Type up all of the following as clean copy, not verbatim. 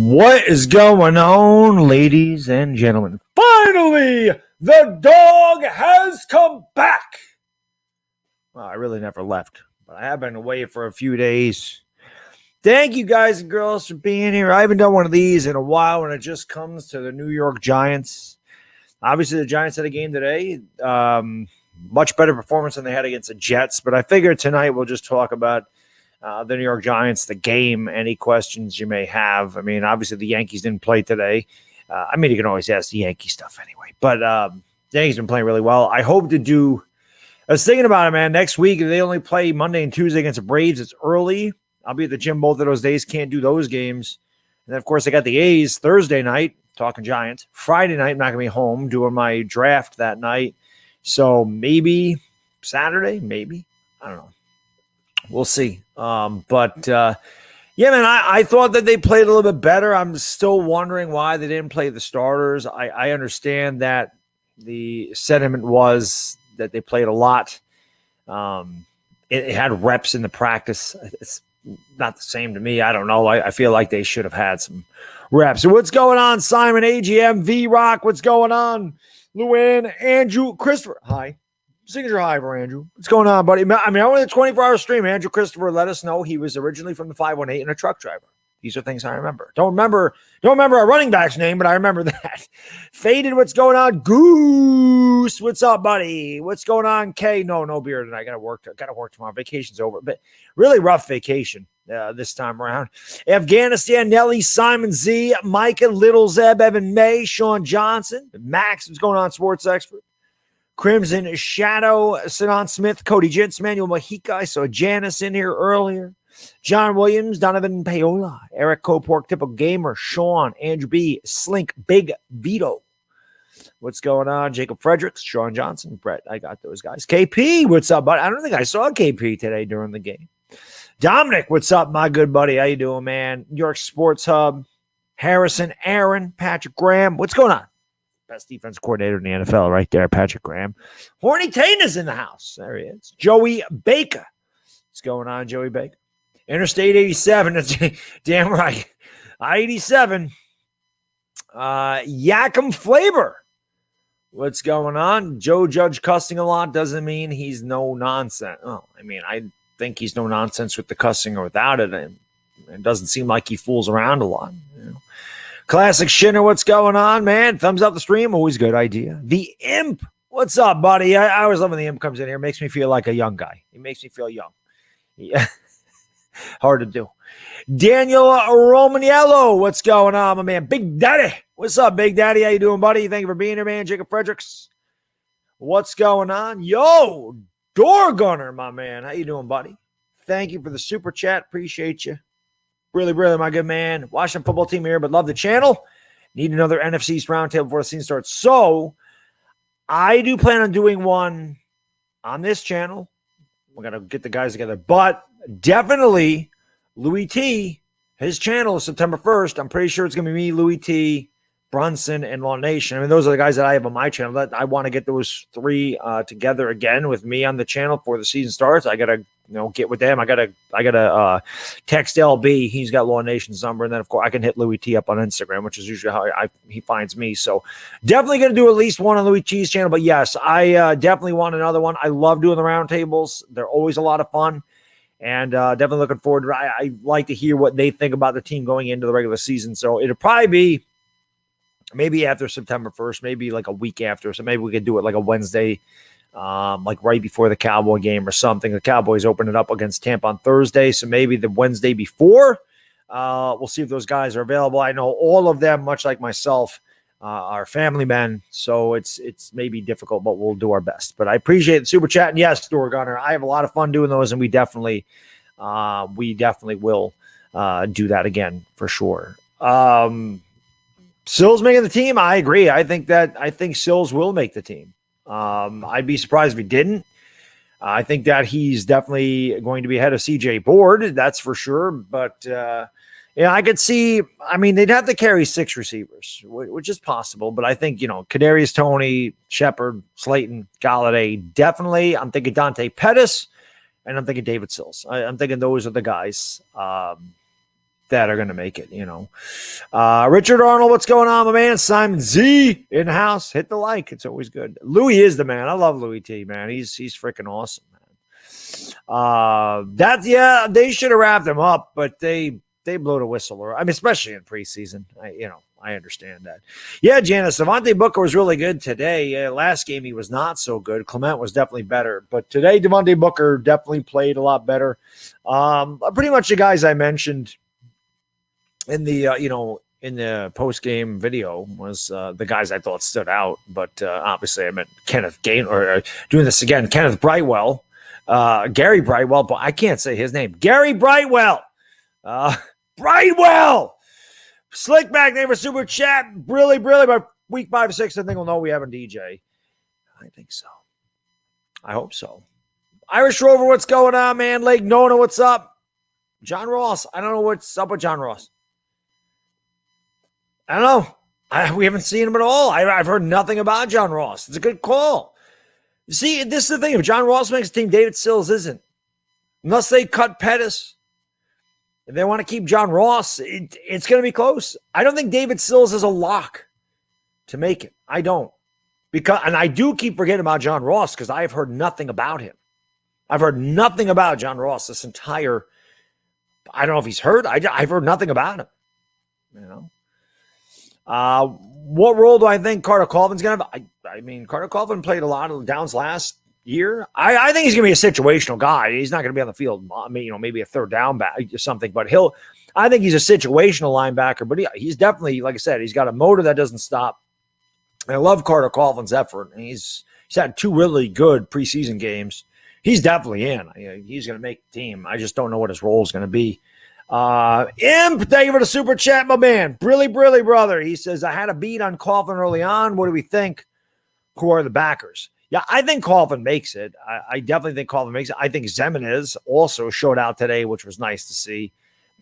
What is going on, ladies and gentlemen? Finally, the dog has come back. Well, I really never left, but I have been away for a few days. Thank you guys and girls for being here. I haven't done one of these in a while when it just comes to the New York Giants. Obviously, the Giants had a game today. Much better performance than they had against the Jets, but I figured tonight we'll just talk about the New York Giants, the game, any questions you may have. I mean, obviously the Yankees didn't play today. You can always ask the Yankee stuff anyway. But the Yankees been playing really well. I hope to do – I was thinking about it, man. Next week, they only play Monday and Tuesday against the Braves. It's early. I'll be at the gym both of those days. Can't do those games. And then, of course, I got the A's Thursday night, talking Giants. Friday night, I'm not going to be home doing my draft that night. So maybe Saturday, maybe. I don't know. We'll see. Yeah, man, I thought that they played a little bit better. I'm still wondering why they didn't play the starters. I understand that the sentiment was that they played a lot. It had reps in the practice. It's not the same to me. I don't know. I feel like they should have had some reps. So what's going on, Simon, AGM, V-Rock? What's going on? Luann, Andrew, Christopher. Hi. Signature hi for Andrew. What's going on, buddy? I went to the 24-hour stream. Andrew Christopher let us know he was originally from the 518 and a truck driver. These are things I remember. Don't remember a running back's name, but I remember that. Faded, what's going on? Goose, what's up, buddy? What's going on, Kay? No beer tonight. Got to work tomorrow. Vacation's over, but really rough vacation this time around. Afghanistan, Nelly, Simon Z, Micah, Little Zeb, Evan May, Sean Johnson, Max, what's going on, sports expert? Crimson Shadow, Sinan Smith, Cody Jitz, Manuel Mahika. I saw Janice in here earlier. John Williams, Donovan Paola, Eric Copork, Typical Gamer, Sean, Andrew B, Slink, Big Vito. What's going on? Jacob Fredericks, Sean Johnson, Brett. I got those guys. KP, what's up, buddy? I don't think I saw KP today during the game. Dominic, what's up, my good buddy? How you doing, man? New York Sports Hub, Harrison, Aaron, Patrick Graham. What's going on? Best defense coordinator in the NFL right there, Patrick Graham. Horny Tana's in the house. There he is. Joey Baker. What's going on, Joey Baker? Interstate 87. That's damn right. I-87. Yakum Flavor. What's going on? Joe Judge cussing a lot doesn't mean he's no nonsense. Oh, I think he's no nonsense with the cussing or without it. And it doesn't seem like he fools around a lot. You know? Classic Shinner, what's going on, man? Thumbs up the stream, always good idea. The Imp, what's up, buddy? I always love when the Imp comes in here. It makes me feel like a young guy. He makes me feel young. Yeah. Hard to do. Daniel Romaniello, what's going on, my man? Big Daddy, what's up, Big Daddy? How you doing, buddy? Thank you for being here, man. Jacob Fredericks, what's going on? Yo, Door Gunner, my man. How you doing, buddy? Thank you for the super chat. Appreciate you. Really, my good man. Washington football team here, but love the channel. Need another NFC East roundtable before the season starts. So I do plan on doing one on this channel. We're going to get the guys together. But definitely Louis T, his channel is September 1st. I'm pretty sure it's going to be me, Louis T, Brunson, and Law Nation. Those are the guys that I have on my channel. I want to get those three together again with me on the channel before the season starts. I got to get with them. I gotta text LB. He's got Law Nation's number, and then of course I can hit Louis T up on Instagram, which is usually how he finds me. So definitely gonna do at least one on Louis T's channel. But yes, I definitely want another one. I love doing the roundtables. They're always a lot of fun, and definitely looking forward to it. I like to hear what they think about the team going into the regular season. So it'll probably be maybe after September 1st, maybe like a week after. So maybe we could do it like a Wednesday. Like right before the Cowboy game or something. The Cowboys open it up against Tampa on Thursday, so maybe the Wednesday before. We'll see if those guys are available. I know all of them, much like myself, are family men, so it's maybe difficult, but we'll do our best. But I appreciate the super chat, and yes, Door Gunner, I have a lot of fun doing those, and we definitely will do that again for sure. Sills making the team. I agree. I think Sills will make the team. I'd be surprised if he didn't. I think that he's definitely going to be ahead of CJ Board. That's for sure. But, I could see, they'd have to carry 6 receivers, which is possible. But I think, Kadarius Toney, Shepard, Slayton, Galladay, definitely. I'm thinking Dante Pettis, and I'm thinking David Sills. I'm thinking those are the guys. that are going to make it, Richard Arnold, what's going on, my man? Simon Z in the house. Hit the like. It's always good. Louis is the man. I love Louis T, man. He's freaking awesome, man. They should have wrapped him up, but they blew the whistle. I mean, especially in preseason. I understand that. Yeah, Janice, Devontae Booker was really good today. Last game he was not so good. Clement was definitely better. But today, Devontae Booker definitely played a lot better. Pretty much the guys I mentioned in the in the post-game video was the guys I thought stood out. But obviously I meant Kenneth Gainwell, doing this again, Kenneth Brightwell, Gary Brightwell, but I can't say his name. Gary Brightwell. Brightwell. Slick back name for Super Chat. Really, by week 5 or 6, I think we'll know we have a DJ. I think so. I hope so. Irish Rover, what's going on, man? Lake Nona, what's up? John Ross. I don't know what's up with John Ross. I don't know. We haven't seen him at all. I've heard nothing about John Ross. It's a good call. You see, this is the thing. If John Ross makes a team, David Sills isn't. Unless they cut Pettis. If they want to keep John Ross, it's going to be close. I don't think David Sills is a lock to make it. I don't. And I do keep forgetting about John Ross because I've heard nothing about him. I've heard nothing about John Ross this entire, I don't know if he's hurt. I've heard nothing about him. What role do I think Carter Colvin's going to have? I mean, Carter Colvin played a lot of downs last year. I think he's going to be a situational guy. He's not going to be on the field. I mean, maybe a third down back or something, but I think he's a situational linebacker, but he's definitely, like I said, he's got a motor that doesn't stop. And I love Carter Colvin's effort. And he's had 2 really good preseason games. He's definitely in. He's going to make the team. I just don't know what his role is going to be. Imp, thank you for the super chat, my man. Brilly, brother. He says, I had a beat on Colvin early on. What do we think? Who are the backers? Yeah, I think Colvin makes it. I definitely think Colvin makes it. I think Zemenes also showed out today, which was nice to see.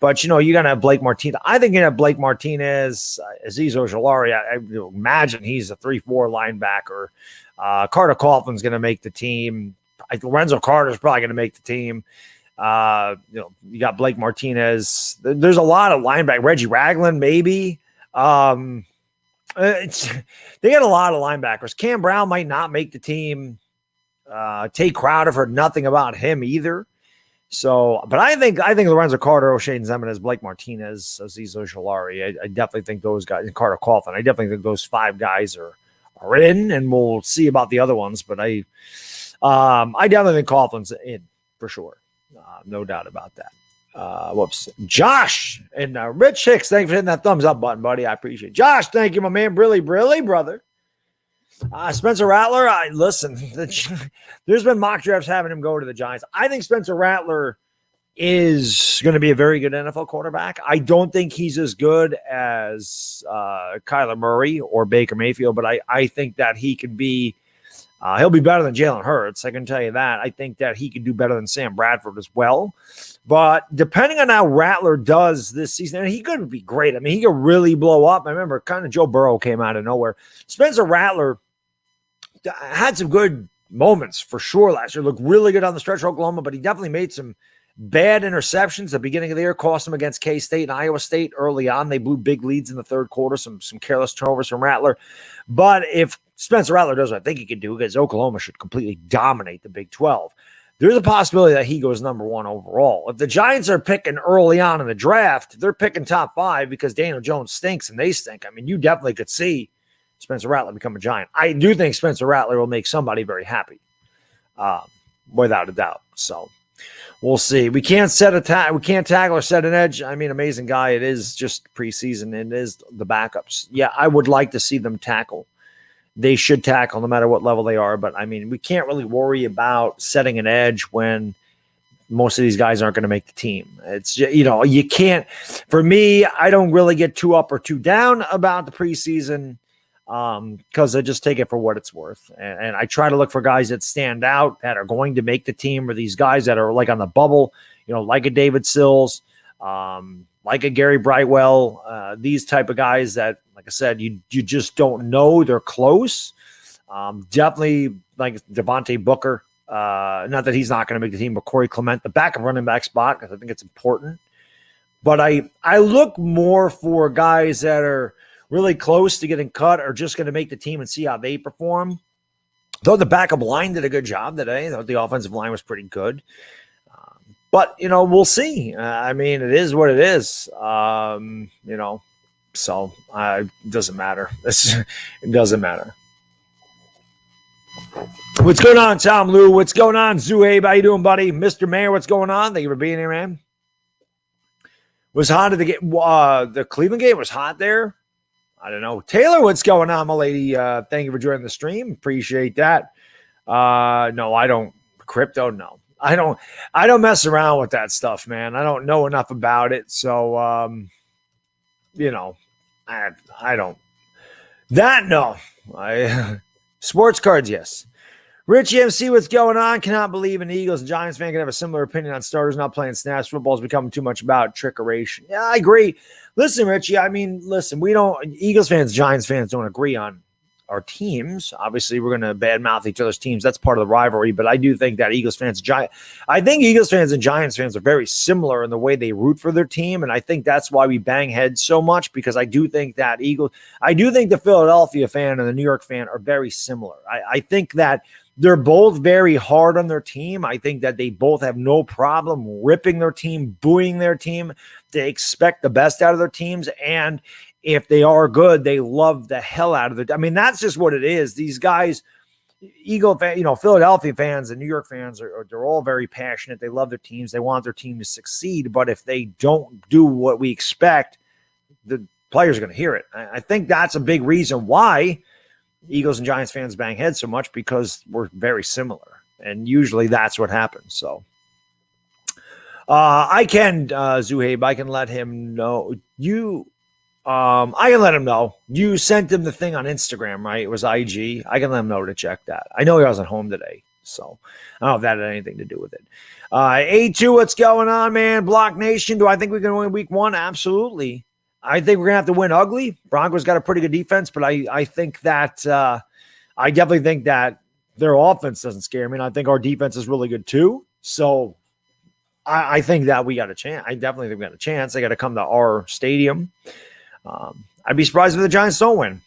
But, you're going to have Blake Martinez. I think you're going to have Blake Martinez, Azeez Ojulari. I imagine he's a 3-4 linebacker. Carter Colvin's going to make the team. Lorenzo Carter's probably going to make the team. You got Blake Martinez. There's a lot of linebackers. Reggie Ragland, maybe. They got a lot of linebackers. Cam Brown might not make the team. Tate Crowder, I've heard nothing about him either. So, but I think Lorenzo Carter, O'Shea Zemenes, Blake Martinez, Azeez Ojulari. I definitely think those guys, and Carter Colvin. I definitely think those 5 guys are in, and we'll see about the other ones. But I definitely think Coughlin's in for sure. No doubt about that. Whoops. Josh and Rich Hicks, thank you for hitting that thumbs up button, buddy. I appreciate it. Josh, thank you, my man. Brilly, brother. Spencer Rattler, listen, there's been mock drafts having him go to the Giants. I think Spencer Rattler is going to be a very good NFL quarterback. I don't think he's as good as Kyler Murray or Baker Mayfield, but I think that he can be he'll be better than Jalen Hurts. I can tell you that. I think that he can do better than Sam Bradford as well. But depending on how Rattler does this season, and he could be great. I mean, he could really blow up. I remember kind of Joe Burrow came out of nowhere. Spencer Rattler had some good moments for sure last year. Looked really good on the stretch for Oklahoma, but he definitely made some bad interceptions at the beginning of the year, cost them against K-State and Iowa State early on. They blew big leads in the third quarter, some careless turnovers from Rattler. But if Spencer Rattler does what I think he can do, because Oklahoma should completely dominate the Big 12, there's a possibility that he goes number 1 overall. If the Giants are picking early on in the draft, they're picking top 5 because Daniel Jones stinks and they stink. I mean, you definitely could see Spencer Rattler become a Giant. I do think Spencer Rattler will make somebody very happy, without a doubt. So we'll see. We can't we can't tackle or set an edge. I mean, amazing guy. It is just preseason. It is the backups. Yeah, I would like to see them tackle. They should tackle no matter what level they are. But, I mean, we can't really worry about setting an edge when most of these guys aren't going to make the team. It's, you can't. For me, I don't really get too up or too down about the preseason because I just take it for what it's worth. And I try to look for guys that stand out, that are going to make the team, or these guys that are like on the bubble, like a David Sills, like a Gary Brightwell, these type of guys that, like I said, you just don't know. They're close. Definitely like Devontae Booker. Not that he's not going to make the team, but Corey Clement, the backup running back spot, because I think it's important. But I look more for guys that are really close to getting cut or just going to make the team and see how they perform. Though the backup line did a good job today. Though the offensive line was pretty good. But, we'll see. I mean, it is what it is. So it doesn't matter. It doesn't matter. What's going on, Tom Lou? What's going on, Zuhaib? How you doing, buddy? Mr. Mayor, what's going on? Thank you for being here, man. Was hot at the Cleveland game was hot there. I don't know. Taylor, what's going on, my lady? Thank you for joining the stream. Appreciate that. No, I don't. Crypto, no. I don't mess around with that stuff, man. I don't know enough about it. So, I don't. That, no. Sports cards, yes. Richie MC, what's going on? Cannot believe an Eagles and Giants fan can have a similar opinion on starters not playing snaps. Football's becoming too much about trickeration. Yeah, I agree. Listen, Richie, we don't, Eagles fans, Giants fans don't agree on our teams. Obviously, we're going to badmouth each other's teams. That's part of the rivalry, but I do think that Eagles fans and Giants fans are very similar in the way they root for their team, and I think that's why we bang heads so much, because I do think the Philadelphia fan and the New York fan are very similar. I think that they're both very hard on their team. I think that they both have no problem ripping their team, booing their team. They expect the best out of their teams, and if they are good, they love the hell out of it. I mean, that's just what it is. These guys, Philadelphia fans and New York fans they're all very passionate. They love their teams. They want their team to succeed. But if they don't do what we expect, the players are going to hear it. I think that's a big reason why Eagles and Giants fans bang heads so much, because we're very similar. And usually that's what happens. So I can, Zuhaib, I can let him know. I can let him know. You sent him the thing on Instagram, right? It was IG. I can let him know to check that. I know he wasn't home today, so I don't know if that had anything to do with it. A2, what's going on, man? Block Nation, do I think we can win week 1? Absolutely. I think we're going to have to win ugly. Broncos got a pretty good defense, but I think that I definitely think that their offense doesn't scare me, and I think our defense is really good too. So I think that we got a chance. I definitely think we got a chance. They got to come to our stadium. I'd be surprised if the Giants don't win.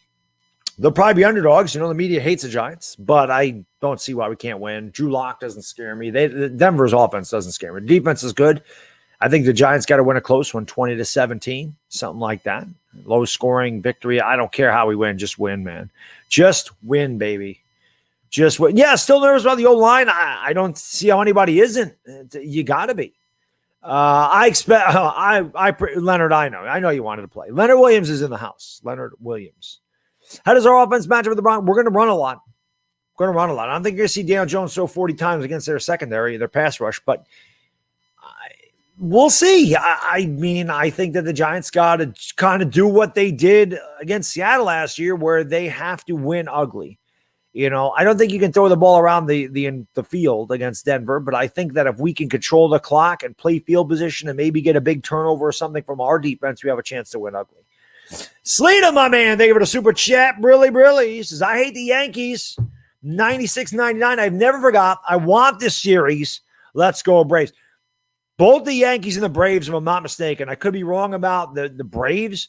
They'll probably be underdogs. The media hates the Giants, but I don't see why we can't win. Drew Lock doesn't scare me. Denver's offense doesn't scare me. The defense is good. I think the Giants got to win a close one, 20-17, something like that. Low scoring victory. I don't care how we win. Just win, man. Just win, baby. Just win. Yeah, still nervous about the O-line. I don't see how anybody isn't. You got to be. I expect Leonard. I know you wanted to play. Leonard Williams is in the house. Leonard Williams. How does our offense match up with the Broncos? We're going to run a lot. I don't think you're going to see Daniel Jones throw 40 times against their secondary, their pass rush, but we'll see. I think that the Giants got to kind of do what they did against Seattle last year, where they have to win ugly. I don't think you can throw the ball around the field against Denver, but I think that if we can control the clock and play field position and maybe get a big turnover or something from our defense, we have a chance to win ugly. Sleeta, my man, thank you for the super chat. Brilly. He says, I hate the Yankees. 96-99. I've never forgot. I want this series. Let's go, Braves. Both the Yankees and the Braves, if I'm not mistaken. I could be wrong about the Braves.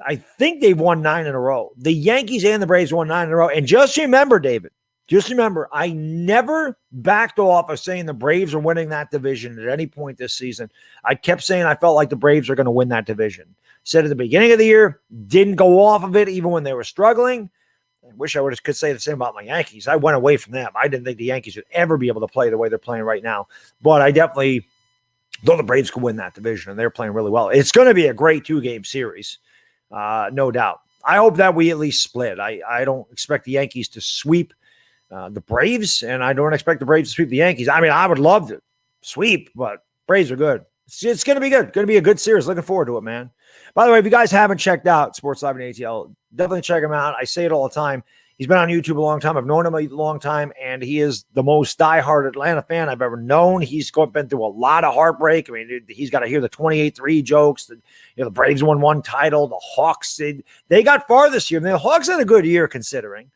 I think they've won 9 in a row. The Yankees and the Braves won 9 in a row. And just remember, David, I never backed off of saying the Braves are winning that division at any point this season. I kept saying I felt like the Braves are going to win that division. Said at the beginning of the year, didn't go off of it even when they were struggling. I wish I could say the same about my Yankees. I went away from them. I didn't think the Yankees would ever be able to play the way they're playing right now. But I definitely thought the Braves could win that division, and they're playing really well. It's going to be a great 2-game series. No doubt. I hope that we at least split. I don't expect the Yankees to sweep the Braves, and I don't expect the Braves to sweep the Yankees. I would love to sweep, but Braves are good. It's going to be good. Going to be a good series. Looking forward to it, man. By the way, if you guys haven't checked out Sports Live and ATL, definitely check him out. I say it all the time. He's been on YouTube a long time. I've known him a long time, and he is the most diehard Atlanta fan I've ever known. He's been through a lot of heartbreak. He's got to hear the 28-3 jokes. The Braves won 1 title. The Hawks, they got far this year. The Hawks had a good year considering.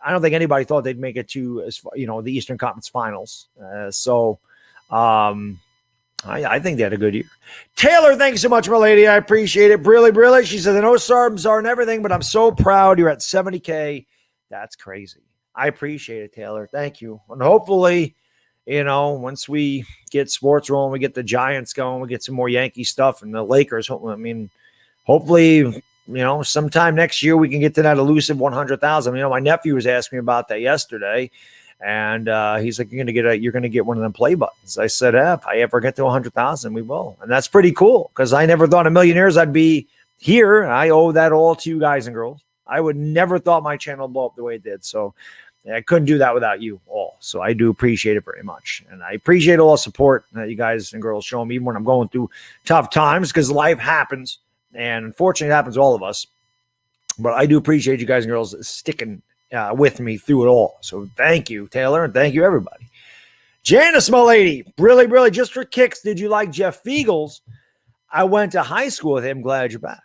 I don't think anybody thought they'd make it to the Eastern Conference Finals. I think they had a good year. Taylor, thanks so much, my lady. I appreciate it. Brilly. She said, I know stars are and everything, but I'm so proud you're at 70K. That's crazy. I appreciate it, Taylor. Thank you. And hopefully, once we get sports rolling, we get the Giants going, we get some more Yankee stuff and the Lakers. Hopefully, sometime next year we can get to that elusive 100,000. My nephew was asking me about that yesterday. And he's like, you're going to get one of them play buttons. I said, if I ever get to 100,000, we will. And that's pretty cool because I never thought in a million years I'd be here. I owe that all to you guys and girls. I would never thought my channel would blow up the way it did. So I couldn't do that without you all. So I do appreciate it very much. And I appreciate all the support that you guys and girls show me, even when I'm going through tough times, because life happens. And unfortunately, it happens to all of us. But I do appreciate you guys and girls sticking with me through it all. So thank you, Taylor, and thank you, everybody. Janice, my lady, really, just for kicks, did you like Jeff Fiegels? I went to high school with him. Glad you're back.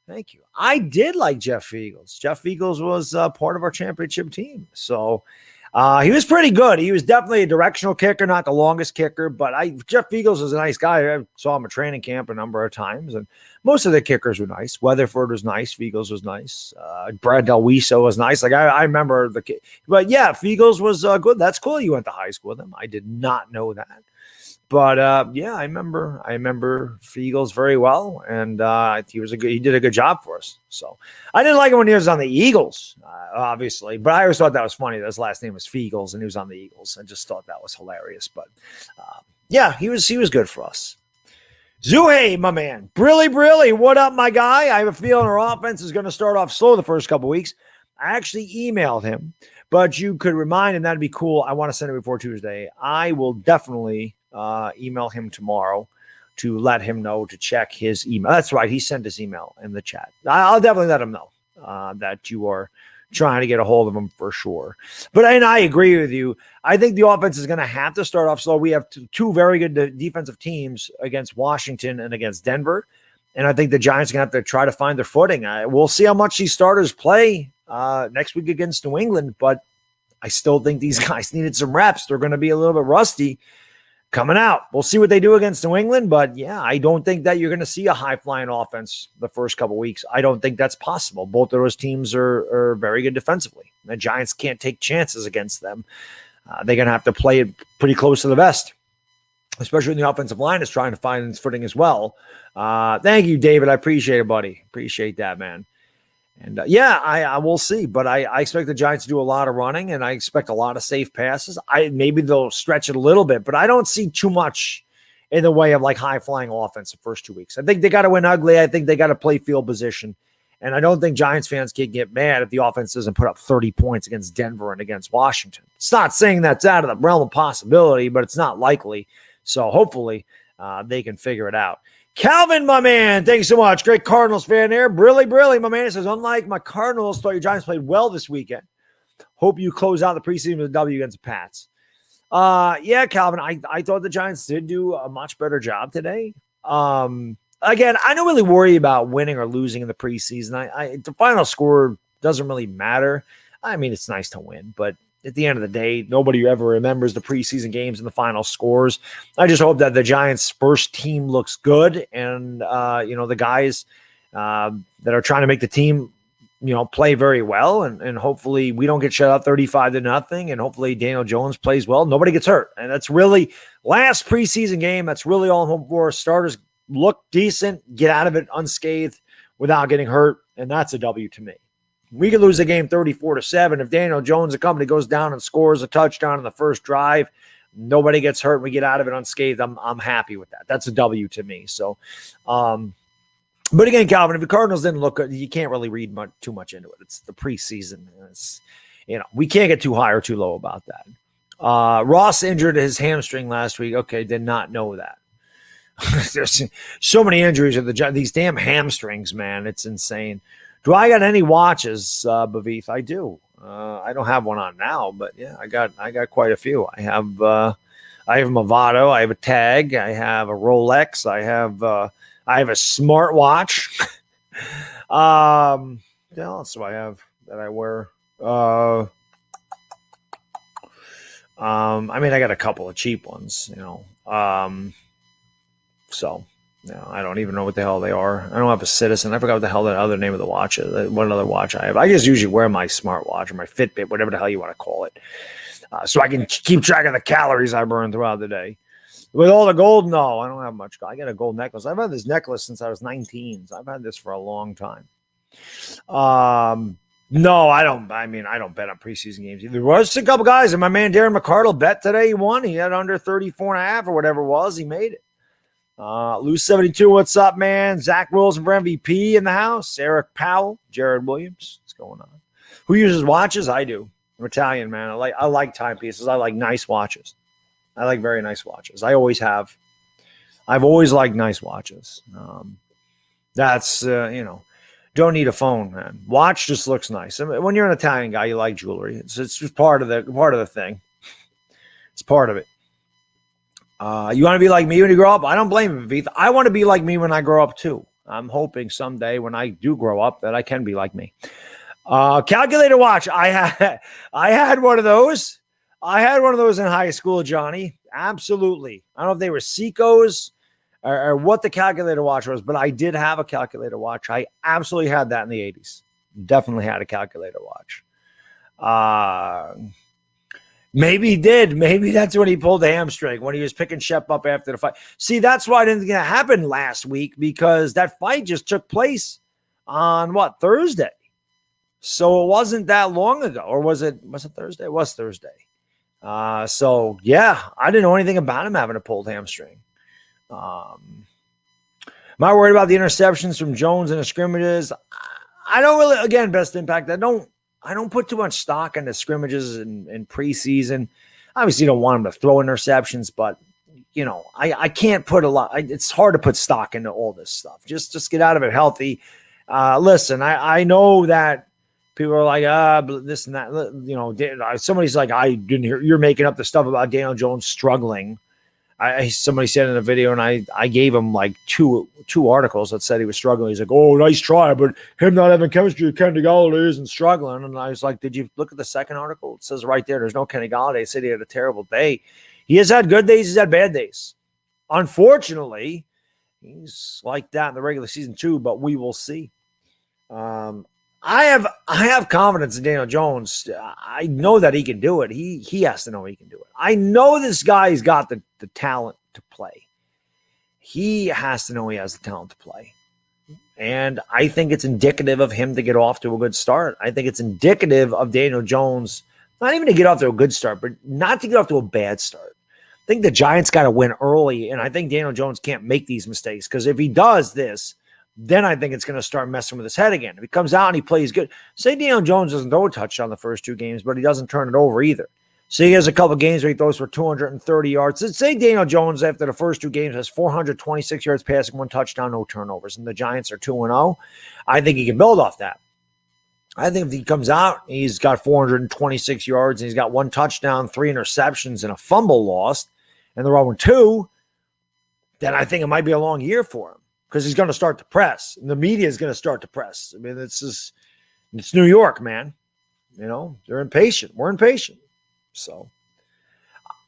Thank you. I did like Jeff Fiegels. Jeff Fiegels was part of our championship team. So he was pretty good. He was definitely a directional kicker, not the longest kicker, but Jeff Fiegels was a nice guy. I saw him at training camp a number of times, and most of the kickers were nice. Weatherford was nice. Fiegels was nice. Brad Delwiso was nice. Like I remember the kid. But yeah, Fiegels was good. That's cool. You went to high school with him. I did not know that. But yeah, I remember Fiegels very well, and he did a good job for us. So I didn't like him when he was on the Eagles, obviously, but I always thought that was funny that his last name was Fiegels and he was on the Eagles. I just thought that was hilarious. But yeah, he was good for us. Zuhey, my man, Brilly, what up, my guy? I have a feeling our offense is going to start off slow the first couple weeks. I actually emailed him, but you could remind him that'd be cool. I want to send it before Tuesday. I will definitely email him tomorrow to let him know to check his email. That's right. He sent his email in the chat. I'll definitely let him know that you are trying to get a hold of him for sure. But I agree with you. I think the offense is going to have to start off slow. We have two very good defensive teams against Washington and against Denver. And I think the Giants are going to have to try to find their footing. We'll see how much these starters play next week against New England, but I still think these guys needed some reps. They're going to be a little bit rusty coming out. We'll see what they do against New England, but yeah, I don't think that you're going to see a high-flying offense the first couple weeks. I don't think that's possible. Both of those teams are very good defensively. The Giants can't take chances against them. They're going to have to play it pretty close to the vest, especially when the offensive line is trying to find its footing as well. Thank you, David. I appreciate it, buddy. Appreciate that, man. And yeah, I will see, but I expect the Giants to do a lot of running, and I expect a lot of safe passes. Maybe they'll stretch it a little bit, but I don't see too much in the way of like high flying offense the first 2 weeks. I think they got to win ugly. I think they got to play field position, and I don't think Giants fans can get mad if the offense doesn't put up 30 points against Denver and against Washington. It's not saying that's out of the realm of possibility, but it's not likely. So hopefully they can figure it out. Calvin, my man, thanks so much. Great Cardinals fan there. Brilly, my man. It says, unlike my Cardinals, thought your Giants played well this weekend. Hope you close out the preseason with a W against the Pats. Yeah, Calvin, I thought the Giants did do a much better job today. Again, I don't really worry about winning or losing in the preseason. The final score doesn't really matter. I mean, it's nice to win, but at the end of the day, nobody ever remembers the preseason games and the final scores. I just hope that the Giants' first team looks good, and the guys that are trying to make the team, play very well, and hopefully we don't get shut out 35-0, and hopefully Daniel Jones plays well. Nobody gets hurt, and that's really last preseason game. That's really all I'm hoping for. Starters look decent, get out of it unscathed without getting hurt, and that's a W to me. We could lose the game 34-7 if Daniel Jones and company goes down and scores a touchdown in the first drive. Nobody gets hurt. We get out of it unscathed. I'm happy with that. That's a W to me. So, but again, Calvin, if the Cardinals didn't look good, you can't really read too much into it. It's the preseason. We can't get too high or too low about that. Ross injured his hamstring last week. Okay, did not know that. There's so many injuries with these damn hamstrings, man. It's insane. Do I got any watches, Bavith? I do. I don't have one on now, but yeah, I got quite a few. I have Movado. I have a Tag. I have a Rolex. I have a smartwatch. What else do I have that I wear? I got a couple of cheap ones. So, I don't even know what the hell they are. I don't have a Citizen. I forgot what the hell that other name of the watch is. What other watch I have. I just usually wear my smartwatch or my Fitbit, whatever the hell you want to call it, so I can keep track of the calories I burn throughout the day. With all the gold, no, I don't have much. I got a gold necklace. I've had this necklace since I was 19. So I've had this for a long time. No, I don't. I mean, I don't bet on preseason games either. There was a couple guys, and my man Darren McCardle bet today. He won. He had under 34.5 or whatever it was. He made it. Lou 72, what's up, man? Zach Wilson for MVP in the house. Eric Powell, Jared Williams. What's going on? Who uses watches? I do. I'm Italian, man. I like timepieces. I like nice watches. I like very nice watches. I always have. I've always liked nice watches. That's don't need a phone, man. Watch just looks nice. I mean, when you're an Italian guy, you like jewelry. It's just part of the thing. It's part of it. You want to be like me when you grow up? I don't blame him, Vith. I want to be like me when I grow up too. I'm hoping someday when I do grow up that I can be like me. Calculator watch. I had one of those. I had one of those in high school, Johnny. Absolutely. I don't know if they were Seiko's or what the calculator watch was, but I did have a calculator watch. I absolutely had that in the 80s. Definitely had a calculator watch. Maybe he did. Maybe that's when he pulled the hamstring, when he was picking Shep up after the fight. See, that's why it didn't happen last week, because that fight just took place on Thursday. So it wasn't that long ago. Or was it Thursday? It was Thursday. So yeah, I didn't know anything about him having a pulled hamstring. Am I worried about the interceptions from Jones in the scrimmages? I don't really, again, best impact. I don't put too much stock into scrimmages in preseason. Obviously, you don't want him to throw interceptions, but I can't put a lot. It's hard to put stock into all this stuff. Just get out of it healthy. Listen, I know that people are like, this and that. Somebody's like, I didn't hear you're making up the stuff about Daniel Jones struggling. Somebody said in a video, and I gave him like two articles that said he was struggling. He's like, oh, nice try, but him not having chemistry with Kenny Golladay isn't struggling. And I was like, did you look at the second article? It says right there, there's no Kenny Golladay. It said he had a terrible day. He has had good days. He's had bad days. Unfortunately, he's like that in the regular season too, but we will see. I have confidence in Daniel Jones. I know that he can do it. He has to know he can do it. I know this guy's got the talent to play. He has to know he has the talent to play. And I think it's indicative of him to get off to a good start. I think it's indicative of Daniel Jones, not even to get off to a good start, but not to get off to a bad start. I think the Giants got to win early, and I think Daniel Jones can't make these mistakes, because if he does this, then I think it's going to start messing with his head again. If he comes out and he plays good, say Daniel Jones doesn't throw a touchdown the first two games, but he doesn't turn it over either. Say he has a couple of games where he throws for 230 yards. Let's say Daniel Jones, after the first two games, has 426 yards passing, one touchdown, no turnovers, and the Giants are 2-0. I think he can build off that. I think if he comes out, he's got 426 yards, and he's got one touchdown, 3 interceptions, and a fumble lost, and they're 0-2, then I think it might be a long year for him. Because he's going to start to press. And the media is going to start to press. I mean, it's New York, man. They're impatient. We're impatient. So,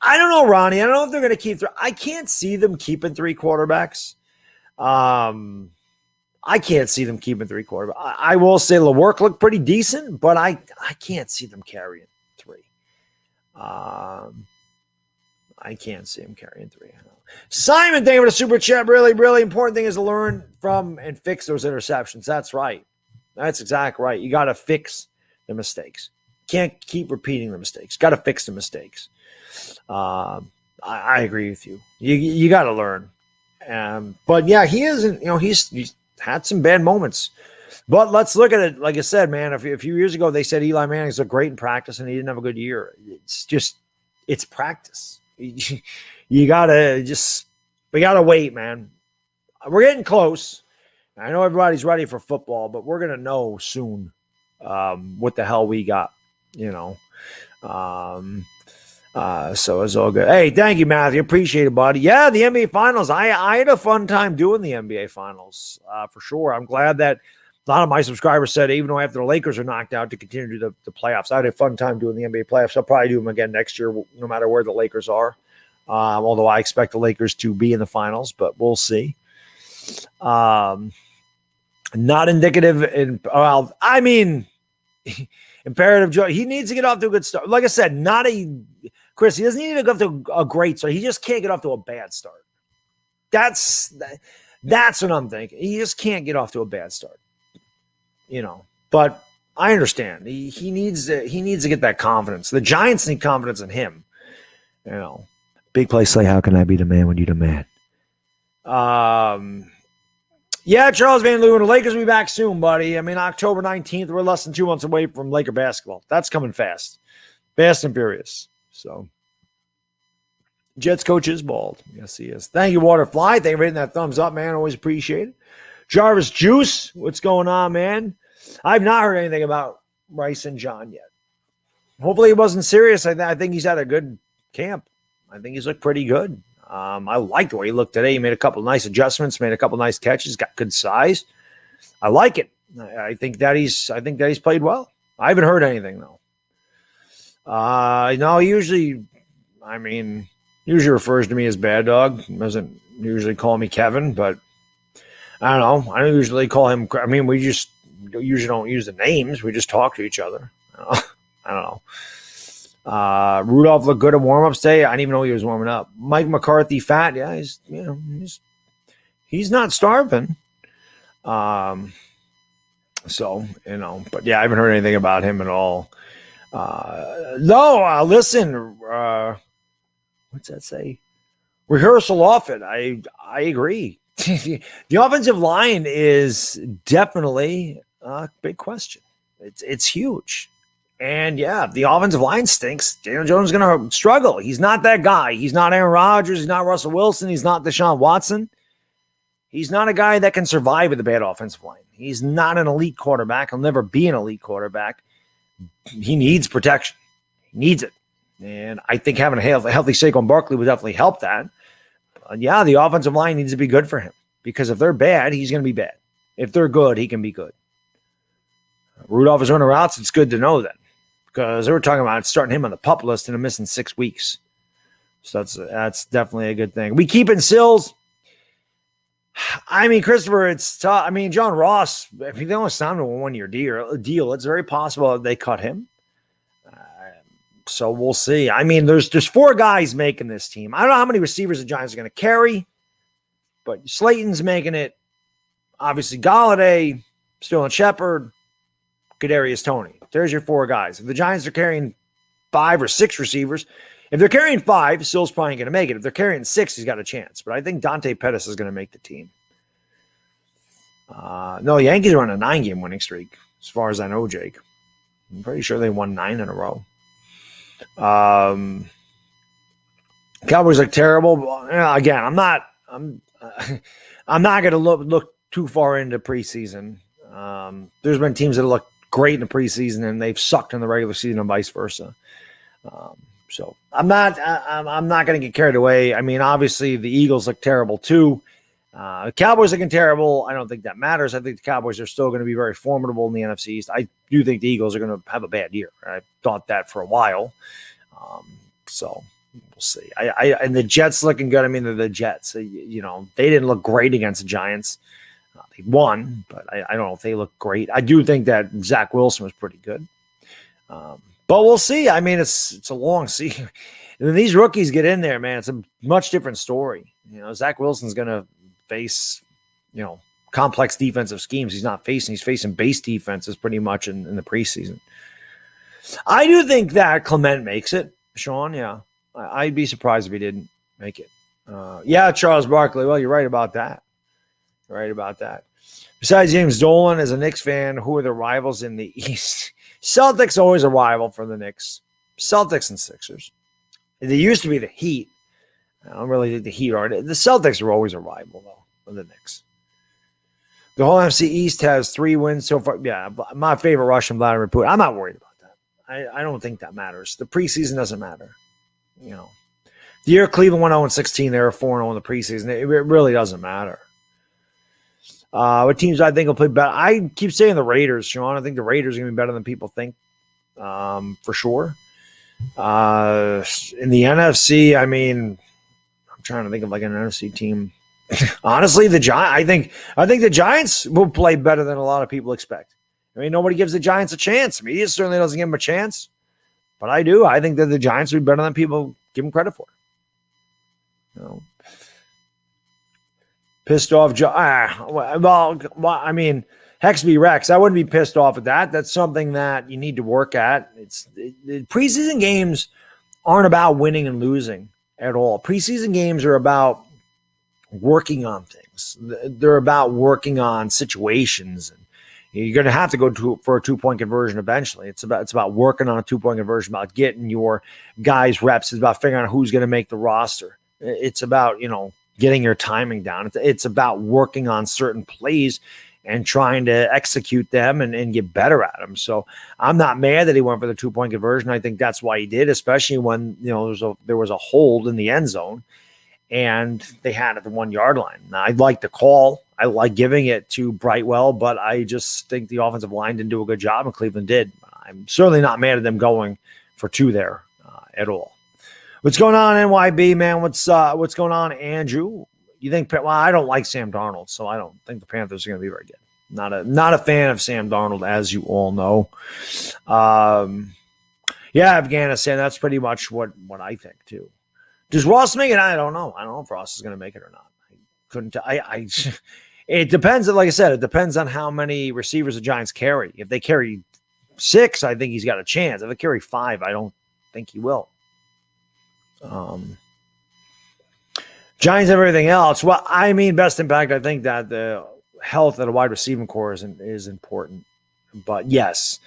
I don't know, Ronnie. I don't know if they're going to keep I can't see them keeping 3 quarterbacks. I can't see them keeping 3 quarterbacks. I will say LaWork looked pretty decent, but I can't see them carrying 3. I can't see him carrying 3. Simon, thank you for the super chat. Really, really important thing is to learn from and fix those interceptions. That's right. That's exactly right. You got to fix the mistakes. Can't keep repeating the mistakes. Got to fix the mistakes. I agree with you. You got to learn. But yeah, he isn't. He's had some bad moments. But let's look at it. Like I said, man, a few years ago they said Eli Manning's looked great in practice and he didn't have a good year. It's practice. We gotta wait, man. We're getting close. I know everybody's ready for football, but we're gonna know soon what the hell we got. So it's all good. Hey, thank you, Matthew. Appreciate it, buddy. Yeah, the NBA Finals. I had a fun time doing the NBA Finals for sure. I'm glad that a lot of my subscribers said, even though after the Lakers are knocked out, to continue to do the playoffs. I had a fun time doing the NBA playoffs. I'll probably do them again next year, no matter where the Lakers are. although I expect the Lakers to be in the finals, but we'll see. Not indicative imperative joy. He needs to get off to a good start. Like I said, Chris, he doesn't need to go off to a great start. He just can't get off to a bad start. That's what I'm thinking. He just can't get off to a bad start. But I understand. He needs to get that confidence. The Giants need confidence in him. Big play say, how can I be the man when you the man? Yeah, Charles Van Leeuwen, the Lakers will be back soon, buddy. October 19th, we're less than 2 months away from Laker basketball. That's coming fast. Fast and furious. So, Jets coach is bald. Yes, he is. Thank you, Waterfly. Thank you for hitting that thumbs up, man. Always appreciate it. Jarvis Juice, what's going on, man? I've not heard anything about Rice and John yet. Hopefully he wasn't serious. I think he's had a good camp. I think he's looked pretty good. I like the way he looked today. He made a couple nice adjustments, made a couple nice catches, got good size. I like it. I think that he's played well. I haven't heard anything though. No, he usually refers to me as Baddog. He doesn't usually call me Kevin, but I don't know. I don't usually call him. We just usually don't use the names. We just talk to each other. I don't know. Rudolph looked good at warm-ups today. I didn't even know he was warming up. Mike McCarthy fat. Yeah, he's not starving. But yeah, I haven't heard anything about him at all. Listen, what's that say? Rehearsal off it. I agree. The offensive line is definitely a big question. It's huge. And yeah, the offensive line stinks. Daniel Jones is going to struggle. He's not that guy. He's not Aaron Rodgers. He's not Russell Wilson. He's not Deshaun Watson. He's not a guy that can survive with a bad offensive line. He's not an elite quarterback. He'll never be an elite quarterback. He needs protection. He needs it. And I think having a healthy Saquon Barkley would definitely help that. But yeah, the offensive line needs to be good for him. Because if they're bad, he's going to be bad. If they're good, he can be good. Rudolph is running routes. It's good to know that. Because they were talking about starting him on the PUP list and missing 6 weeks. So that's definitely a good thing. We keep in Sills. Christopher, it's tough. John Ross, they only signed him a 1-year deal. It's very possible that they cut him. So we'll see. There's 4 guys making this team. I don't know how many receivers the Giants are going to carry, but Slayton's making it. Obviously, Galladay, Sterling Shepard, Kadarius Toney. There's your 4 guys. If the Giants are carrying 5 or 6 receivers, if they're carrying 5, Sill's probably going to make it. If they're carrying 6, he's got a chance. But I think Dante Pettis is going to make the team. No, the Yankees are on a 9-game winning streak, as far as I know, Jake. I'm pretty sure they won 9 in a row. Cowboys look terrible. Again, I'm not going to look too far into preseason. There's been teams that look great in the preseason and they've sucked in the regular season and vice versa. So I'm not going to get carried away. Obviously the Eagles look terrible too. Cowboys looking terrible. I don't think that matters. I think the Cowboys are still going to be very formidable in the NFC East. I do think the Eagles are going to have a bad year. I thought that for a while. So we'll see. And the Jets looking good. They're the Jets. They didn't look great against the Giants. They won, but I don't know if they look great. I do think that Zach Wilson was pretty good. But we'll see. It's a long season. When these rookies get in there, man, it's a much different story. Zach Wilson's going to face, complex defensive schemes. He's facing base defenses pretty much in the preseason. I do think that Clement makes it, Sean. Yeah. I'd be surprised if he didn't make it. Yeah, Charles Barkley. Well, you're right about that. Besides James Dolan, as a Knicks fan, who are the rivals in the East? Celtics always a rival for the Knicks. Celtics and Sixers. They used to be the Heat. I don't really think the Heat are. The Celtics are always a rival, though, for the Knicks. The whole NFC East has 3 wins so far. Yeah, my favorite Russian, Vladimir Putin. I'm not worried about that. I don't think that matters. The preseason doesn't matter. The year Cleveland went 0-16, they were 4-0 in the preseason. It really doesn't matter. What teams I think will play better? I keep saying the Raiders, Sean. I think the Raiders are going to be better than people think, for sure. In the NFC, I'm trying to think of like an NFC team. Honestly, I think the Giants will play better than a lot of people expect. I mean, nobody gives the Giants a chance. Media certainly doesn't give them a chance, but I do. I think that the Giants will be better than people give them credit for. You know, pissed off. I mean, Hexby Rex. I wouldn't be pissed off at that. That's something that you need to work at. Preseason games aren't about winning and losing at all. Preseason games are about working on things. They're about working on situations, and you're going to have to go for a 2-point conversion eventually. It's about working on a 2-point conversion, about getting your guys reps. It's about figuring out who's going to make the roster. It's about, getting your timing down. It's about working on certain plays and trying to execute them and get better at them. So I'm not mad that he went for the 2-point conversion. I think that's why he did, especially when, there was a hold in the end zone and they had it at the 1 yard line. Now, I like the call. I like giving it to Brightwell, but I just think the offensive line didn't do a good job, and Cleveland did. I'm certainly not mad at them going for 2 there at all. What's going on, NYB, man? What's going on, Andrew? You think? Well, I don't like Sam Darnold, so I don't think the Panthers are going to be very good. Not a fan of Sam Darnold, as you all know. Yeah, Afghanistan. That's pretty much what I think too. Does Ross make it? I don't know. I don't know if Ross is going to make it or not. I couldn't. It depends. Like I said, it depends on how many receivers the Giants carry. If they carry 6, I think he's got a chance. If they carry 5, I don't think he will. Giants have everything else. Well, I mean, best impact. I think that the health of the wide receiving core is important. But yes,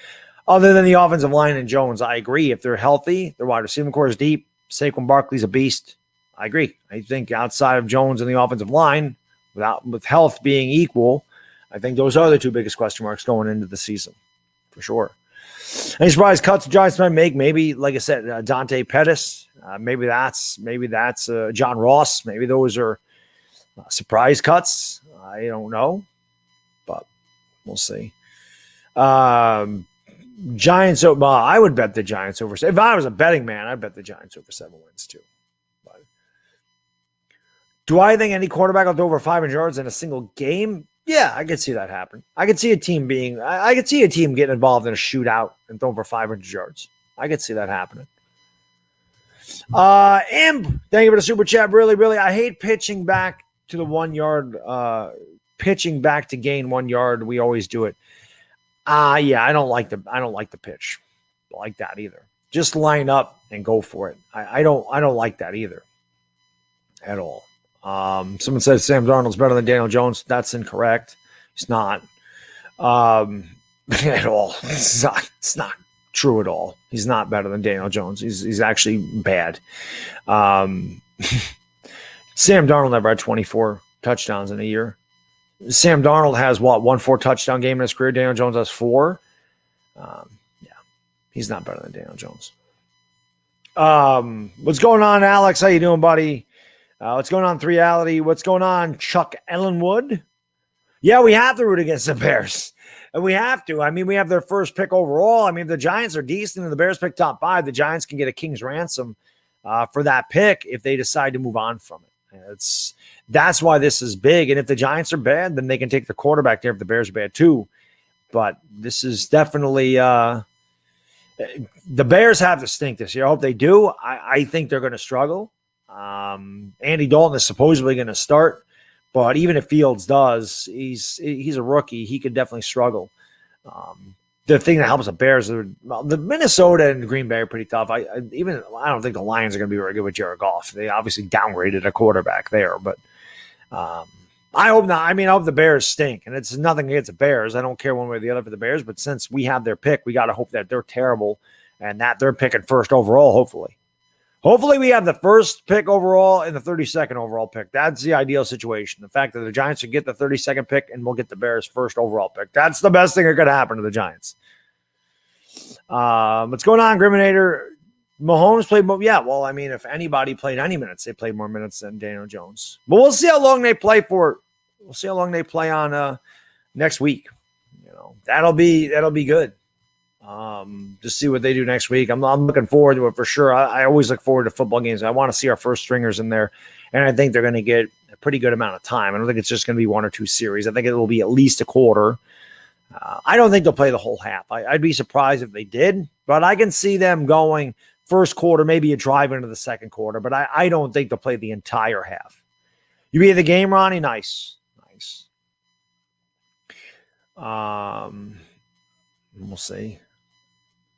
other than the offensive line and Jones, I agree. If they're healthy, their wide receiving core is deep. Saquon Barkley's a beast. I agree. I think outside of Jones and the offensive line, with health being equal, I think those are the 2 biggest question marks going into the season, for sure. Any surprise cuts the Giants might make? Maybe, like I said, Dante Pettis. Maybe that's John Ross. Maybe those are surprise cuts. I don't know, but we'll see. Giants. I would bet the Giants over. If I was a betting man, I'd bet the Giants over 7 wins too. But do I think any quarterback will throw over 500 yards in a single game? Yeah, I could see that happen. I could see a team getting involved in a shootout and throw for 500 yards. I could see that happening. Imp, thank you for the super chat. Really, really, I hate pitching back to the 1 yard. Pitching back to gain 1 yard. We always do it. Yeah, I don't like the pitch like that either. Just line up and go for it. I don't like that either at all. Someone says Sam Darnold's better than Daniel Jones. That's incorrect. He's not at all. It's not true at all. He's not better than Daniel Jones. He's actually bad. Sam Darnold never had 24 touchdowns in a year. Sam Darnold has one 4-touchdown game in his career. Daniel Jones has 4. Yeah, he's not better than Daniel Jones. What's going on, Alex? How you doing, buddy? What's going on, 3reality? What's going on, Chuck Ellenwood? Yeah, we have to root against the Bears. And we have to. I mean, we have their first pick overall. I mean, if the Giants are decent and the Bears pick top 5, the Giants can get a king's ransom for that pick if they decide to move on from it. That's why this is big. And if the Giants are bad, then they can take the quarterback there if the Bears are bad too. But this is definitely the Bears have to stink this year. I hope they do. I think they're going to struggle. Andy Dalton is supposedly going to start, but even if Fields does, he's a rookie. He could definitely struggle. The thing that helps the Bears, the Minnesota and Green Bay are pretty tough. I don't think the Lions are going to be very good with Jared Goff. They obviously downgraded a quarterback there, but I hope not. I mean, I hope the Bears stink, and it's nothing against the Bears. I don't care one way or the other for the Bears, but since we have their pick, we got to hope that they're terrible and that they're picking first overall, hopefully. Hopefully we have the first pick overall and the 32nd overall pick. That's the ideal situation. The fact that the Giants should get the 32nd pick and we'll get the Bears' first overall pick. That's the best thing that could happen to the Giants. What's going on, Griminator? Mahomes played more. Yeah, well, I mean, if anybody played any minutes, they played more minutes than Daniel Jones. But we'll see how long they play for. We'll see how long they play on next week. That'll be good. Just see what they do next week. I'm looking forward to it for sure. I always look forward to football games. I want to see our first stringers in there And I think they're going to get a pretty good amount of time. I don't think it's just going to be 1 or 2 series. I think it will be at least a quarter. I don't think they'll play the whole half. I'd be surprised if they did, but I can see them going first quarter, maybe a drive into the second quarter, but I don't think they'll play the entire half. You be at the game, Ronnie? Nice. We'll see.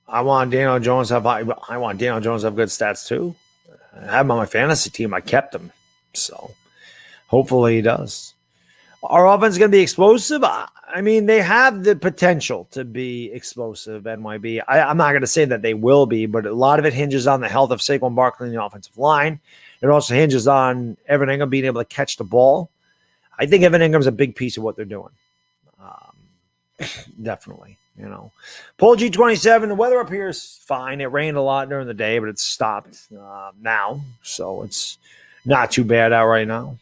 I want Daniel Jones to have good stats too. I have him on my fantasy team. I kept him. So hopefully he does. Our offense is going to be explosive. I mean, they have the potential to be explosive, NYB. I'm not going to say that they will be, but a lot of it hinges on the health of Saquon Barkley in the offensive line. It also hinges on Evan Ingram being able to catch the ball. I think Evan Ingram's a big piece of what they're doing. Definitely, Pole G27, the weather up here is fine. It rained a lot during the day, but it's stopped now, so it's not too bad out right now.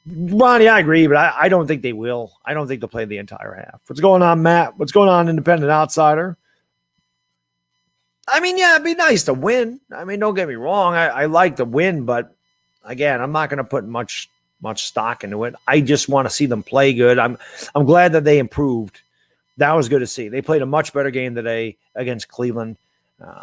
Ronnie, I agree, but I don't think they will. I don't think they'll play the entire half. What's going on, Matt? What's going on, Independent Outsider? I mean, yeah, it'd be nice to win. I mean, don't get me wrong. I like to win, but again, I'm not going to put much stock into it. I just want to see them play good. I'm glad that they improved. That was good to see. They played a much better game today against Cleveland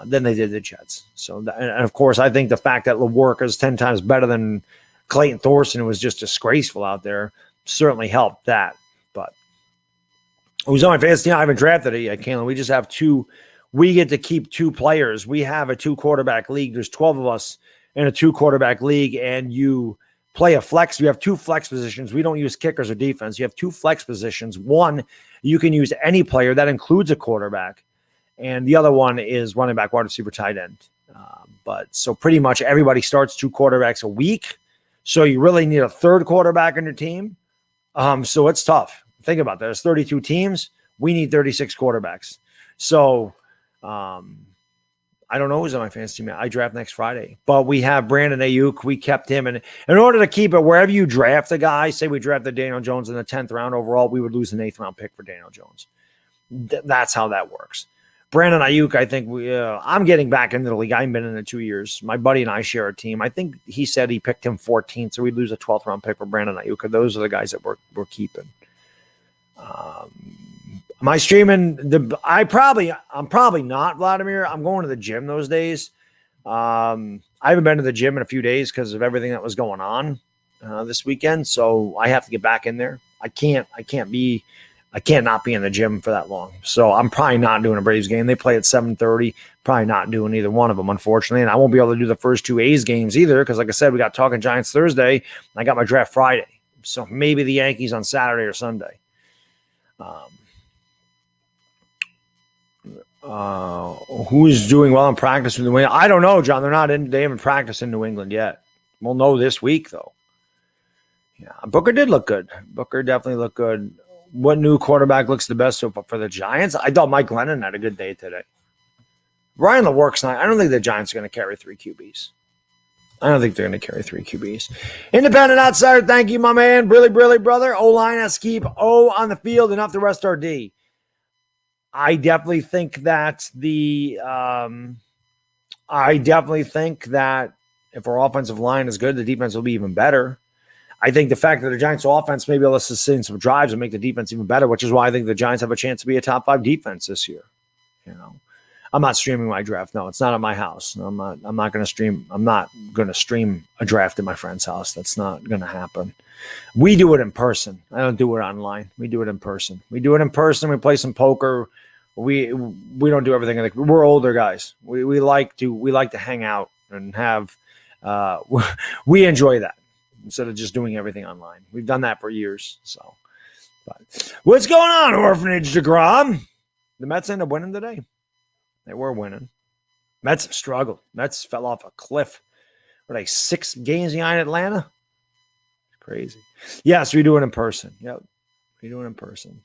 than they did the Jets. So, and of course, I think the fact that LaWark is 10 times better than Clayton Thorson, who was just disgraceful out there, certainly helped that. But who's on my fantasy team? I haven't drafted it yet, Kalen. We just have 2. We get to keep 2 players. We have a 2-quarterback league. There's 12 of us in a 2-quarterback league, and you play a flex. You have 2 flex positions. We don't use kickers or defense. You have 2 flex positions. One, you can use any player. That includes a quarterback. And the other one is running back, wide receiver, tight end. But so pretty much everybody starts 2 quarterbacks a week. So you really need a 3rd quarterback on your team. So it's tough. Think about that. There's 32 teams. We need 36 quarterbacks. So I don't know who's on my fantasy team. I draft next Friday. But we have Brandon Ayuk. We kept him. And in order to keep it, wherever you draft a guy, say we drafted Daniel Jones in the 10th round overall, we would lose an 8th round pick for Daniel Jones. That's how that works. Brandon Ayuk, I think I'm getting back into the league. I haven't been in it 2 years. My buddy and I share a team. I think he said he picked him 14th, so we'd lose a 12th round pick for Brandon Ayuk. Those are the guys that we're keeping. Am I streaming? I'm probably not, Vladimir. I'm going to the gym those days. I haven't been to the gym in a few days because of everything that was going on this weekend. So I have to get back in there. I can't not be in the gym for that long. So I'm probably not doing a Braves game. They play at 7:30. Probably not doing either one of them, unfortunately. And I won't be able to do the first 2 A's games either because, like I said, we got Talking Giants Thursday. And I got my draft Friday. So maybe the Yankees on Saturday or Sunday. Who's doing well in practice in New England? I don't know, John. They haven't practiced in New England yet. We'll know this week, though. Yeah, Booker did look good. Booker definitely looked good. What new quarterback looks the best for the Giants? I thought Mike Glennon had a good day today. Ryan LaWark's not. I don't think the Giants are going to carry 3 QBs. I don't think they're going to carry 3 QBs. Independent Outsider, thank you, my man. Brilly, brother. O-line has to keep O on the field and up the rest our D. I definitely think that if our offensive line is good, the defense will be even better. I think the fact that the Giants' offense may be able to sustain some drives and make the defense even better, which is why I think the Giants have a chance to be a top 5 defense this year. I'm not streaming my draft. No, it's not at my house. I'm not going to stream. I'm not going to stream a draft at my friend's house. That's not going to happen. We do it in person. I don't do it online. We do it in person. We play some poker. We don't do everything. We're older guys. We like to hang out and have. We enjoy that instead of just doing everything online. We've done that for years. So, but what's going on, Orphanage DeGrom? The Mets end up winning today. They were winning. Mets have struggled. Mets fell off a cliff. Were they 6 games behind Atlanta? It's crazy. Yes, we do it in person. Yep, we do it in person.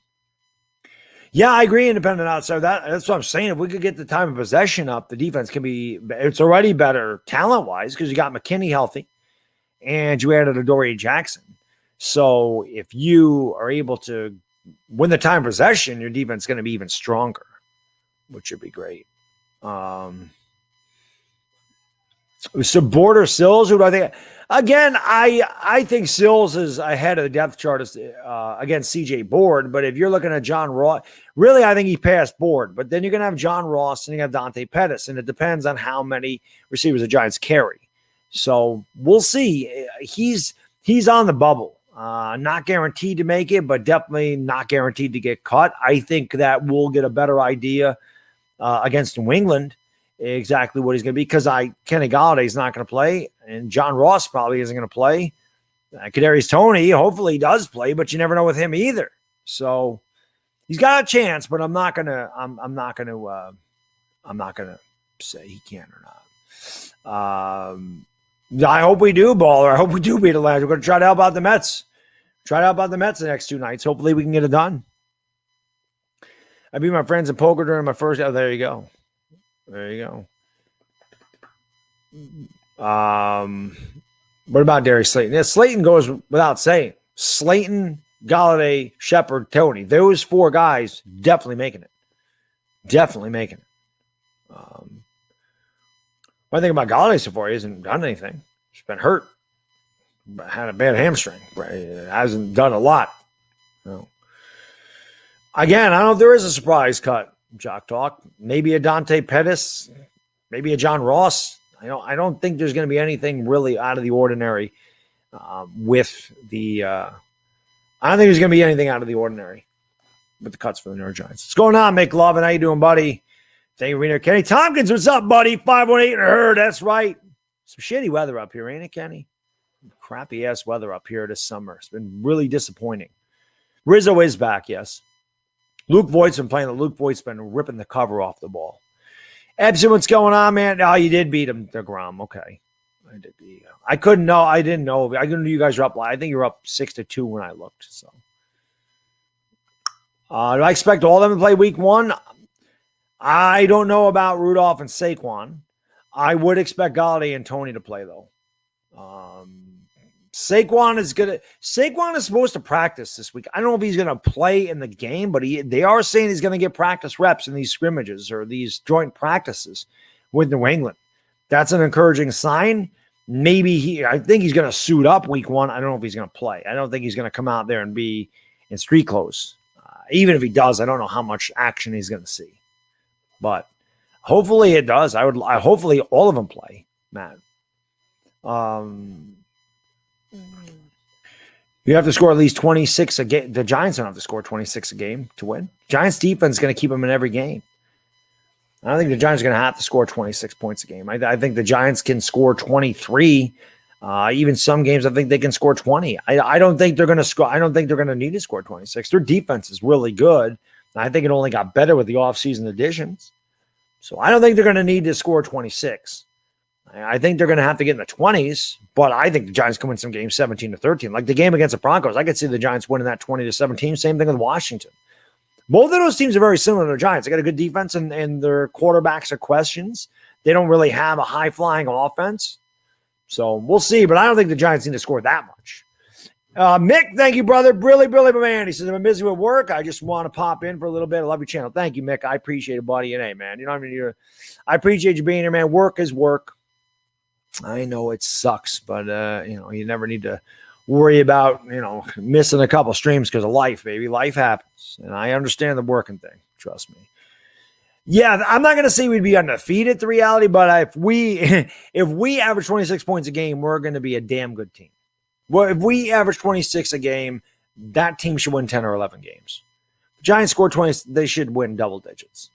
Yeah, I agree, Independent Outsider. That's what I'm saying. If we could get the time of possession up, the defense can be – it's already better talent-wise because you got McKinney healthy and you added Adoree Jackson. So if you are able to win the time of possession, your defense is going to be even stronger, which would be great. So Border Sills, who do I think? Again, I think Sills is ahead of the depth chart against CJ Board. But if you're looking at John Ross, really, I think he passed Board. But then you're going to have John Ross and you have Dante Pettis. And it depends on how many receivers the Giants carry. So we'll see. He's on the bubble. Not guaranteed to make it, but definitely not guaranteed to get cut. I think that we'll get a better idea against New England exactly what he's going to be, because Kenny Galladay's not going to play, and John Ross probably isn't going to play. Kadarius Toney, hopefully he does play, but you never know with him either. So he's got a chance, but I'm not gonna say he can or not. I hope we do, Baller. I hope we do beat Atlanta. We're going to try to help out the Mets. The next 2 nights. Hopefully we can get it done. I beat my friends in poker during my first. Oh, there you go. What about Darius Slayton? Yeah, Slayton goes without saying. Slayton, Galladay, Shepard, Toney. Those 4 guys definitely making it. One thing about Galladay so far, he hasn't done anything. He's been hurt. Had a bad hamstring. Hasn't done a lot. No. Again, I don't know if there is a surprise cut. Jock Talk. Maybe a Dante Pettis. Maybe a John Ross. I don't think there's going to be anything really out of the ordinary with the I don't think there's going to be anything out of the ordinary with the cuts for the New York Giants. What's going on, Mick Lovin? How you doing, buddy? Thank you, Reno. Kenny Tompkins, what's up, buddy? 518 and a herd. That's right. Some shitty weather up here, ain't it, Kenny? Crappy ass weather up here this summer. It's been really disappointing. Rizzo is back, yes. Luke Voigt's been playing. Luke Voigt's been ripping the cover off the ball. Ebson, what's going on, man? Oh, you did beat him, DeGrom. Okay. I did. I couldn't know. I didn't know. I didn't know you guys were up. I think you were up 6-2 when I looked. So, do I expect all of them to play week 1? I don't know about Rudolph and Saquon. I would expect Galladay and Toney to play, though. Saquon is supposed to practice this week. I don't know if he's going to play in the game, but they are saying he's going to get practice reps in these scrimmages or these joint practices with New England. That's an encouraging sign. I think he's going to suit up week 1. I don't know if he's going to play. I don't think he's going to come out there and be in street clothes. Even if he does, I don't know how much action he's going to see. But hopefully it does. Hopefully all of them play, Matt. You have to score at least 26 a game. The Giants don't have to score 26 a game to win. Giants defense is going to keep them in every game. I don't think the Giants are going to have to score 26 points a game. I think the Giants can score 23. Even some games, I think they can score 20. I don't think they're going to score. I don't think they're going to need to score 26. Their defense is really good. I think it only got better with the offseason additions. So I don't think they're going to need to score 26. I think they're going to have to get in the 20s, but I think the Giants can win some games 17-13. Like the game against the Broncos, I could see the Giants winning that 20-17. Same thing with Washington. Both of those teams are very similar to the Giants. They got a good defense, and their quarterbacks are questions. They don't really have a high-flying offense. So we'll see, but I don't think the Giants need to score that much. Mick, thank you, brother. Really, really, man. He says, I'm busy with work. I just want to pop in for a little bit. I love your channel. Thank you, Mick. I appreciate it, buddy. And hey, man, you know what I mean? I appreciate you being here, man. Work is work. I know it sucks, but, you never need to worry about, missing a couple streams because of life, baby. Life happens. And I understand the working thing. Trust me. Yeah, I'm not going to say we'd be undefeated to reality, but if we average 26 points a game, we're going to be a damn good team. Well, if we average 26 a game, that team should win 10 or 11 games. The Giants score 20, they should win double digits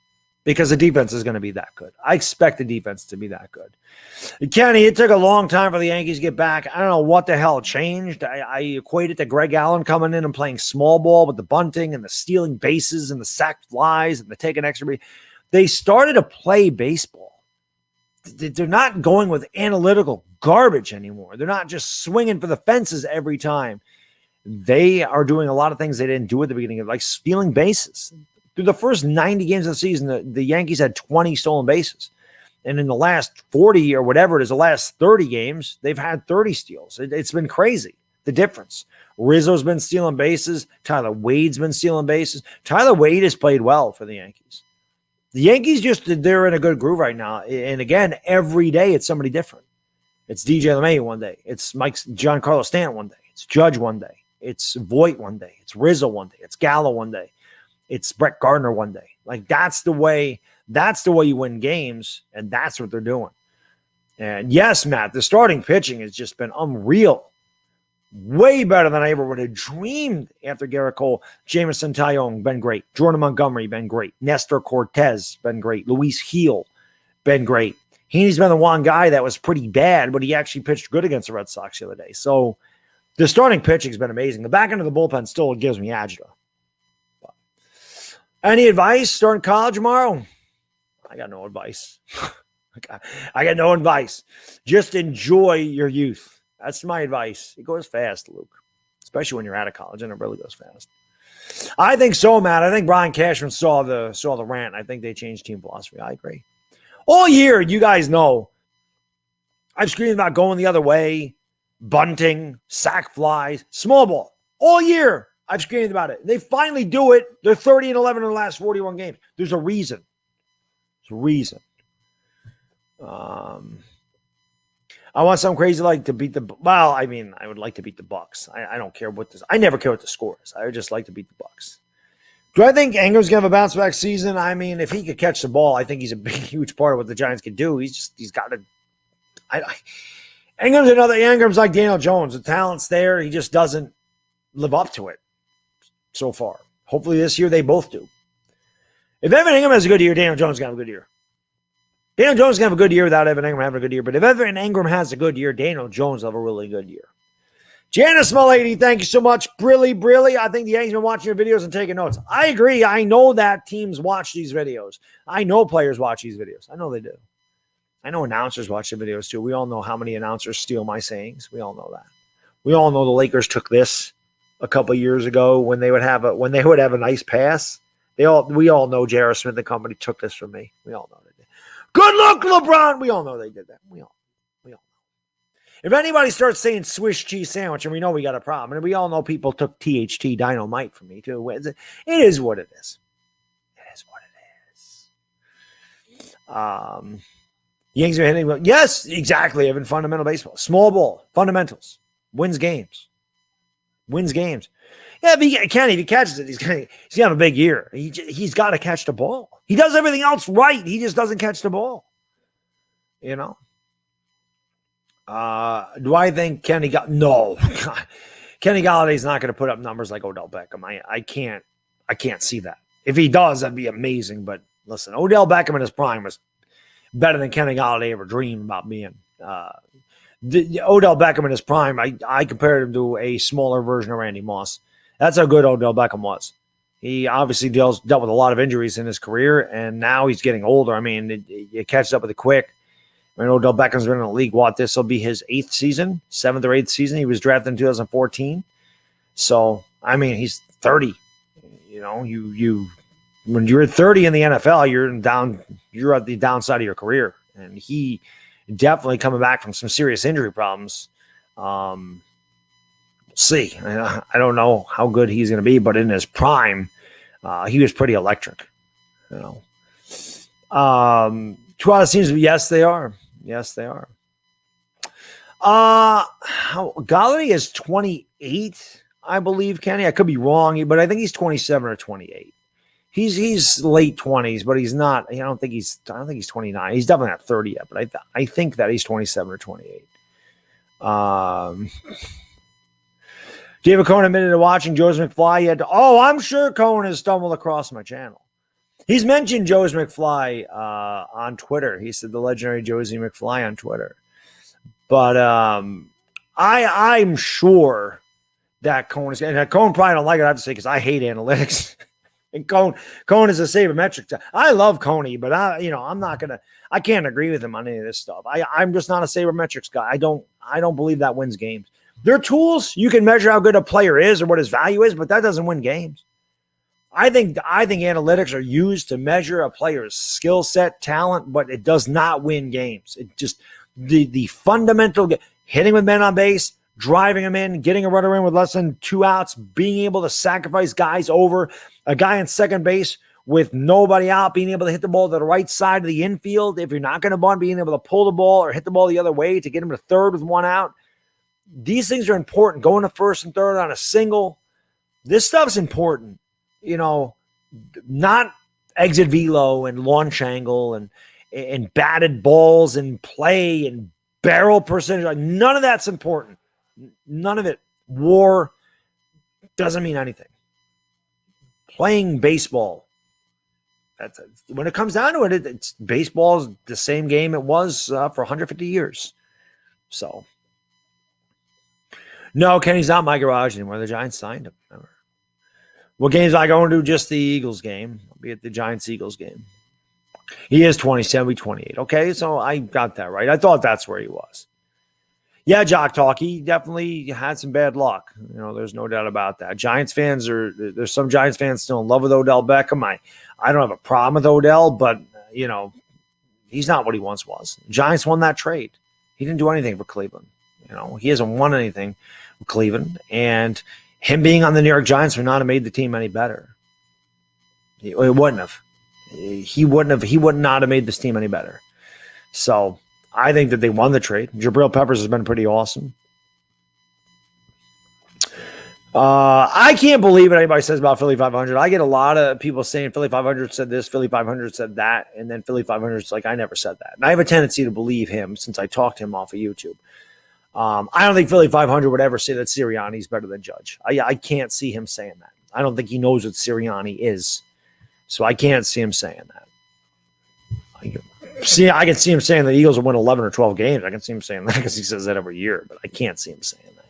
because the defense is going to be that good. I expect the defense to be that good. Kenny, it took a long time for the Yankees to get back. I don't know what the hell changed. I equate it to Greg Allen coming in and playing small ball with the bunting and the stealing bases and the sacked flies and the taking extra. They started to play baseball. They're not going with analytical garbage anymore. They're not just swinging for the fences every time. They are doing a lot of things they didn't do at the beginning, like stealing bases. Through the first 90 games of the season, the Yankees had 20 stolen bases. And in the last 40 or whatever it is, the last 30 games, they've had 30 steals. It's been crazy, the difference. Rizzo's been stealing bases. Tyler Wade's been stealing bases. Tyler Wade has played well for the Yankees. The Yankees they're in a good groove right now. And again, every day it's somebody different. It's DJ LeMahieu one day. It's Giancarlo Stanton one day. It's Judge one day. It's Voit one day. It's Rizzo one day. It's Gallo one day. It's Brett Gardner one day. Like, that's the way you win games, and that's what they're doing. And yes, Matt, the starting pitching has just been unreal. Way better than I ever would have dreamed after Garrett Cole. Jameson Taillon, been great. Jordan Montgomery, been great. Nestor Cortez, been great. Luis Gil, been great. Heaney's been the one guy that was pretty bad, but he actually pitched good against the Red Sox the other day. So the starting pitching has been amazing. The back end of the bullpen still gives me agita. Any advice starting college tomorrow? I got no advice. I got no advice. Just enjoy your youth. That's my advice. It goes fast, Luke, especially when you're out of college, and it really goes fast. I think so, Matt. I think Brian Cashman saw the rant. I think they changed team philosophy. I agree. All year, you guys know, I've screamed about going the other way, bunting, sack flies, small ball. All year, I've screamed about it. They finally do it. They're 30-11 in the last 41 games. There's a reason. There's a reason. I want something crazy like to beat I would like to beat the Bucks. I don't care what this. I never care what the score is. I would just like to beat the Bucks. Do I think Ingram's gonna have a bounce back season? I mean, if he could catch the ball, I think he's a big, huge part of what the Giants can do. He's got to. Ingram's like Daniel Jones. The talent's there. He just doesn't live up to it so far. Hopefully this year they both do. If Evan Ingram has a good year, Daniel Jones is gonna have a good year. Daniel Jones is going to have a good year without Evan Ingram having a good year. But if Evan Ingram has a good year, Daniel Jones will have a really good year. Janice, my lady, thank you so much. Brilly. I think the Yankees been watching your videos and taking notes. I agree. I know that teams watch these videos. I know players watch these videos. I know they do. I know announcers watch the videos too. We all know how many announcers steal my sayings. We all know that. We all know the Lakers took this a couple of years ago when they would have a nice pass. We all know J.R. Smith and company took this from me. We all know that. Good luck, LeBron. We all know they did that. We all know. If anybody starts saying Swiss cheese sandwich, and we know we got a problem, and we all know people took THT dynamite from me too. It is what it is. It is what it is. Yankees are hitting. Yes, exactly. Even fundamental baseball, small ball, fundamentals, wins games. Yeah, if he catches it, he's gonna have a big year. He's got to catch the ball. He does everything else right. He just doesn't catch the ball. You know. Do I think Kenny Galladay's not going to put up numbers like Odell Beckham? I can't see that. If he does, that'd be amazing. But listen, Odell Beckham in his prime was better than Kenny Galladay ever dreamed about being. Odell Beckham in his prime, I compared him to a smaller version of Randy Moss. That's how good Odell Beckham was. He obviously dealt with a lot of injuries in his career, and now he's getting older. I mean, it catches up with it quick. I mean, Odell Beckham's been in the league. This will be his 7th or 8th season. He was drafted in 2014. So, I mean, he's 30. You know, you when you're 30 in the NFL, you're at the downside of your career. And he definitely coming back from some serious injury problems. See. I don't know how good he's going to be, but in his prime, he was pretty electric. You know, 2 out of teams. Yes, they are. Yes, they are. Galladay is 28, I believe. Kenny, I could be wrong, but I think he's 27 or 28. He's late 20s, but he's not. I don't think he's 29. He's definitely not 30 yet, but I think that he's 27 or 28. David Cohen admitted to watching Joe's McFly. I'm sure Cohen has stumbled across my channel. He's mentioned Joe's McFly on Twitter. He said the legendary Josie McFly on Twitter. But I'm sure that Cohen is, and Cohen probably don't like it, I have to say, because I hate analytics. And Cohen is a sabermetric. I love Coney, but I can't agree with him on any of this stuff. I'm just not a sabermetrics guy. I don't believe that wins games. They're tools. You can measure how good a player is or what his value is, but that doesn't win games. I think analytics are used to measure a player's skill set, talent, but it does not win games. It just the fundamental hitting with men on base, driving them in, getting a runner in with less than 2 outs, being able to sacrifice guys over a guy in second base with nobody out, being able to hit the ball to the right side of the infield. If you're not going to bunt, being able to pull the ball or hit the ball the other way to get him to third with one out. These things are important. Going to first and third on a single. This stuff's important. Not exit velo and launch angle and batted balls and play and barrel percentage. None of that's important. None of it. WAR doesn't mean anything. Playing baseball. When it comes down to it, baseball is the same game it was for 150 years. So, no, Kenny's not in my garage anymore. The Giants signed him. Remember. What games am I going to? Just the Eagles game. I'll be at the Giants-Eagles game. He is 27, 28. Okay, so I got that right. I thought that's where he was. Yeah, Jock Talk, he definitely had some bad luck. There's no doubt about that. There's some Giants fans still in love with Odell Beckham. I don't have a problem with Odell, but, he's not what he once was. Giants won that trade. He didn't do anything for Cleveland. He hasn't won anything with Cleveland. And him being on the New York Giants would not have made the team any better. It wouldn't have. He would not have made this team any better. So I think that they won the trade. Jabril Peppers has been pretty awesome. I can't believe what anybody says about Philly 500. I get a lot of people saying Philly 500 said this, Philly 500 said that, and then Philly 500 is like, I never said that. And I have a tendency to believe him since I talked to him off of YouTube. I don't think Philly 500 would ever say that Sirianni's better than Judge. I can't see him saying that. I don't think he knows what Sirianni is. So I can't see him saying that. I can see him saying the Eagles will win 11 or 12 games. I can see him saying that because he says that every year, but I can't see him saying that.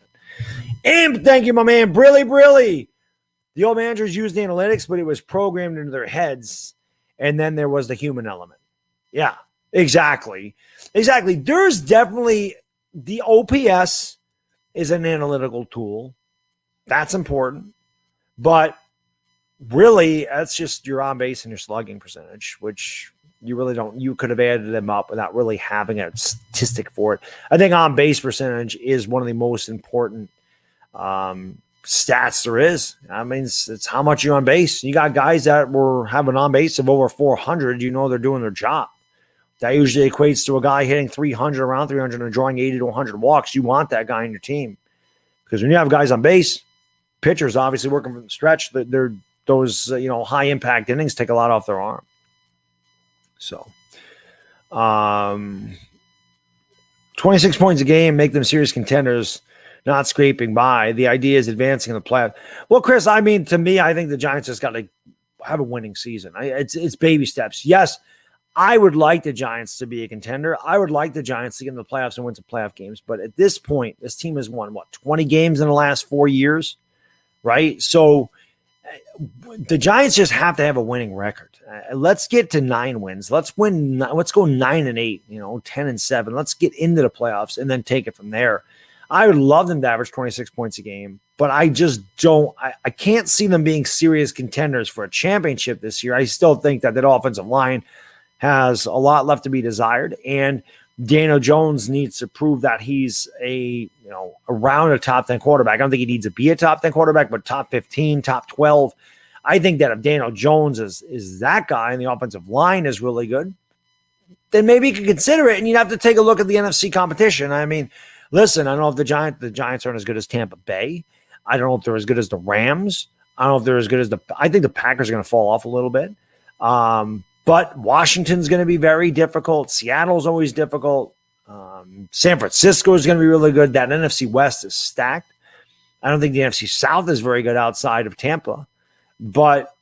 And thank you, my man, Brilly. The old managers used analytics, but it was programmed into their heads, and then there was the human element. Yeah, exactly. There's definitely the OPS is an analytical tool. That's important, but really, that's just your on base and your slugging percentage, which you really don't. You could have added them up without really having a statistic for it. I think on base percentage is one of the most important stats there is. I mean, it's how much you're on base. You got guys that were having on base of over 400. They're doing their job. That usually equates to a guy hitting 300, around 300, and drawing 80 to 100 walks. You want that guy on your team because when you have guys on base, pitchers obviously working from the stretch. Those high impact innings take a lot off their arm. So, 26 points a game make them serious contenders, not scraping by. The idea is advancing in the playoffs. Well, Chris, to me, I think the Giants just got to have a winning season. It's baby steps. Yes, I would like the Giants to be a contender. I would like the Giants to get in the playoffs and win some playoff games. But at this point, this team has won 20 games in the last 4 years, right? So the Giants just have to have a winning record. Let's get to 9 wins. Let's go 9-8, 10-7. Let's get into the playoffs and then take it from there. I would love them to average 26 points a game, but I just don't. I can't see them being serious contenders for a championship this year. I still think that offensive line has a lot left to be desired, and Daniel Jones needs to prove that he's around a top 10 quarterback. I don't think he needs to be a top 10 quarterback, but top 15, top 12. I think that if Daniel Jones is that guy and the offensive line is really good, then maybe you could consider it, and you'd have to take a look at the NFC competition. I mean, listen, I don't know if the Giants aren't as good as Tampa Bay. I don't know if they're as good as the Rams. I don't know if they're as good as I think the Packers are going to fall off a little bit. But Washington's going to be very difficult. Seattle's always difficult. San Francisco is going to be really good. That NFC West is stacked. I don't think the NFC South is very good outside of Tampa. But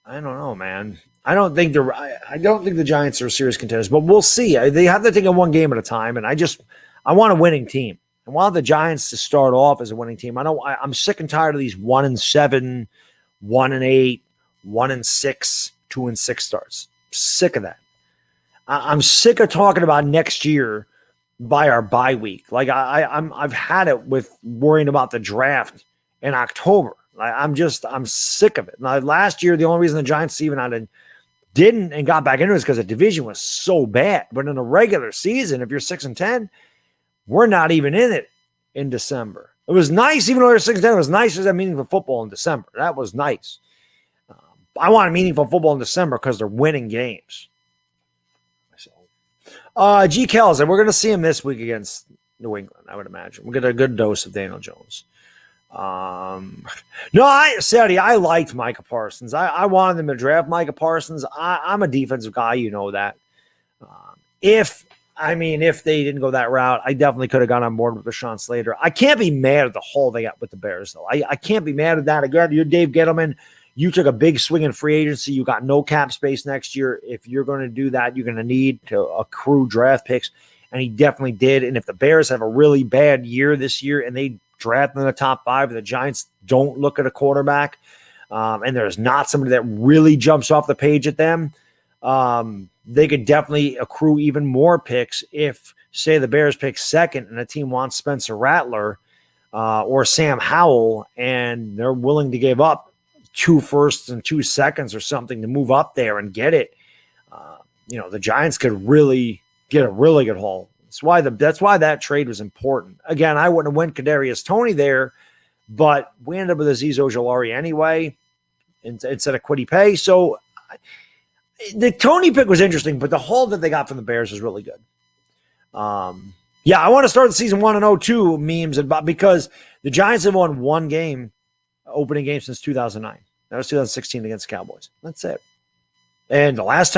I don't know, man. I don't think the Giants are serious contenders, but we'll see. They have to take it one game at a time, and I want a winning team. I want the Giants to start off as a winning team. I'm sick and tired of these 1-7, 1-8, 1-6, 2-6 starts. Sick of that. I'm sick of talking about next year by our bye week. Like I've had it with worrying about the draft in October. I'm sick of it. Now, last year, the only reason the Giants even didn't and got back into it is because the division was so bad. But in a regular season, if you're 6-10, we're not even in it in December. It was nice, even though they're 6-10. It was nice as that meaningful football in December. That was nice. I want meaningful football in December because they're winning games. G. Kells, and we're going to see him this week against New England, I would imagine. We'll get a good dose of Daniel Jones. I liked Micah Parsons. I wanted them to draft Micah Parsons. I'm a defensive guy, you know that. If they didn't go that route, I definitely could have gone on board with Rashawn Slater. I can't be mad at the haul they got with the Bears, though. I can't be mad at that. Again, you're Dave Gettleman. You took a big swing in free agency. You got no cap space next year. If you're going to do that, you're going to need to accrue draft picks, and he definitely did. And if the Bears have a really bad year this year and they draft in the top 5, and the Giants don't look at a quarterback, and there's not somebody that really jumps off the page at them, they could definitely accrue even more picks if, say, the Bears pick second and a team wants Spencer Rattler or Sam Howell, and they're willing to give up 2 firsts and 2 seconds or something to move up there and get it. The Giants could really get a really good haul. That's why that trade was important. Again, I wouldn't have went Kadarius Toney there, but we ended up with Azeez Ojulari anyway instead of Kwity Paye. So the Toney pick was interesting, but the haul that they got from the Bears was really good. I want to start the season 1-0 memes because the Giants have won one opening game since 2009. That was 2016 against the Cowboys. That's it. And the last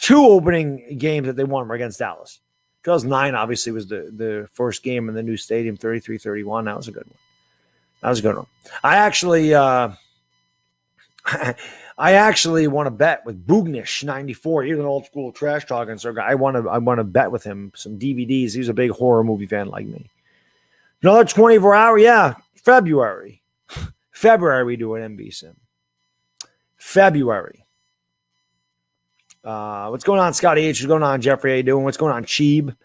2 opening games that they won were against Dallas. 2009 obviously was the first game in the new stadium, 33-31. That was a good one. I actually want to bet with Boognish 94. He's an old school trash talking sort of guy. I want to bet with him some DVDs. He's a big horror movie fan like me. Another 24-hour, February. We do an MB sim. February. What's going on, Scotty H? What's going on, Jeffrey? How you doing? What's going on, Cheeb?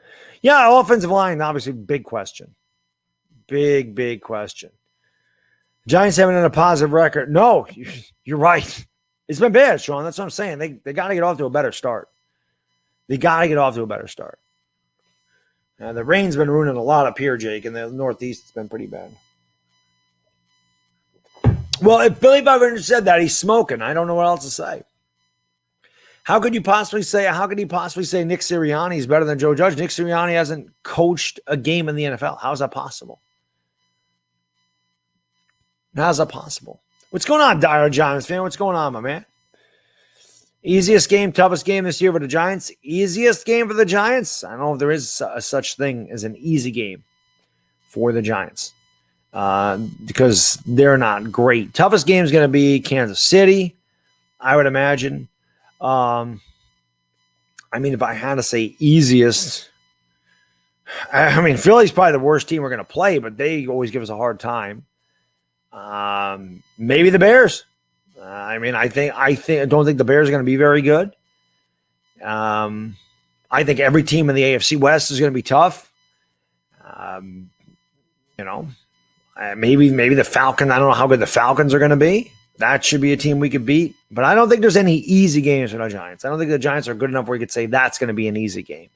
Yeah, offensive line, obviously, big question. Big question. Giants haven't had a positive record. No, you're right. It's been bad, Sean. That's what I'm saying. They got to get off to a better start. The rain's been ruining a lot up here, Jake. In the Northeast, it's been pretty bad. Well, if Billy Butler said that, he's smoking. I don't know what else to say. How could you possibly say Nick Sirianni is better than Joe Judge? Nick Sirianni hasn't coached a game in the NFL. How is that possible? What's going on, Dire Giants fan? What's going on, my man? Easiest game, toughest game this year for the Giants? Easiest game for the Giants? I don't know if there is a such thing as an easy game for the Giants because they're not great. Toughest game is going to be Kansas City, I would imagine. If I had to say easiest, Philly's probably the worst team we're going to play, but they always give us a hard time. Maybe the Bears. I don't think the Bears are going to be very good. I think every team in the AFC West is going to be tough. Maybe the Falcons. I don't know how good the Falcons are going to be. That should be a team we could beat. But I don't think there's any easy games for the Giants. I don't think the Giants are good enough where you could say that's going to be an easy game.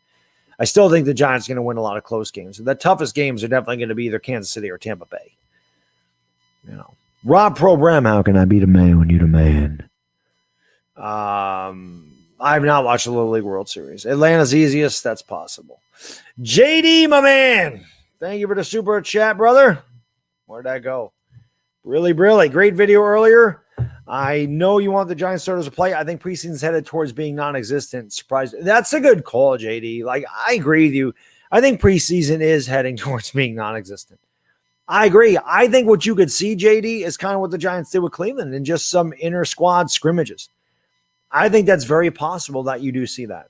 I still think the Giants are going to win a lot of close games. So the toughest games are definitely going to be either Kansas City or Tampa Bay. Rob Program, how can I be the man when you're the man? I've not watched the Little League World Series. Atlanta's easiest. That's possible. JD, my man. Thank you for the super chat, brother. Where'd that go? Really, great video earlier. I know you want the Giants starters to play. I think preseason's headed towards being non-existent. Surprise. That's a good call, JD. I agree with you. I think preseason is heading towards being non-existent. I agree. I think what you could see, JD, is kind of what the Giants did with Cleveland and just some inner squad scrimmages. I think that's very possible that you do see that.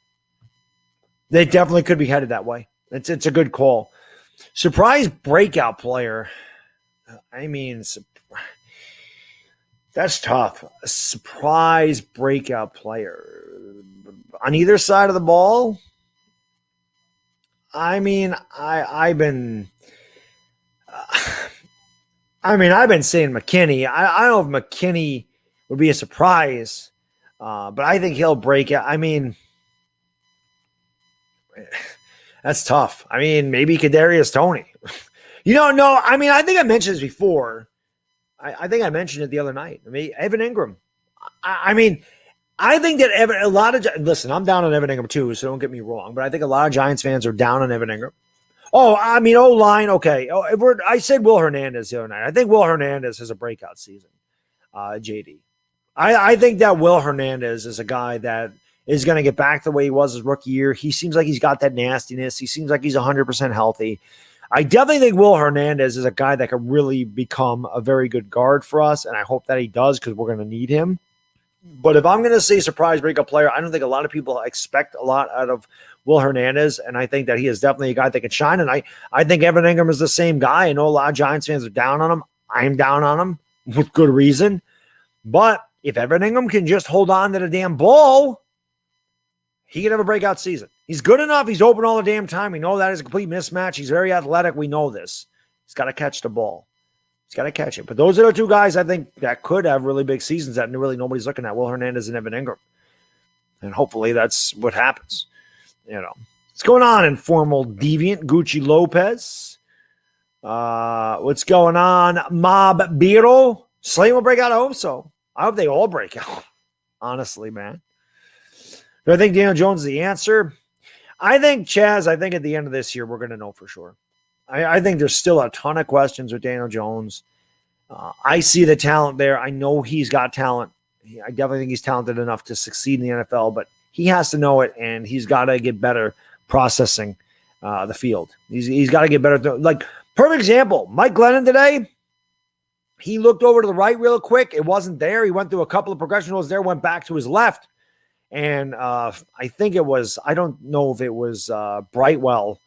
They definitely could be headed that way. It's a good call. Surprise breakout player. That's tough. A surprise breakout player on either side of the ball. I've been saying McKinney. I don't know if McKinney would be a surprise, but I think he'll break out. That's tough. Maybe Kadarius Toney. No. I think I mentioned this before. I think I mentioned it the other night. Evan Ingram. I mean, I think that listen, I'm down on Evan Ingram too, so don't get me wrong, but I think a lot of Giants fans are down on Evan Ingram. Oh, I mean, O-line, okay. I said Will Hernandez the other night. I think Will Hernandez has a breakout season, JD. I think that Will Hernandez is a guy that is going to get back the way he was his rookie year. He seems like he's got that nastiness. He seems like he's 100% healthy. I definitely think Will Hernandez is a guy that could really become a very good guard for us, and I hope that he does because we're going to need him. But if I'm going to say surprise breakup player, I don't think a lot of people expect a lot out of Will Hernandez, and I think that he is definitely a guy that can shine. And I think Evan Ingram is the same guy. I know a lot of Giants fans are down on him. I'm down on him with good reason. But if Evan Ingram can just hold on to the damn ball, he can have a breakout season. He's good enough. He's open all the damn time. We know that is a complete mismatch. He's very athletic. We know this. He's got to catch the ball. He's got to catch it. But those are the two guys I think that could have really big seasons that really nobody's looking at, Will Hernandez and Evan Ingram. And hopefully that's what happens. What's going on, Informal Deviant? Gucci Lopez. What's going on, Mob Beetle? Slate will break out. I hope so. I hope they all break out. Honestly, man. Do I think Daniel Jones is the answer? I think, Chaz, at the end of this year, we're going to know for sure. I think there's still a ton of questions with Daniel Jones. I see the talent there. I know he's got talent. I definitely think he's talented enough to succeed in the NFL, but he has to know it, and he's got to get better processing the field. He's got to get better. Like, perfect example, Mike Glennon today, he looked over to the right real quick. It wasn't there. He went through a couple of progression rules there, went back to his left. And I think it was, I don't know if it was Brightwell,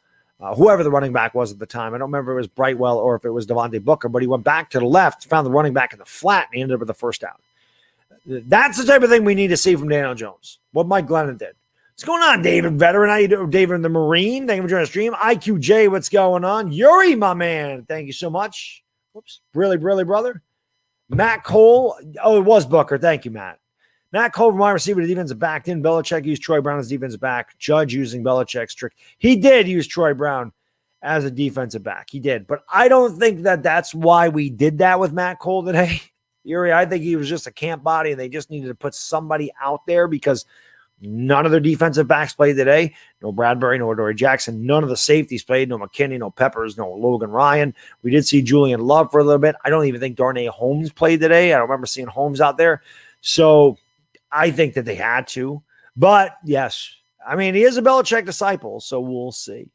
whoever the running back was at the time. I don't remember if it was Brightwell or if it was Devontae Booker, but he went back to the left, found the running back in the flat, and he ended up with the first down. That's the type of thing we need to see from Daniel Jones, what Mike Glennon did. What's going on, David Veteran? How you doing? David the Marine, thank you for joining the stream. IQJ, what's going on? Yuri, my man, thank you so much. Whoops, really, brother. Matt Cole, oh, it was Booker. Thank you, Matt. Matt Cole, wide receiver, the defensive back. Didn't Belichick use Troy Brown as defensive back? Judge using Belichick's trick. He did use Troy Brown as a defensive back. He did. But I don't think that that's why we did that with Matt Cole today. Yuri, I think he was just a camp body, and they just needed to put somebody out there because none of their defensive backs played today. No Bradbury, no Adoree Jackson. None of the safeties played. No McKinney, no Peppers, no Logan Ryan. We did see Julian Love for a little bit. I don't even think Darnay Holmes played today. I don't remember seeing Holmes out there. So I think that they had to. But, yes, I mean, he is a Belichick disciple, so we'll see.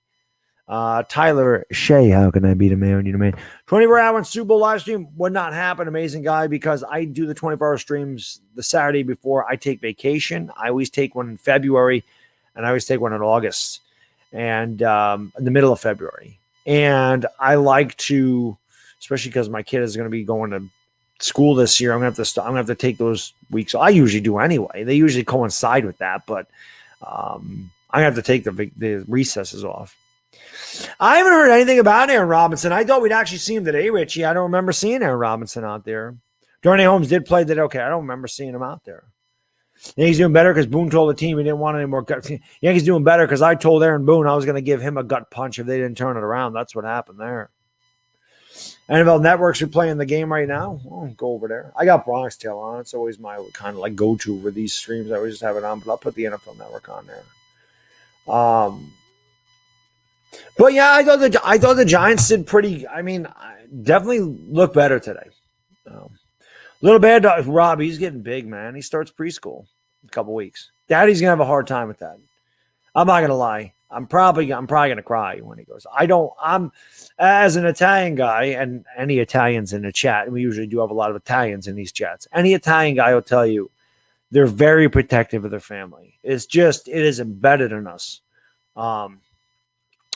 Tyler Shea, how can I be the man? You know, man. 24-hour Super Bowl live stream would not happen. Amazing guy, because I do the 24-hour streams the Saturday before I take vacation. I always take one in February, and I always take one in August, and in the middle of February. And I like to, especially because my kid is going to be going to school this year, I'm gonna have to take those weeks. I usually do anyway. They usually coincide with that, but I'm gonna have to take the recesses off. I haven't heard anything about Aaron Robinson. I thought we'd actually see him today, Richie. I don't remember seeing Aaron Robinson out there. Darnay Holmes did play that. Okay, I don't remember seeing him out there. Yankees doing better because Boone told the team he didn't want any more guts. Yankees doing better because I told Aaron Boone I was going to give him a gut punch if they didn't turn it around. That's what happened there. NFL Networks are playing the game right now. I'll go over there. I got Bronx Tale on. It's always my kind of like go-to for these streams. I always just have it on, but I'll put the NFL Network on there. But yeah, I thought the Giants did pretty. I mean, definitely look better today. Little bad dog, Rob. He's getting big, man. He starts preschool in a couple weeks. Daddy's gonna have a hard time with that. I'm not gonna lie. I'm probably gonna cry when he goes. I'm as an Italian guy, and any Italians in the chat. We usually do have a lot of Italians in these chats. Any Italian guy will tell you they're very protective of their family. It is embedded in us.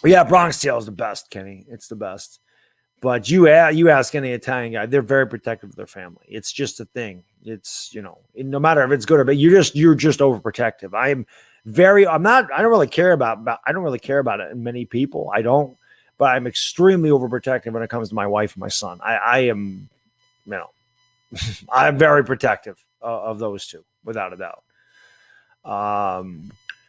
Yeah, Bronx Tale is the best, Kenny. It's the best. But you ask any Italian guy, they're very protective of their family. It's just a thing. It's, no matter if it's good or bad, you're just overprotective. I don't really care about it in many people. I don't, but I'm extremely overprotective when it comes to my wife and my son. I am, I'm very protective of those two, without a doubt.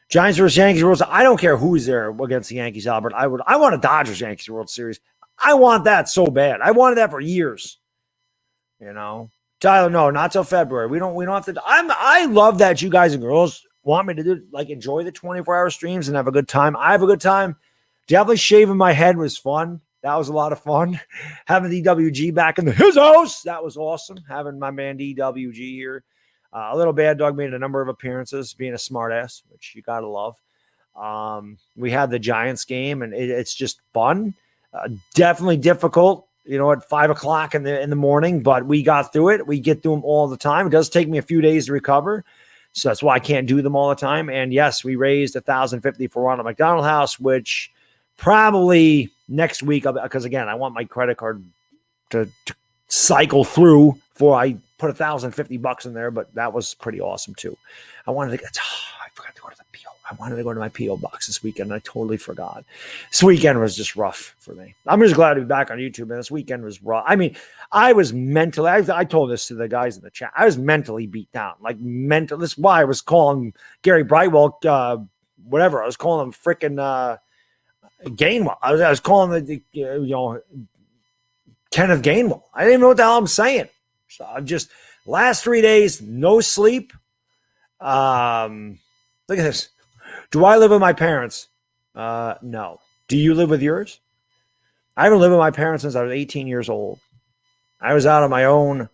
Giants versus Yankees World Series. I don't care who's there against the Yankees, Albert. I want a Dodgers-Yankees World Series. I want that so bad. I wanted that for years. Tyler, no, not till February. We don't have to. I love that you guys and girls want me to do, like, enjoy the 24-hour streams and have a good time. I have a good time. Definitely shaving my head was fun. That was a lot of fun. Having DWG back in his house, that was awesome. Having my man DWG here. A little Baddog made a number of appearances, being a smartass, which you gotta love. We had the Giants game, and it's just fun. Definitely difficult, at 5:00 in the morning, but we got through it. We get through them all the time. It does take me a few days to recover, so that's why I can't do them all the time. And yes, we raised $1,050 for Ronald McDonald House, which probably next week, because again, I want my credit card to cycle through before I put $1,050 in there. But that was pretty awesome too. I forgot to go to the PO. I wanted to go to my PO box this weekend, and I totally forgot. This weekend was just rough for me. I'm just glad to be back on YouTube, and this weekend was rough. I mean, I was mentally, I told this to the guys in the chat, I was mentally beat down. Like, mental. This is why I was calling Gary Brightwell, whatever. I was calling him freaking Gainwell. I was calling Kenneth Gainwell. I didn't even know what the hell I'm saying. So I'm just, last 3 days, no sleep. Look at this. Do I live with my parents? No. Do you live with yours? I haven't lived with my parents since I was 18 years old. I was out on my own,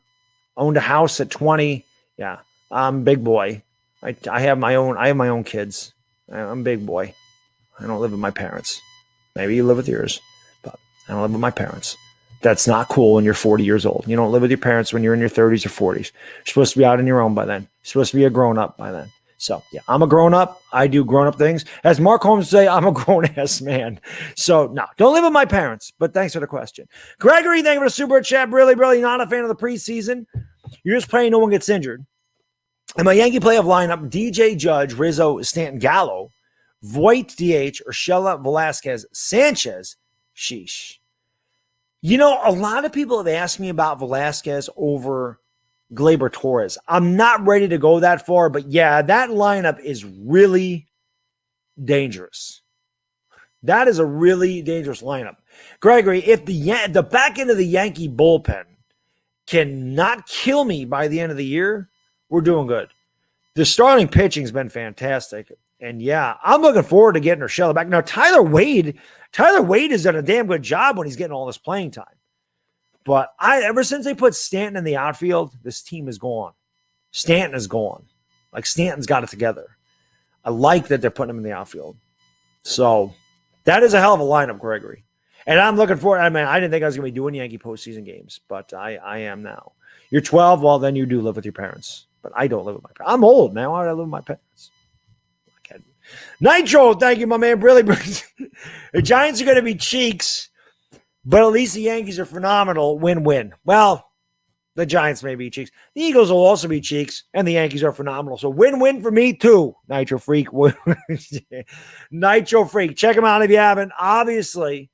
owned a house at 20. Yeah, I'm big boy. I have my own kids. I'm big boy. I don't live with my parents. Maybe you live with yours, but I don't live with my parents. That's not cool when you're 40 years old. You don't live with your parents when you're in your 30s or 40s. You're supposed to be out on your own by then. You're supposed to be a grown-up by then. So, yeah, I'm a grown-up. I do grown-up things. As Mark Holmes would say, I'm a grown-ass man. So, no, don't live with my parents, but thanks for the question. Gregory, thank you for the super chat. Really, really not a fan of the preseason. You're just praying no one gets injured. And my Yankee playoff lineup, DJ Judge, Rizzo, Stanton, Gallo, Voit, DH, Urshela, Velasquez, Sanchez, sheesh. A lot of people have asked me about Velasquez over Gleyber Torres. I'm not ready to go that far, but yeah, that lineup is really dangerous. That is a really dangerous lineup. Gregory, if the back end of the Yankee bullpen cannot kill me by the end of the year, we're doing good. The starting pitching's been fantastic. And yeah, I'm looking forward to getting Urshela back. Now, Tyler Wade has done a damn good job when he's getting all this playing time. But ever since they put Stanton in the outfield, this team is gone. Stanton is gone. Like, Stanton's got it together. I like that they're putting him in the outfield. So that is a hell of a lineup, Gregory. And I'm looking forward. I mean, I didn't think I was going to be doing Yankee postseason games, but I am now. You're 12. Well, then you do live with your parents. But I don't live with my parents. I'm old now. I live with my parents. Nitro, thank you, my man. Really, the Giants are going to be cheeks, but at least the Yankees are phenomenal. Win-win. Well, the Giants may be cheeks. The Eagles will also be cheeks, and the Yankees are phenomenal. So win-win for me, too. Nitro Freak. Nitro Freak. Check him out if you haven't. Obviously,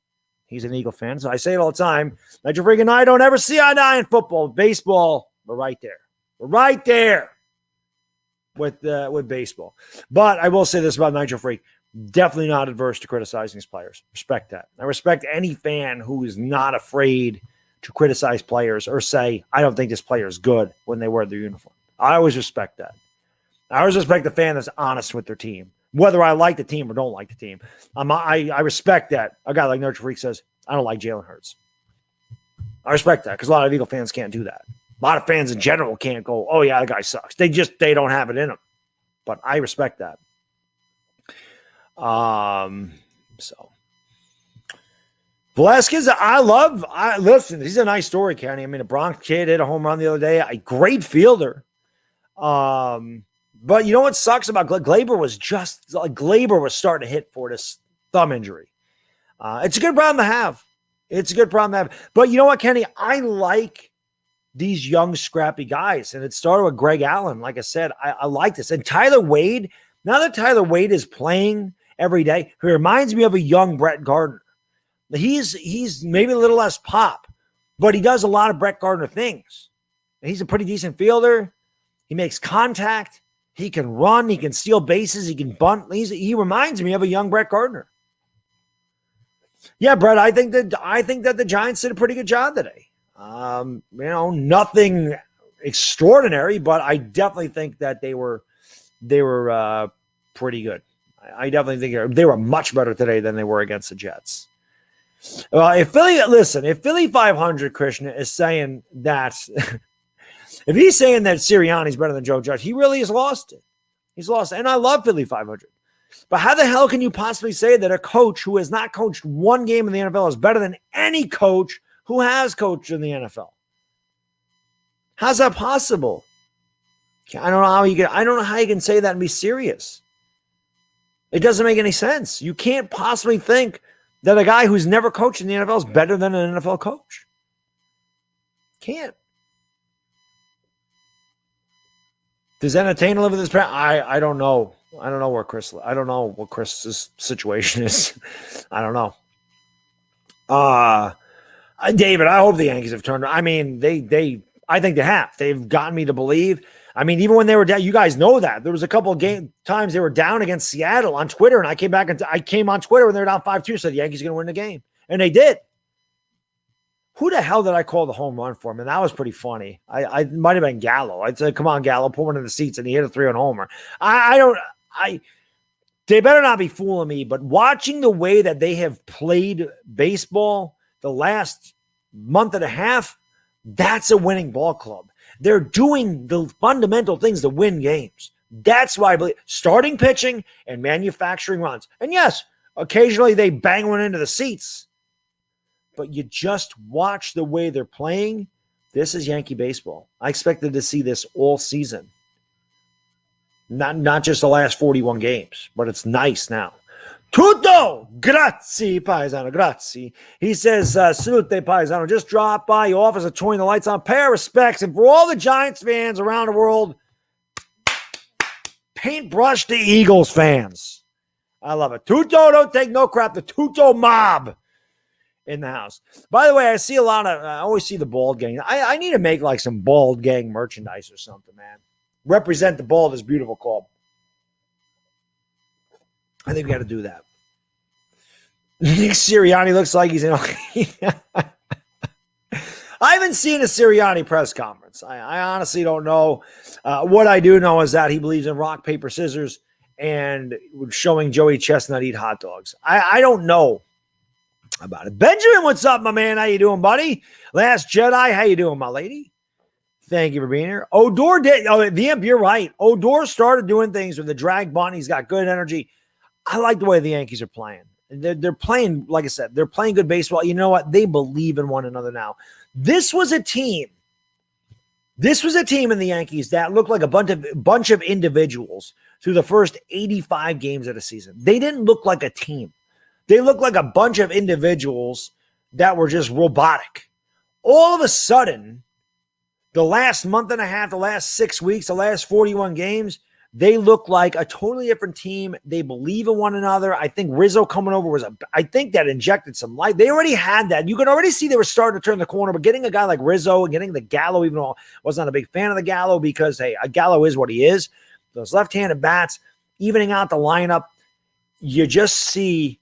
he's an Eagle fan, so I say it all the time. Nitro Freak and I don't ever see eye to eye in football. Baseball, we're right there. We're right there with baseball. But I will say this about Nitro Freak. Definitely not adverse to criticizing his players. Respect that. I respect any fan who is not afraid to criticize players or say, I don't think this player is good when they wear their uniform. I always respect that. I always respect the fan that's honest with their team, whether I like the team or don't like the team. I respect that. A guy like Nitro Freak says, I don't like Jalen Hurts. I respect that because a lot of Eagle fans can't do that. A lot of fans in general can't go, oh, yeah, the guy sucks. They don't have it in them. But I respect that. So Velasquez, listen, he's a nice story, Kenny. I mean, a Bronx kid hit a home run the other day. A great fielder. But you know what sucks about Gleyber was starting to hit for this thumb injury. It's a good problem to have. But you know what, Kenny? I like these young, scrappy guys. And it started with Greg Allen. Like I said, I like this. And Tyler Wade, now that Tyler Wade is playing every day, he reminds me of a young Brett Gardner. He's maybe a little less pop, but he does a lot of Brett Gardner things. And he's a pretty decent fielder. He makes contact. He can run. He can steal bases. He can bunt. He reminds me of a young Brett Gardner. Yeah, Brett, I think that the Giants did a pretty good job today. Nothing extraordinary, but I definitely think that they were pretty good. I definitely think they were much better today than they were against the Jets. If Philly 500, Krishna, is saying that, if he's saying that Sirianni's better than Joe Judge, he really has lost it. He's lost it. And I love Philly 500. But how the hell can you possibly say that a coach who has not coached one game in the NFL is better than any coach who has coached in the NFL? How's that possible? I don't know how you can say that and be serious. It doesn't make any sense. You can't possibly think that a guy who's never coached in the NFL is better than an NFL coach. Can't. Does Entertainer live with his parents? I don't know. I don't know what Chris's situation is. I don't know. David, I hope the Yankees have turned. I mean, I think they have. They've gotten me to believe. I mean, even when they were down, you guys know that there was a couple of times they were down against Seattle on Twitter, and I came on Twitter when they were down 5-2, said the Yankees are going to win the game, and they did. Who the hell did I call the home run for him? And that was pretty funny. I might have been Gallo. I'd say, "Come on, Gallo, put one in the seats," and he hit a 3-run homer. They better not be fooling me. But watching the way that they have played baseball the last month and a half, that's a winning ball club. They're doing the fundamental things to win games. That's why I believe starting pitching and manufacturing runs. And yes, occasionally they bang one into the seats. But you just watch the way they're playing. This is Yankee baseball. I expected to see this all season. Not just the last 41 games, but it's nice now. Tutto! Grazie, paisano, grazie. He says, salute, paisano. Just dropped by. He offers a toy in the lights on. Pair of respects. And for all the Giants fans around the world, paintbrush the Eagles fans. I love it. Tutto, don't take no crap. The Tutto mob in the house. By the way, I always see the bald gang. I need to make like some bald gang merchandise or something, man. Represent the ball of this beautiful club. I think we got to do that. Nick Sirianni looks like he's in. I haven't seen a Sirianni press conference. I honestly don't know. What I do know is that he believes in rock, paper, scissors and showing Joey Chestnut eat hot dogs. I don't know about it. Benjamin, what's up, my man? How you doing, buddy? Last Jedi, how you doing, my lady? Thank you for being here. Odor did. Oh, the Imp, you're right. Odor started doing things with the drag bunt. He's got good energy. I like the way the Yankees are playing. They're playing, like I said, they're playing good baseball. You know what? They believe in one another now. This was a team in the Yankees that looked like a bunch of individuals through the first 85 games of the season. They didn't look like a team. They looked like a bunch of individuals that were just robotic. All of a sudden, the last month and a half, the last 6 weeks, the last 41 games, they look like a totally different team. They believe in one another. I think Rizzo coming over I think that injected some life. They already had that. You can already see they were starting to turn the corner, but getting a guy like Rizzo and getting the Gallo, even though I was not a big fan of the Gallo because, hey, a Gallo is what he is. Those left-handed bats, evening out the lineup, you just see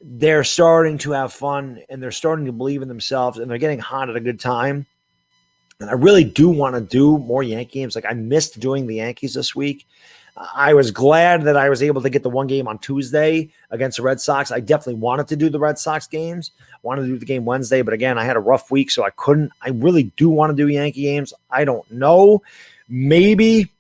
they're starting to have fun and they're starting to believe in themselves and they're getting hot at a good time. And I really do want to do more Yankee games. Like I missed doing the Yankees this week. I was glad that I was able to get the one game on Tuesday against the Red Sox. I definitely wanted to do the Red Sox games. Wanted to do the game Wednesday, but again, I had a rough week, so I couldn't. I really do want to do Yankee games. I don't know. Maybe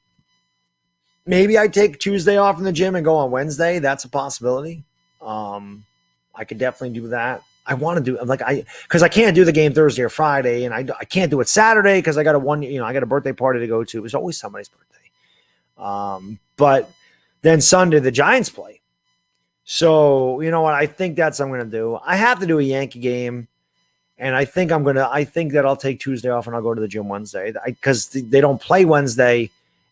I take Tuesday off in the gym and go on Wednesday. That's a possibility. I could definitely do that. I want to do because I can't do the game Thursday or Friday, and I can't do it Saturday because I got a birthday party to go to. It was always somebody's birthday. But then Sunday the Giants play. So you know what? I think that's what I'm going to do. I have to do a Yankee game, and I think that I'll take Tuesday off and I'll go to the gym Wednesday because they don't play Wednesday,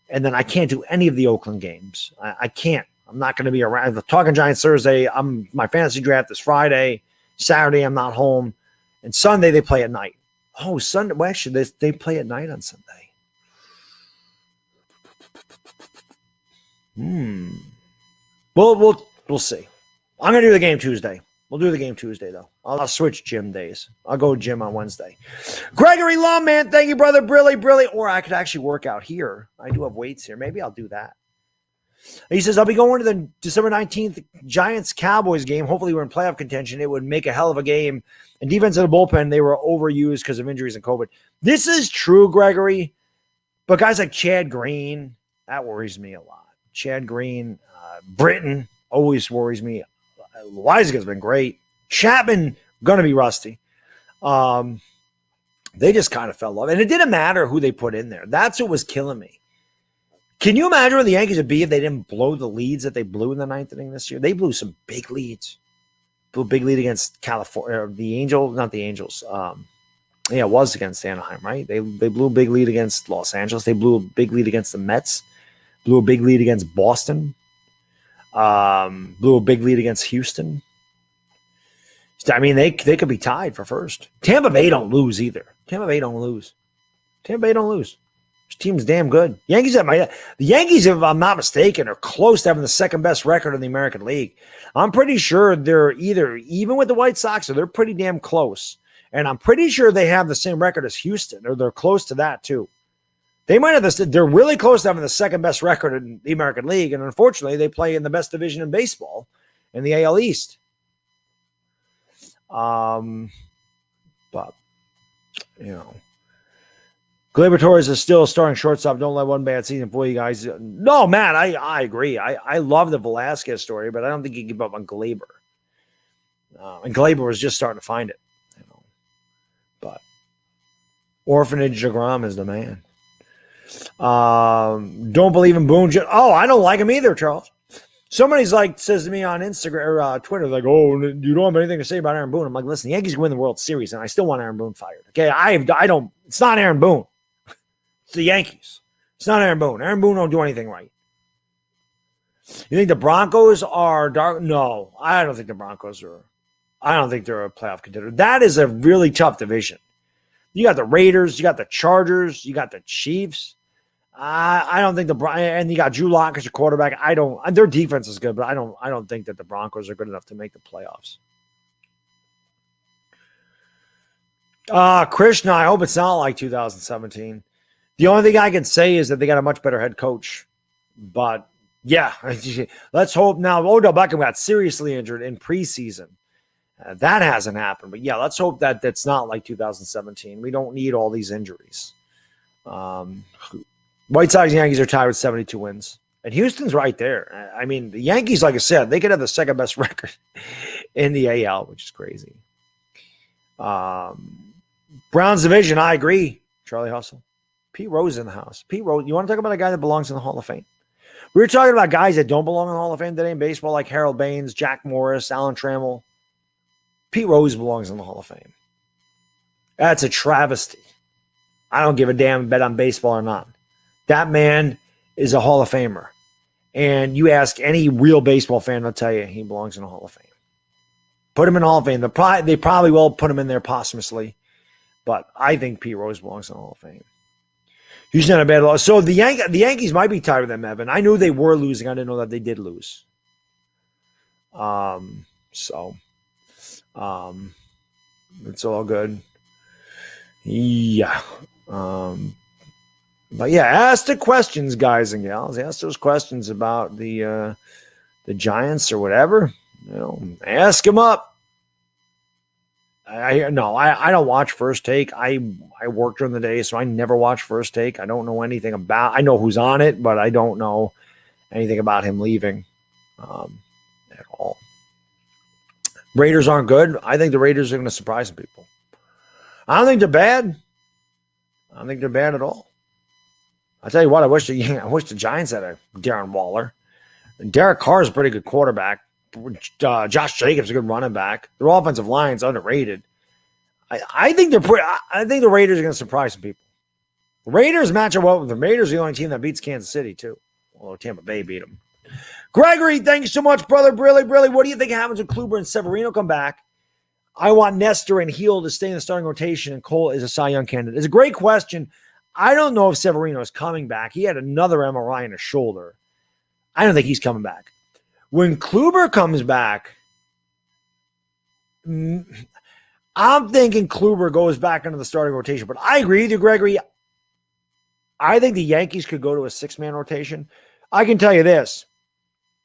and then I can't do any of the Oakland games. I can't. I'm not going to be around. Talking Giants Thursday. My fantasy draft is Friday. Saturday, I'm not home. And Sunday, they play at night. Oh, Sunday. Well, actually, they play at night on Sunday. We'll see. I'm going to do the game Tuesday. We'll do the game Tuesday, though. I'll switch gym days. I'll go gym on Wednesday. Gregory Lawman, thank you, brother. Brilly. Or I could actually work out here. I do have weights here. Maybe I'll do that. He says, I'll be going to the December 19th Giants-Cowboys game. Hopefully we're in playoff contention. It would make a hell of a game. And defense of the bullpen, they were overused because of injuries and COVID. This is true, Gregory. But guys like Chad Green, that worries me a lot. Chad Green, Britton always worries me. Weizig's been great. Chapman, going to be rusty. They just kind of fell off. And it didn't matter who they put in there. That's what was killing me. Can you imagine where the Yankees would be if they didn't blow the leads that they blew in the ninth inning this year? They blew some big leads. Blew a big lead against California, the Angels, not the Angels. It was against Anaheim, right? They blew a big lead against Los Angeles. They blew a big lead against the Mets. Blew a big lead against Boston. Blew a big lead against Houston. I mean, they could be tied for first. Tampa Bay don't lose either. Tampa Bay don't lose. This team's damn good. The Yankees, if I'm not mistaken, are close to having the second best record in the American League. I'm pretty sure they're either even with the White Sox or they're pretty damn close. And I'm pretty sure they have the same record as Houston, or they're close to that too. They might have this. They're really close to having the second best record in the American League, and unfortunately, they play in the best division in baseball, in the AL East. But Gleyber Torres is still a starting shortstop. Don't let one bad season fool you guys. No, Matt, I agree. I love the Velasquez story, but I don't think you can give up on Gleyber. And Gleyber was just starting to find it. But Orphanage DeGrom is the man. Don't believe in Boone. I don't like him either, Charles. Somebody's says to me on Instagram or Twitter, you don't have anything to say about Aaron Boone. I'm like, listen, the Yankees can win the World Series, and I still want Aaron Boone fired. Okay, I don't. It's not Aaron Boone. It's the Yankees. It's not Aaron Boone. Aaron Boone don't do anything right. You think the Broncos are dark? No, I don't think the Broncos are. I don't think they're a playoff contender. That is a really tough division. You got the Raiders, you got the Chargers, you got the Chiefs. I don't think and you got Drew Lock as your quarterback. Their defense is good, but I don't think that the Broncos are good enough to make the playoffs. Krishna, I hope it's not like 2017. The only thing I can say is that they got a much better head coach. But yeah, let's hope now. Odell Beckham got seriously injured in preseason. That hasn't happened. But yeah, let's hope that that's not like 2017. We don't need all these injuries. White Sox and Yankees are tied with 72 wins. And Houston's right there. I mean, the Yankees, like I said, they could have the second best record in the AL, which is crazy. Browns division, I agree. Charlie Hustle. Pete Rose in the house. Pete Rose, you want to talk about a guy that belongs in the Hall of Fame? We were talking about guys that don't belong in the Hall of Fame today in baseball, like Harold Baines, Jack Morris, Alan Trammell. Pete Rose belongs in the Hall of Fame. That's a travesty. I don't give a damn bet on baseball or not. That man is a Hall of Famer. And you ask any real baseball fan, they'll tell you he belongs in the Hall of Fame. Put him in the Hall of Fame. They probably will put him in there posthumously. But I think Pete Rose belongs in the Hall of Fame. He's not a bad loss. So the Yankees might be tied with them, Evan. I knew they were losing. I didn't know that they did lose. It's all good. Yeah. But yeah, ask the questions, guys and gals. Ask those questions about the Giants or whatever. Ask them up. I don't watch First Take. I work during the day, so I never watch First Take. I don't know anything about. I know who's on it, but I don't know anything about him leaving at all. Raiders aren't good. I think the Raiders are going to surprise some people. I don't think they're bad. I don't think they're bad at all. I tell you what, I wish the Giants had a Darren Waller. And Derek Carr is a pretty good quarterback. Josh Jacobs is a good running back. Their offensive line's underrated. I think the Raiders are going to surprise some people. The Raiders match up well with the Raiders. Are the only team that beats Kansas City too. Although Tampa Bay beat them. Gregory, thank you so much, brother. Brilly. What do you think happens when Kluber and Severino come back? I want Nestor and Heel to stay in the starting rotation, and Cole is a Cy Young candidate. It's a great question. I don't know if Severino is coming back. He had another MRI in his shoulder. I don't think he's coming back. When Kluber comes back, I'm thinking Kluber goes back into the starting rotation, but I agree with you, Gregory. I think the Yankees could go to a 6-man rotation. I can tell you this.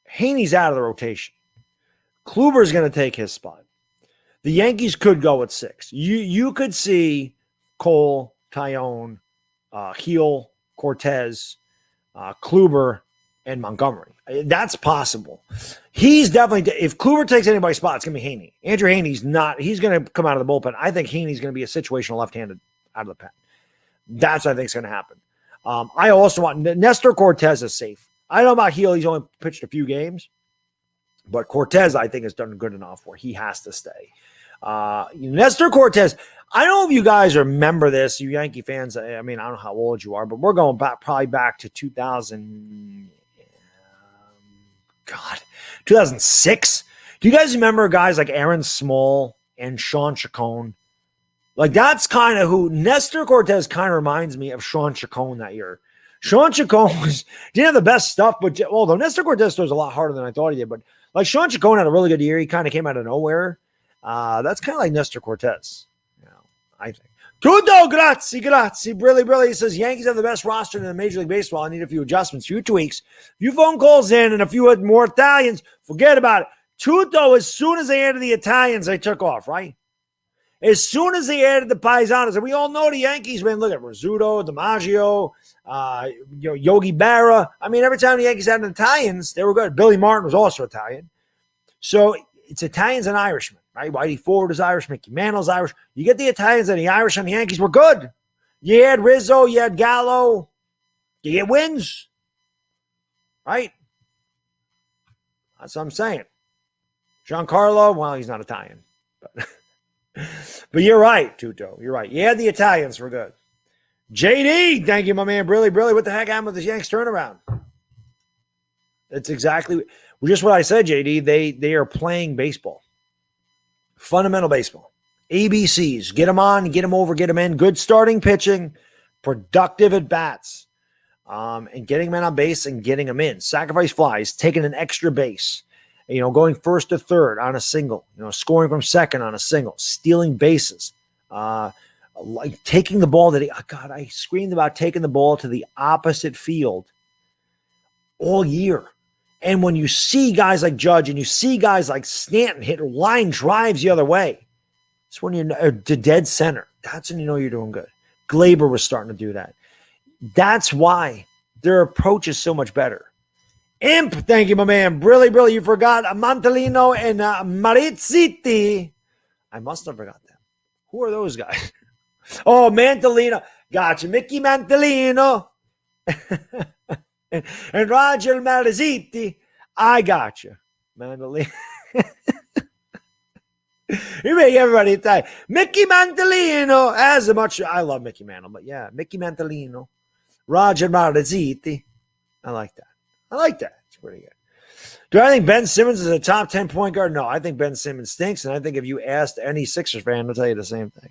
Haney's out of the rotation. Kluber's going to take his spot. The Yankees could go at 6. You could see Cole, Tyone, Heel, Cortez, Kluber, and Montgomery. That's possible. He's definitely, if Kluber takes anybody's spot, it's going to be Haney. Andrew Haney's not, he's going to come out of the bullpen. I think Haney's going to be a situational left-handed out of the pen. That's what I think is going to happen. I also want, Nestor Cortez is safe. I don't know about Heel. He's only pitched a few games. But Cortez, I think, has done good enough where he has to stay. Nestor Cortez, I don't know if you guys remember this, you Yankee fans. I mean, I don't know how old you are, but we're going back probably back to 2006. Do you guys remember guys like Aaron Small and Sean Chacon? Like, that's kind of who Nestor Cortez kind of reminds me of Sean Chacon that year. Sean Chacon didn't have the best stuff, but although Nestor Cortez throws a lot harder than I thought he did, but like Sean Chacon had a really good year. He kind of came out of nowhere. That's kind of like Nestor Cortez, I think. Tutto, grazie. Brilly. He says, Yankees have the best roster in the Major League Baseball. I need a few adjustments, few tweaks, a few phone calls in, and a few more Italians. Forget about it. Tutto, as soon as they added the Italians, they took off, right? As soon as they added the Paisanos, and we all know the Yankees, man, look at Rizzuto, DiMaggio, Yogi Berra. I mean, every time the Yankees had an Italians, they were good. Billy Martin was also Italian. So it's Italians and Irishmen, right? Whitey Ford is Irish, Mickey Mantle's Irish. You get the Italians and the Irish and the Yankees were good. You had Rizzo, you had Gallo. You get wins, right? That's what I'm saying. Giancarlo, well, he's not Italian, but you're right, Tutto. You're right. Yeah, the Italians were good. JD, thank you, my man. Brilly. What the heck happened with this Yanks turnaround? It's exactly just what I said, JD. They are playing baseball. Fundamental baseball. ABCs. Get them on, get them over, get them in. Good starting pitching. Productive at bats. And getting men on base and getting them in. Sacrifice flies. Taking an extra base. Going first to third on a single, scoring from second on a single, stealing bases, like taking the ball I screamed about taking the ball to the opposite field all year. And when you see guys like Judge and you see guys like Stanton hit line drives the other way, it's when you're to dead center. That's when you know you're doing good. Glaber was starting to do that. That's why their approach is so much better. Imp, thank you, my man. Brilly, you forgot Mantalino and Marizziti. I must have forgot them. Who are those guys? Oh, Mantalino. Gotcha. Mickey Mantalino. and Roger Marizziti. I got you. Mantalino. You make everybody Italian. Mickey Mantalino. As much, I love Mickey Mantle, but yeah, Mickey Mantalino. Roger Marizziti. I like that. It's pretty good. Do I think Ben Simmons is a top 10 point guard? No, I think Ben Simmons stinks, and I think if you asked any Sixers fan, they'll tell you the same thing.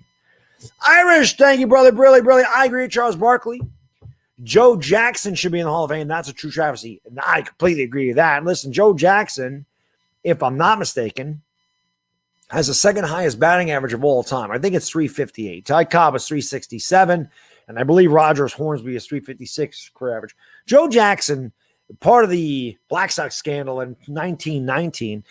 Irish, thank you, brother. Brilly. I agree with Charles Barkley. Joe Jackson should be in the Hall of Fame. That's a true travesty. And I completely agree with that. And listen, Joe Jackson, if I'm not mistaken, has the second highest batting average of all time. I think it's 358. Ty Cobb is 367, and I believe Rogers Hornsby is 356 career average. Joe Jackson, part of the Black Sox scandal in 1919,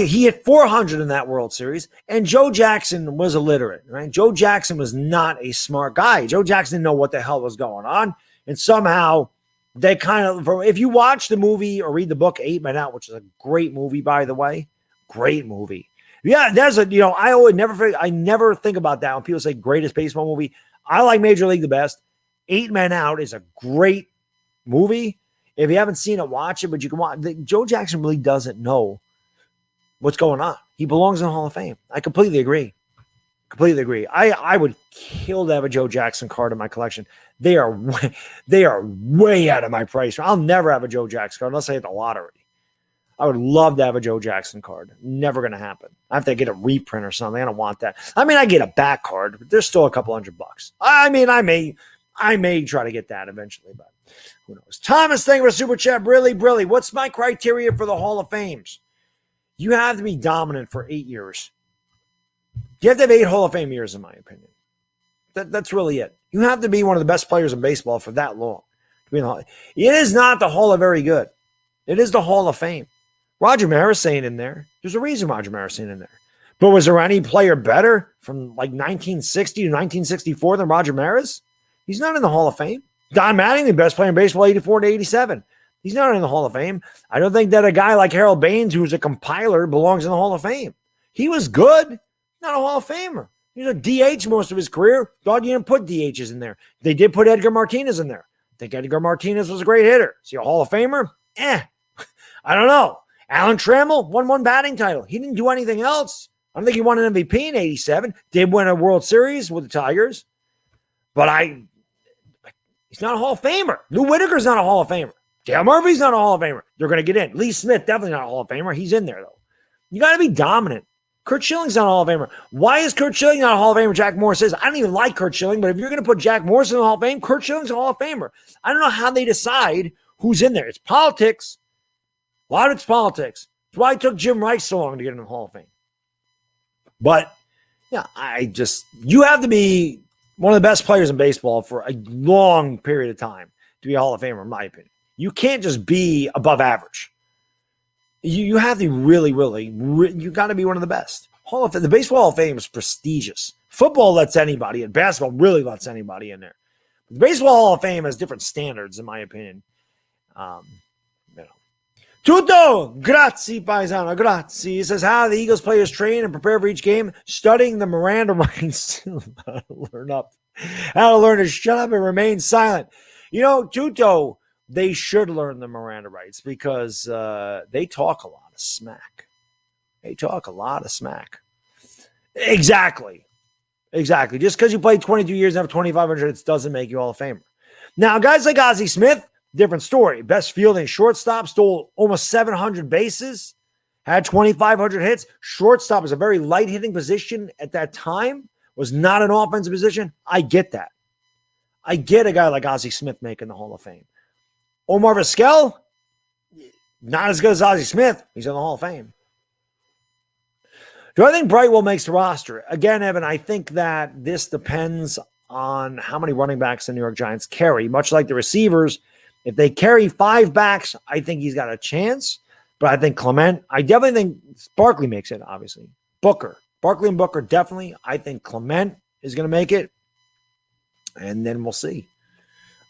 he hit 400 in that World Series, and Joe Jackson was illiterate, right? Joe Jackson was not a smart guy. Joe Jackson didn't know what the hell was going on, and somehow they kind of, if you watch the movie or read the book 8 Men Out, which is a great movie, by the way, great movie. Yeah, I never think about that when people say greatest baseball movie. I like Major League the best. 8 Men Out is a great movie. If you haven't seen it, watch it, but you can watch. Joe Jackson really doesn't know what's going on. He belongs in the Hall of Fame. I completely agree. I would kill to have a Joe Jackson card in my collection. They are way out of my price. I'll never have a Joe Jackson card unless I hit the lottery. I would love to have a Joe Jackson card. Never going to happen. I have to get a reprint or something. I don't want that. I mean, I get a back card, but there's still a couple $100. I mean, I may try to get that eventually, but who knows? Thomas, thank you for super chat. Brilly. What's my criteria for the Hall of Fames? You have to be dominant for 8 years. You have to have 8 Hall of Fame years, in my opinion. That's really it. You have to be one of the best players in baseball for that long. It is not the Hall of Very Good. It is the Hall of Fame. Roger Maris ain't in there. There's a reason Roger Maris ain't in there. But was there any player better from like 1960 to 1964 than Roger Maris? He's not in the Hall of Fame. Don Mattingly, the best player in baseball, 84 to 87. He's not in the Hall of Fame. I don't think that a guy like Harold Baines, who's a compiler, belongs in the Hall of Fame. He was good, not a Hall of Famer. He was a DH most of his career. Dog, you didn't put DHs in there. They did put Edgar Martinez in there. I think Edgar Martinez was a great hitter. Is he a Hall of Famer? I don't know. Alan Trammell won 1 batting title. He didn't do anything else. I don't think he won an MVP in 87. Did win a World Series with the Tigers. But he's not a Hall of Famer. Lou Whitaker's not a Hall of Famer. Dale Murphy's not a Hall of Famer. They're going to get in. Lee Smith, definitely not a Hall of Famer. He's in there, though. You got to be dominant. Kurt Schilling's not a Hall of Famer. Why is Kurt Schilling not a Hall of Famer? Jack Morris says, I don't even like Kurt Schilling, but if you're going to put Jack Morris in the Hall of Fame, Kurt Schilling's a Hall of Famer. I don't know how they decide who's in there. It's politics. A lot of it's politics. That's why it took Jim Rice so long to get in the Hall of Fame. But, yeah, you have to be one of the best players in baseball for a long period of time to be a Hall of Famer, in my opinion. You can't just be above average. You have to really, you got to be one of the best. The Baseball Hall of Fame is prestigious. Football lets anybody in. Basketball really lets anybody in there. The Baseball Hall of Fame has different standards, in my opinion. Tutto, grazie, paisano, grazie. He says, how the Eagles players train and prepare for each game, studying the Miranda rights. How to learn to shut up and remain silent. Tutto, they should learn the Miranda rights because they talk a lot of smack. Exactly. Just because you played 22 years and have 2,500 hits doesn't make you Hall of Famer. Now, guys like Ozzie Smith, different story. Best fielding shortstop, stole almost 700 bases, had 2,500 hits. Shortstop is a very light hitting position at that time, was not an offensive position. I get that. I get a guy like Ozzie Smith making the Hall of Fame. Omar Vizquel, not as good as Ozzie Smith. He's in the Hall of Fame. Do I think Brightwell makes the roster? Again, Evan, I think that this depends on how many running backs the New York Giants carry. Much like the receivers, if they carry 5 backs, I think he's got a chance. But I think Clement, I definitely think Barkley makes it, obviously. Barkley and Booker, definitely. I think Clement is going to make it. And then we'll see.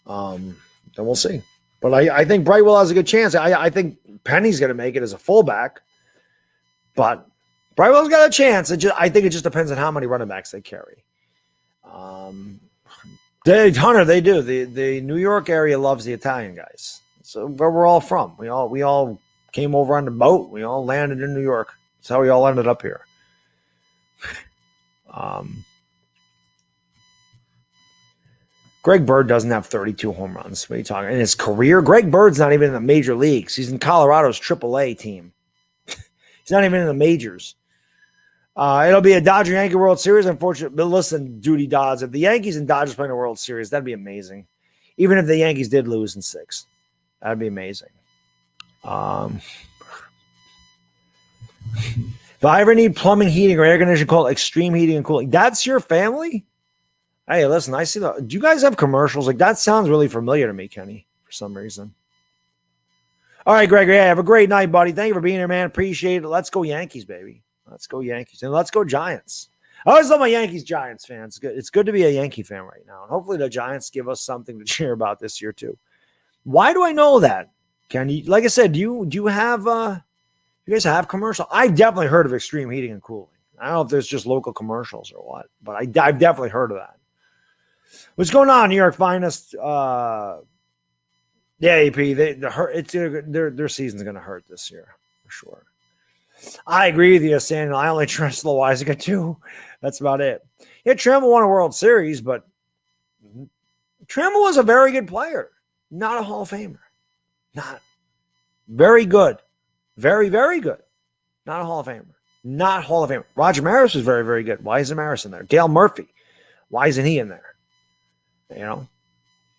But I think Brightwell has a good chance. I think Penny's going to make it as a fullback. But Brightwell's got a chance. I think it just depends on how many running backs they carry. Hunter, they do. The New York area loves the Italian guys. So where we're all from. We all came over on the boat. We all landed in New York. That's how we all ended up here. Greg Bird doesn't have 32 home runs. What are you talking? In his career, Greg Bird's not even in the major leagues. He's in Colorado's AAA team. He's not even in the majors. It'll be a Dodger-Yankee World Series, unfortunately. But listen, Duty Dodds, if the Yankees and Dodgers play in a World Series, that'd be amazing. Even if the Yankees did lose in 6. That'd be amazing. If I ever need plumbing, heating, or air conditioning, call it Extreme Heating and Cooling. That's your family? Hey, listen, I see do you guys have commercials? Like, that sounds really familiar to me, Kenny, for some reason. All right, Gregory, have a great night, buddy. Thank you for being here, man. Appreciate it. Let's go Yankees, baby. Let's go Yankees. And let's go Giants. I always love my Yankees-Giants fans. It's good to be a Yankee fan right now. And hopefully the Giants give us something to cheer about this year, too. Why do I know that, Kenny? Like I said, do you guys have commercial? I've definitely heard of Extreme Heating and Cooling. I don't know if there's just local commercials or what, but I've definitely heard of that. What's going on, New York Finest? Yeah, AP, their season's going to hurt this year, for sure. I agree with you, Samuel. I only trust Loizaga, too. That's about it. Yeah, Trammell won a World Series, but Trammell was a very good player. Not a Hall of Famer. Not. Very good. Very, very good. Not a Hall of Famer. Not Hall of Famer. Roger Maris was very, very good. Why isn't Maris in there? Dale Murphy. Why isn't he in there?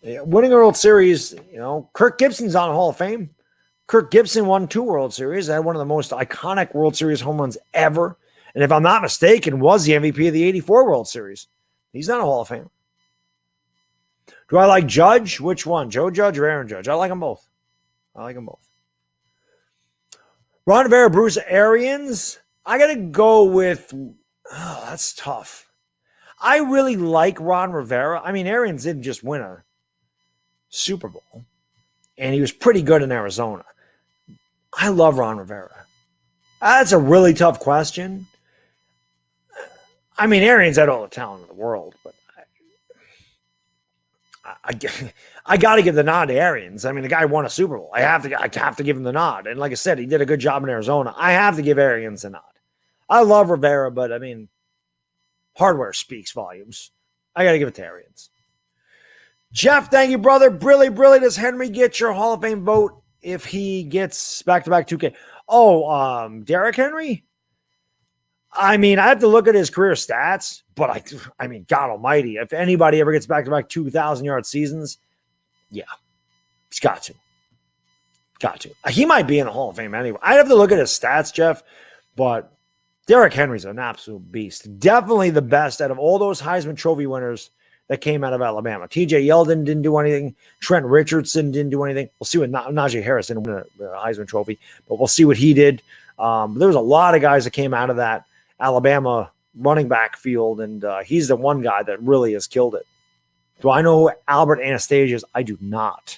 Winning a World Series, Kirk Gibson's on a Hall of Fame. Kirk Gibson won 2 World Series. Had one of the most iconic World Series home runs ever. And if I'm not mistaken, was the MVP of the 84 World Series. He's not a Hall of Famer. Do I like Judge? Which one? Joe Judge or Aaron Judge? I like them both. Ron Rivera, Bruce Arians. I got to go with, that's tough. I really like Ron Rivera. I mean, Arians didn't just win a Super Bowl, and he was pretty good in Arizona. I love Ron Rivera. That's a really tough question. I mean, Arians had all the talent in the world, but I got to give the nod to Arians. I mean, the guy won a Super Bowl. I have to give him the nod. And like I said, he did a good job in Arizona. I have to give Arians the nod. I love Rivera, but I mean, hardware speaks volumes. I got to give it to Arians. Jeff, thank you, brother. Brilly, does Henry get your Hall of Fame vote if he gets back-to-back 2K? Oh, Derrick Henry? I mean, I have to look at his career stats, but I mean, God almighty, if anybody ever gets back-to-back 2,000-yard seasons, yeah, he's got to. He might be in the Hall of Fame anyway. I'd have to look at his stats, Jeff, but Derrick Henry's an absolute beast. Definitely the best out of all those Heisman Trophy winners that came out of Alabama. TJ Yeldon didn't do anything. Trent Richardson didn't do anything. We'll see what Najee Harris didn't win the Heisman Trophy, but we'll see what he did. There was a lot of guys that came out of that Alabama running back field, and he's the one guy that really has killed it. Do I know who Albert Anastasia is? I do not.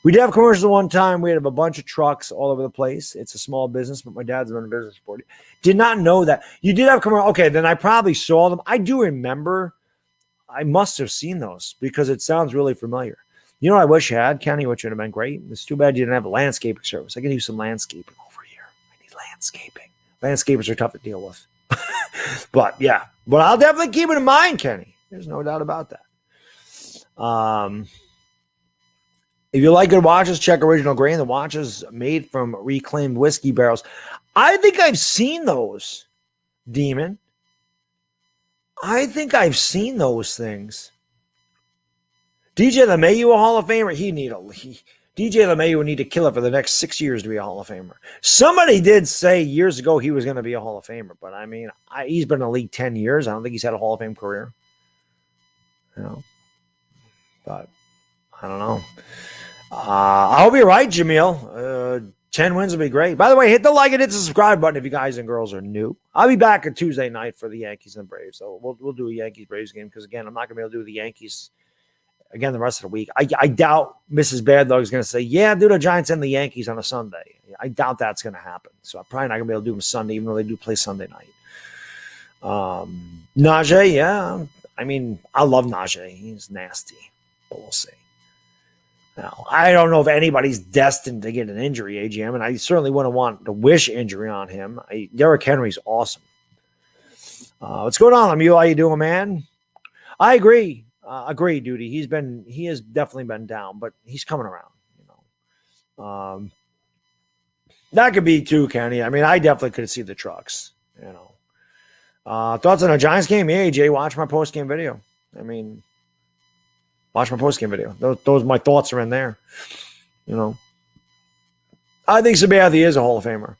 We did have commercials one time. We had a bunch of trucks all over the place. It's a small business, but my dad's been in business for it. Did not know that. You did have commercials. Okay, then I probably saw them. I do remember. I must have seen those because it sounds really familiar. You know what I wish I had, Kenny, which would have been great? It's too bad you didn't have a landscaping service. I could use some landscaping over here. I need landscaping. Landscapers are tough to deal with. But yeah, but I'll definitely keep it in mind, Kenny. There's no doubt about that. If you like good watches, check Original Grain. The watches made from reclaimed whiskey barrels. I think I've seen those, Demon. I think I've seen those things. DJ LeMahieu, a Hall of Famer. DJ LeMahieu would need to kill it for the next 6 years to be a Hall of Famer. Somebody did say years ago he was going to be a Hall of Famer, but I mean, he's been in the league 10 years. I don't think he's had a Hall of Fame career. You know, but I don't know. I hope you're right, Jamil. 10 wins would be great. By the way, hit the like and hit the subscribe button if you guys and girls are new. I'll be back on Tuesday night for the Yankees and Braves. So we'll do a Yankees-Braves game because, again, I'm not going to be able to do the Yankees again the rest of the week. I doubt Mrs. Baddog is going to say, yeah, do the Giants and the Yankees on a Sunday. I doubt that's going to happen. So I'm probably not going to be able to do them Sunday, even though they do play Sunday night. Najee, yeah. I mean, I love Najee. He's nasty, but we'll see. Now, I don't know if anybody's destined to get an injury, AGM, and I certainly wouldn't want to wish injury on him. Derrick Henry's awesome. What's going on, Lemuel? How you doing, man? I agree. Agree, Duty. He has definitely been down, but he's coming around. You know, that could be too, Kenny. I mean, I definitely could see the trucks. You know, thoughts on a Giants game? Yeah, AJ, watch my post game video. I mean, watch my post-game video. Those my thoughts are in there. You know, I think Sabathia is a Hall of Famer.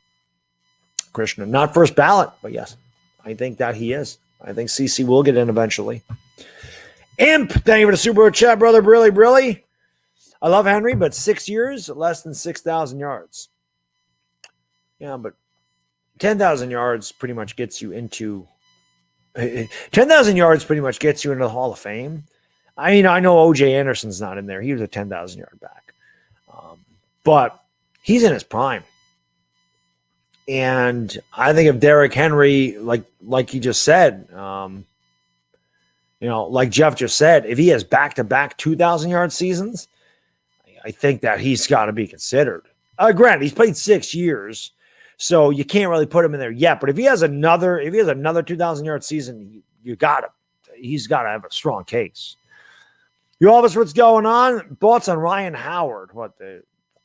Krishna, not first ballot, but yes, I think that he is. I think CC will get in eventually. Imp, thank you for the super chat, brother. Brilly. I love Henry, but 6 years, less than 6,000 yards. Yeah, but 10,000 yards pretty much gets you into 10,000 yards pretty much gets you into the Hall of Fame. I mean, I know O.J. Anderson's not in there. He was a 10,000-yard back. But he's in his prime. And I think if Derrick Henry, like you just said, you know, like Jeff just said, if he has back-to-back 2,000-yard seasons, I think that he's got to be considered. Granted, he's played 6 years, so you can't really put him in there yet. But if he has another 2,000-yard season, he's got to have a strong case. You all of us, what's going on? Thoughts on Ryan Howard?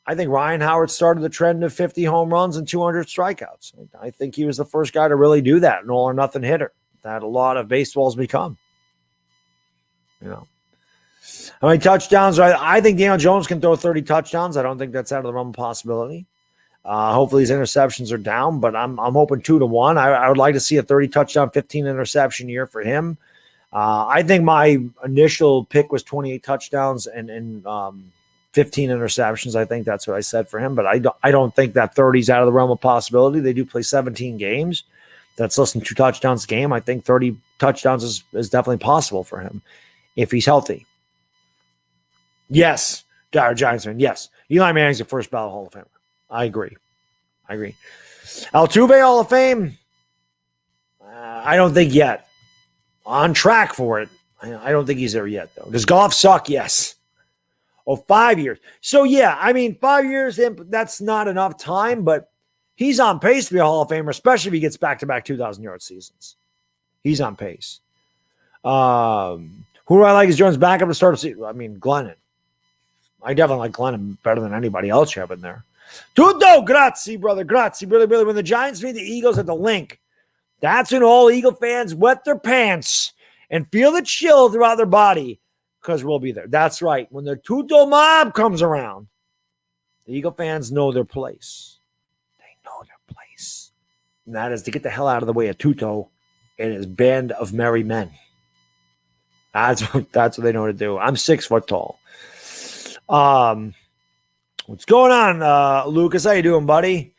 I think Ryan Howard started the trend of 50 home runs and 200 strikeouts. I think he was the first guy to really do that, an all-or-nothing hitter that a lot of baseballs become. You know, how many touchdowns? I think Daniel Jones can throw 30 touchdowns. I don't think that's out of the realm of possibility. Hopefully his interceptions are down, but I'm hoping 2-1. I would like to see a 30 touchdown, 15 interception year for him. I think my initial pick was 28 touchdowns and 15 interceptions. I think that's what I said for him, but I don't think that 30 is out of the realm of possibility. They do play 17 games. That's less than 2 touchdowns a game. I think 30 touchdowns is definitely possible for him if he's healthy. Yes, Giants fan. Yes, Eli Manning's the first ballot Hall of Famer. I agree. Altuve Hall of Fame? I don't think yet. On track for it. I don't think he's there yet, though. Does golf suck? Yes. 5 years. So, yeah, 5 years, that's not enough time, but he's on pace to be a Hall of Famer, especially if he gets back-to-back 2,000-yard seasons. He's on pace. Who do I like as Jones' backup to start the season? Glennon. I definitely like Glennon better than anybody else you have in there. Tutto, grazie, brother. Grazie. Really. When the Giants meet the Eagles at the Link, that's when all Eagle fans wet their pants and feel the chill throughout their body because we'll be there. That's right. When the Tutto mob comes around, the Eagle fans know their place. They know their place. And that is to get the hell out of the way of Tutto and his band of merry men. That's what they know how to do. I'm 6 foot tall. What's going on, Lucas? How you doing, buddy?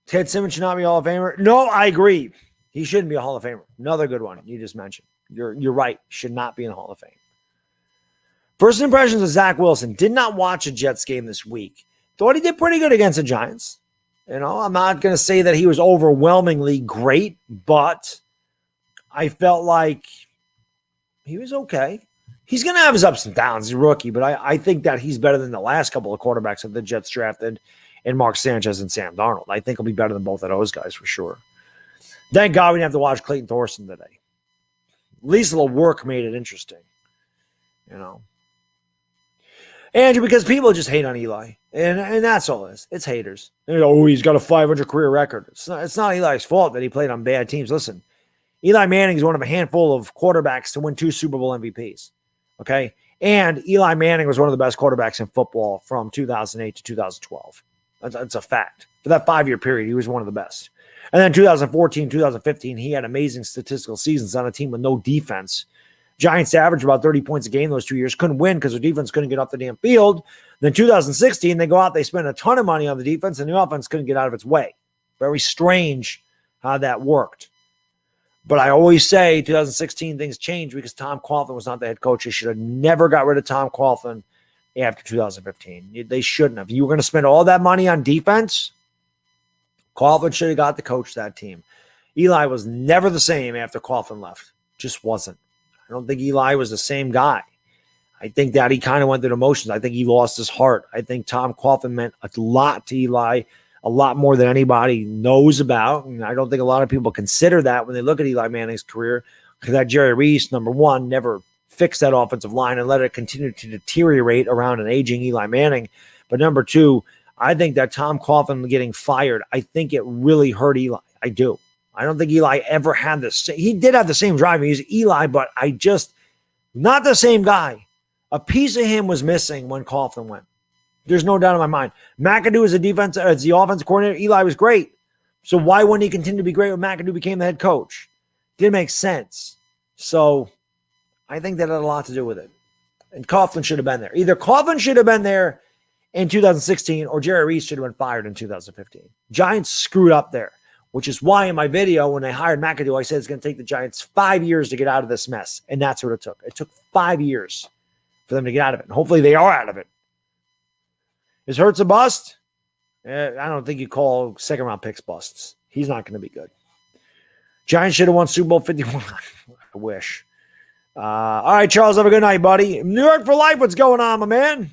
Ted Simmons should not be a Hall of Famer. No, I agree. He shouldn't be a Hall of Famer. Another good one you just mentioned. You're right. Should not be in the Hall of Fame. First impressions of Zach Wilson. Did not watch a Jets game this week. Thought he did pretty good against the Giants. I'm not going to say that he was overwhelmingly great, but I felt like he was okay. He's going to have his ups and downs. He's a rookie, but I think that he's better than the last couple of quarterbacks that the Jets drafted and Mark Sanchez and Sam Darnold. I think he'll be better than both of those guys for sure. Thank God we didn't have to watch Clayton Thorson today. At least a little work made it interesting. Andrew, because people just hate on Eli. And that's all it is. It's haters. He's got a 500 career record. It's not Eli's fault that he played on bad teams. Listen, Eli Manning is one of a handful of quarterbacks to win 2 Super Bowl MVPs. Okay? And Eli Manning was one of the best quarterbacks in football from 2008 to 2012. That's a fact. For that 5-year period, he was one of the best. And then 2014, 2015, he had amazing statistical seasons on a team with no defense. Giants averaged about 30 points a game those 2 years. Couldn't win because their defense couldn't get off the damn field. Then 2016, they go out, they spend a ton of money on the defense, and the offense couldn't get out of its way. Very strange how that worked. But I always say 2016 things changed because Tom Coughlin was not the head coach. They should have never got rid of Tom Coughlin after 2015. They shouldn't have. You were going to spend all that money on defense, Coughlin should have got to coach that team. Eli was never the same after Coughlin left. Just wasn't. I don't think Eli was the same guy. I think that he kind of went through the motions. I think he lost his heart. I think Tom Coughlin meant a lot to Eli, a lot more than anybody knows about. And I don't think a lot of people consider that when they look at Eli Manning's career, because that Jerry Reese, number one, never fixed that offensive line and let it continue to deteriorate around an aging Eli Manning. But number two, I think that Tom Coughlin getting fired, I think it really hurt Eli. I do. I don't think Eli ever had the same. He did have the same drive. He's Eli, but not the same guy. A piece of him was missing when Coughlin went. There's no doubt in my mind. McAdoo as the offensive coordinator. Eli was great. So why wouldn't he continue to be great when McAdoo became the head coach? Didn't make sense. So I think that had a lot to do with it. And Coughlin should have been there. Either Coughlin should have been there in 2016 or Jerry Reese should have been fired in 2015. Giants screwed up there, which is why in my video when they hired McAdoo, I said it's going to take the Giants 5 years to get out of this mess. And that's what it took. It took 5 years for them to get out of it. And hopefully they are out of it. Is Hurts a bust? I don't think you call second-round picks busts. He's not going to be good. Giants should have won Super Bowl 51. I wish. All right, Charles, have a good night, buddy. New York for life. What's going on, my man?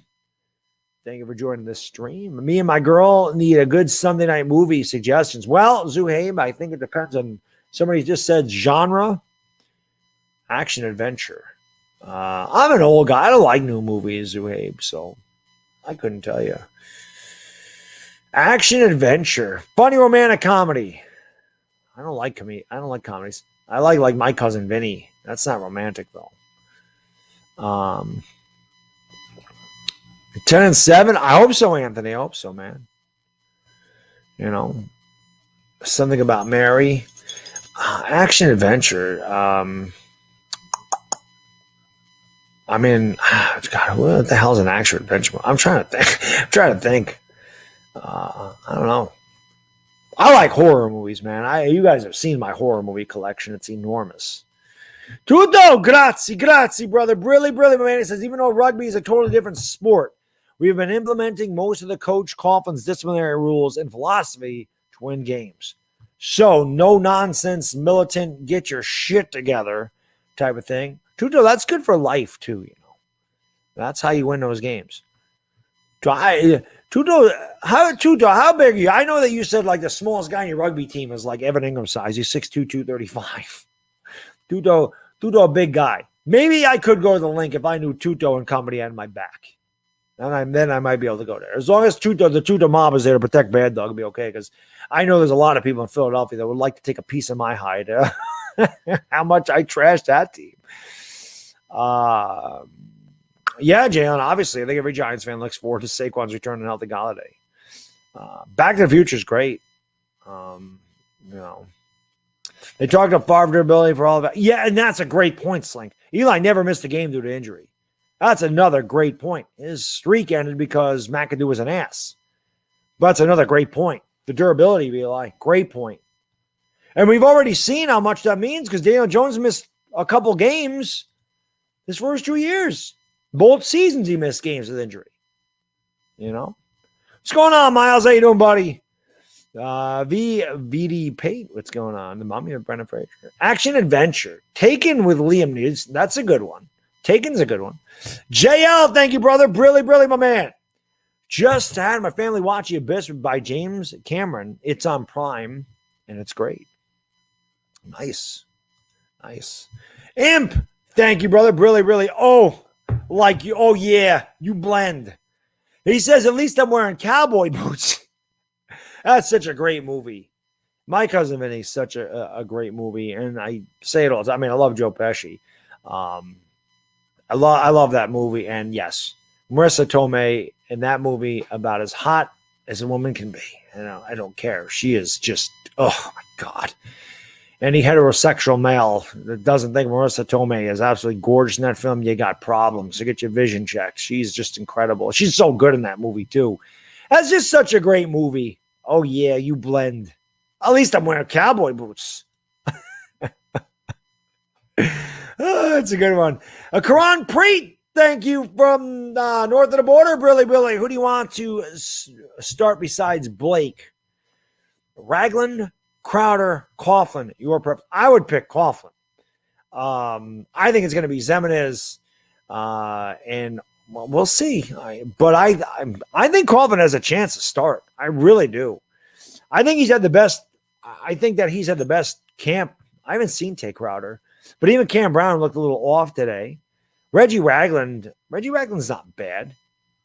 Thank you for joining this stream. Me and my girl need a good Sunday night movie suggestions. Well, Zuhaib, I think it depends on somebody just said genre, action, adventure. I'm an old guy. I don't like new movies, Zuhaib, so I couldn't tell you. Action, adventure, funny romantic comedy. I don't like comedies. I like My Cousin Vinny. That's not romantic though. 10 and 7. I hope so, Anthony. I hope so, man. You know, something about Mary. Action adventure. I mean, God, what the hell is an action adventure? I'm trying to think. I don't know. I like horror movies, man. You guys have seen my horror movie collection. It's enormous. Tutto, grazie, brother. Brilly, my man. He says, even though rugby is a totally different sport, we have been implementing most of the Coach Coughlin's disciplinary rules and philosophy to win games. So, no nonsense, militant, get your shit together type of thing. Tutto, that's good for life, too, you know. That's how you win those games. Tutto, how big are you? I know that you said like the smallest guy in your rugby team is like Evan Ingram size. He's 6'2", 235. Tutto, a big guy. Maybe I could go to the link if I knew Tutto and company had my back. And then I might be able to go there. As long as the Tutto mob is there to protect Baddog, it'll be okay. Because I know there's a lot of people in Philadelphia that would like to take a piece of my hide. How much I trashed that team. Yeah, Jalen, obviously, I think every Giants fan looks forward to Saquon's return and healthy Golladay. Back to the Future is great. You know, they talked about Favre durability for all of that. Yeah, and that's a great point, Slink. Eli never missed a game due to injury. That's another great point. His streak ended because McAdoo was an ass. But that's another great point. The durability of Eli, great point. And we've already seen how much that means because Daniel Jones missed a couple games his first 2 years. Both seasons he missed games with injury. You know? What's going on, Miles? How you doing, buddy? VD Pate, what's going on? The mommy of Brendan Fraser. Action Adventure. Taken with Liam Neeson. That's a good one. Taken's a good one. JL, thank you, brother. Brilly, my man. Just had my family watch The Abyss by James Cameron. It's on Prime, and it's great. Nice. Imp, thank you, brother. Brilly. Oh, like you. Oh, yeah, you blend. He says, at least I'm wearing cowboy boots. That's such a great movie. My Cousin Vinny's such a great movie, and I say it all the time. I mean, I love Joe Pesci. I love that movie, and yes, Marissa Tomei in that movie about as hot as a woman can be. You know, I don't care. She is just, oh my God. Any heterosexual male that doesn't think Marissa Tomei is absolutely gorgeous in that film, you got problems. So get your vision checked. She's just incredible. She's so good in that movie too. That's just such a great movie. Oh yeah, you blend. At least I'm wearing cowboy boots. That's a good one. Karan Preet, thank you from north of the border. Billy. Who do you want to start besides Blake? Ragland, Crowder, Coughlin. Your preference? I would pick Coughlin. I think it's going to be Ximines, and we'll see. But I think Coughlin has a chance to start. I really do. I think he's had the best. I think that he's had the best camp. I haven't seen Tay Crowder. But even Cam Brown looked a little off today. Reggie Ragland's not bad,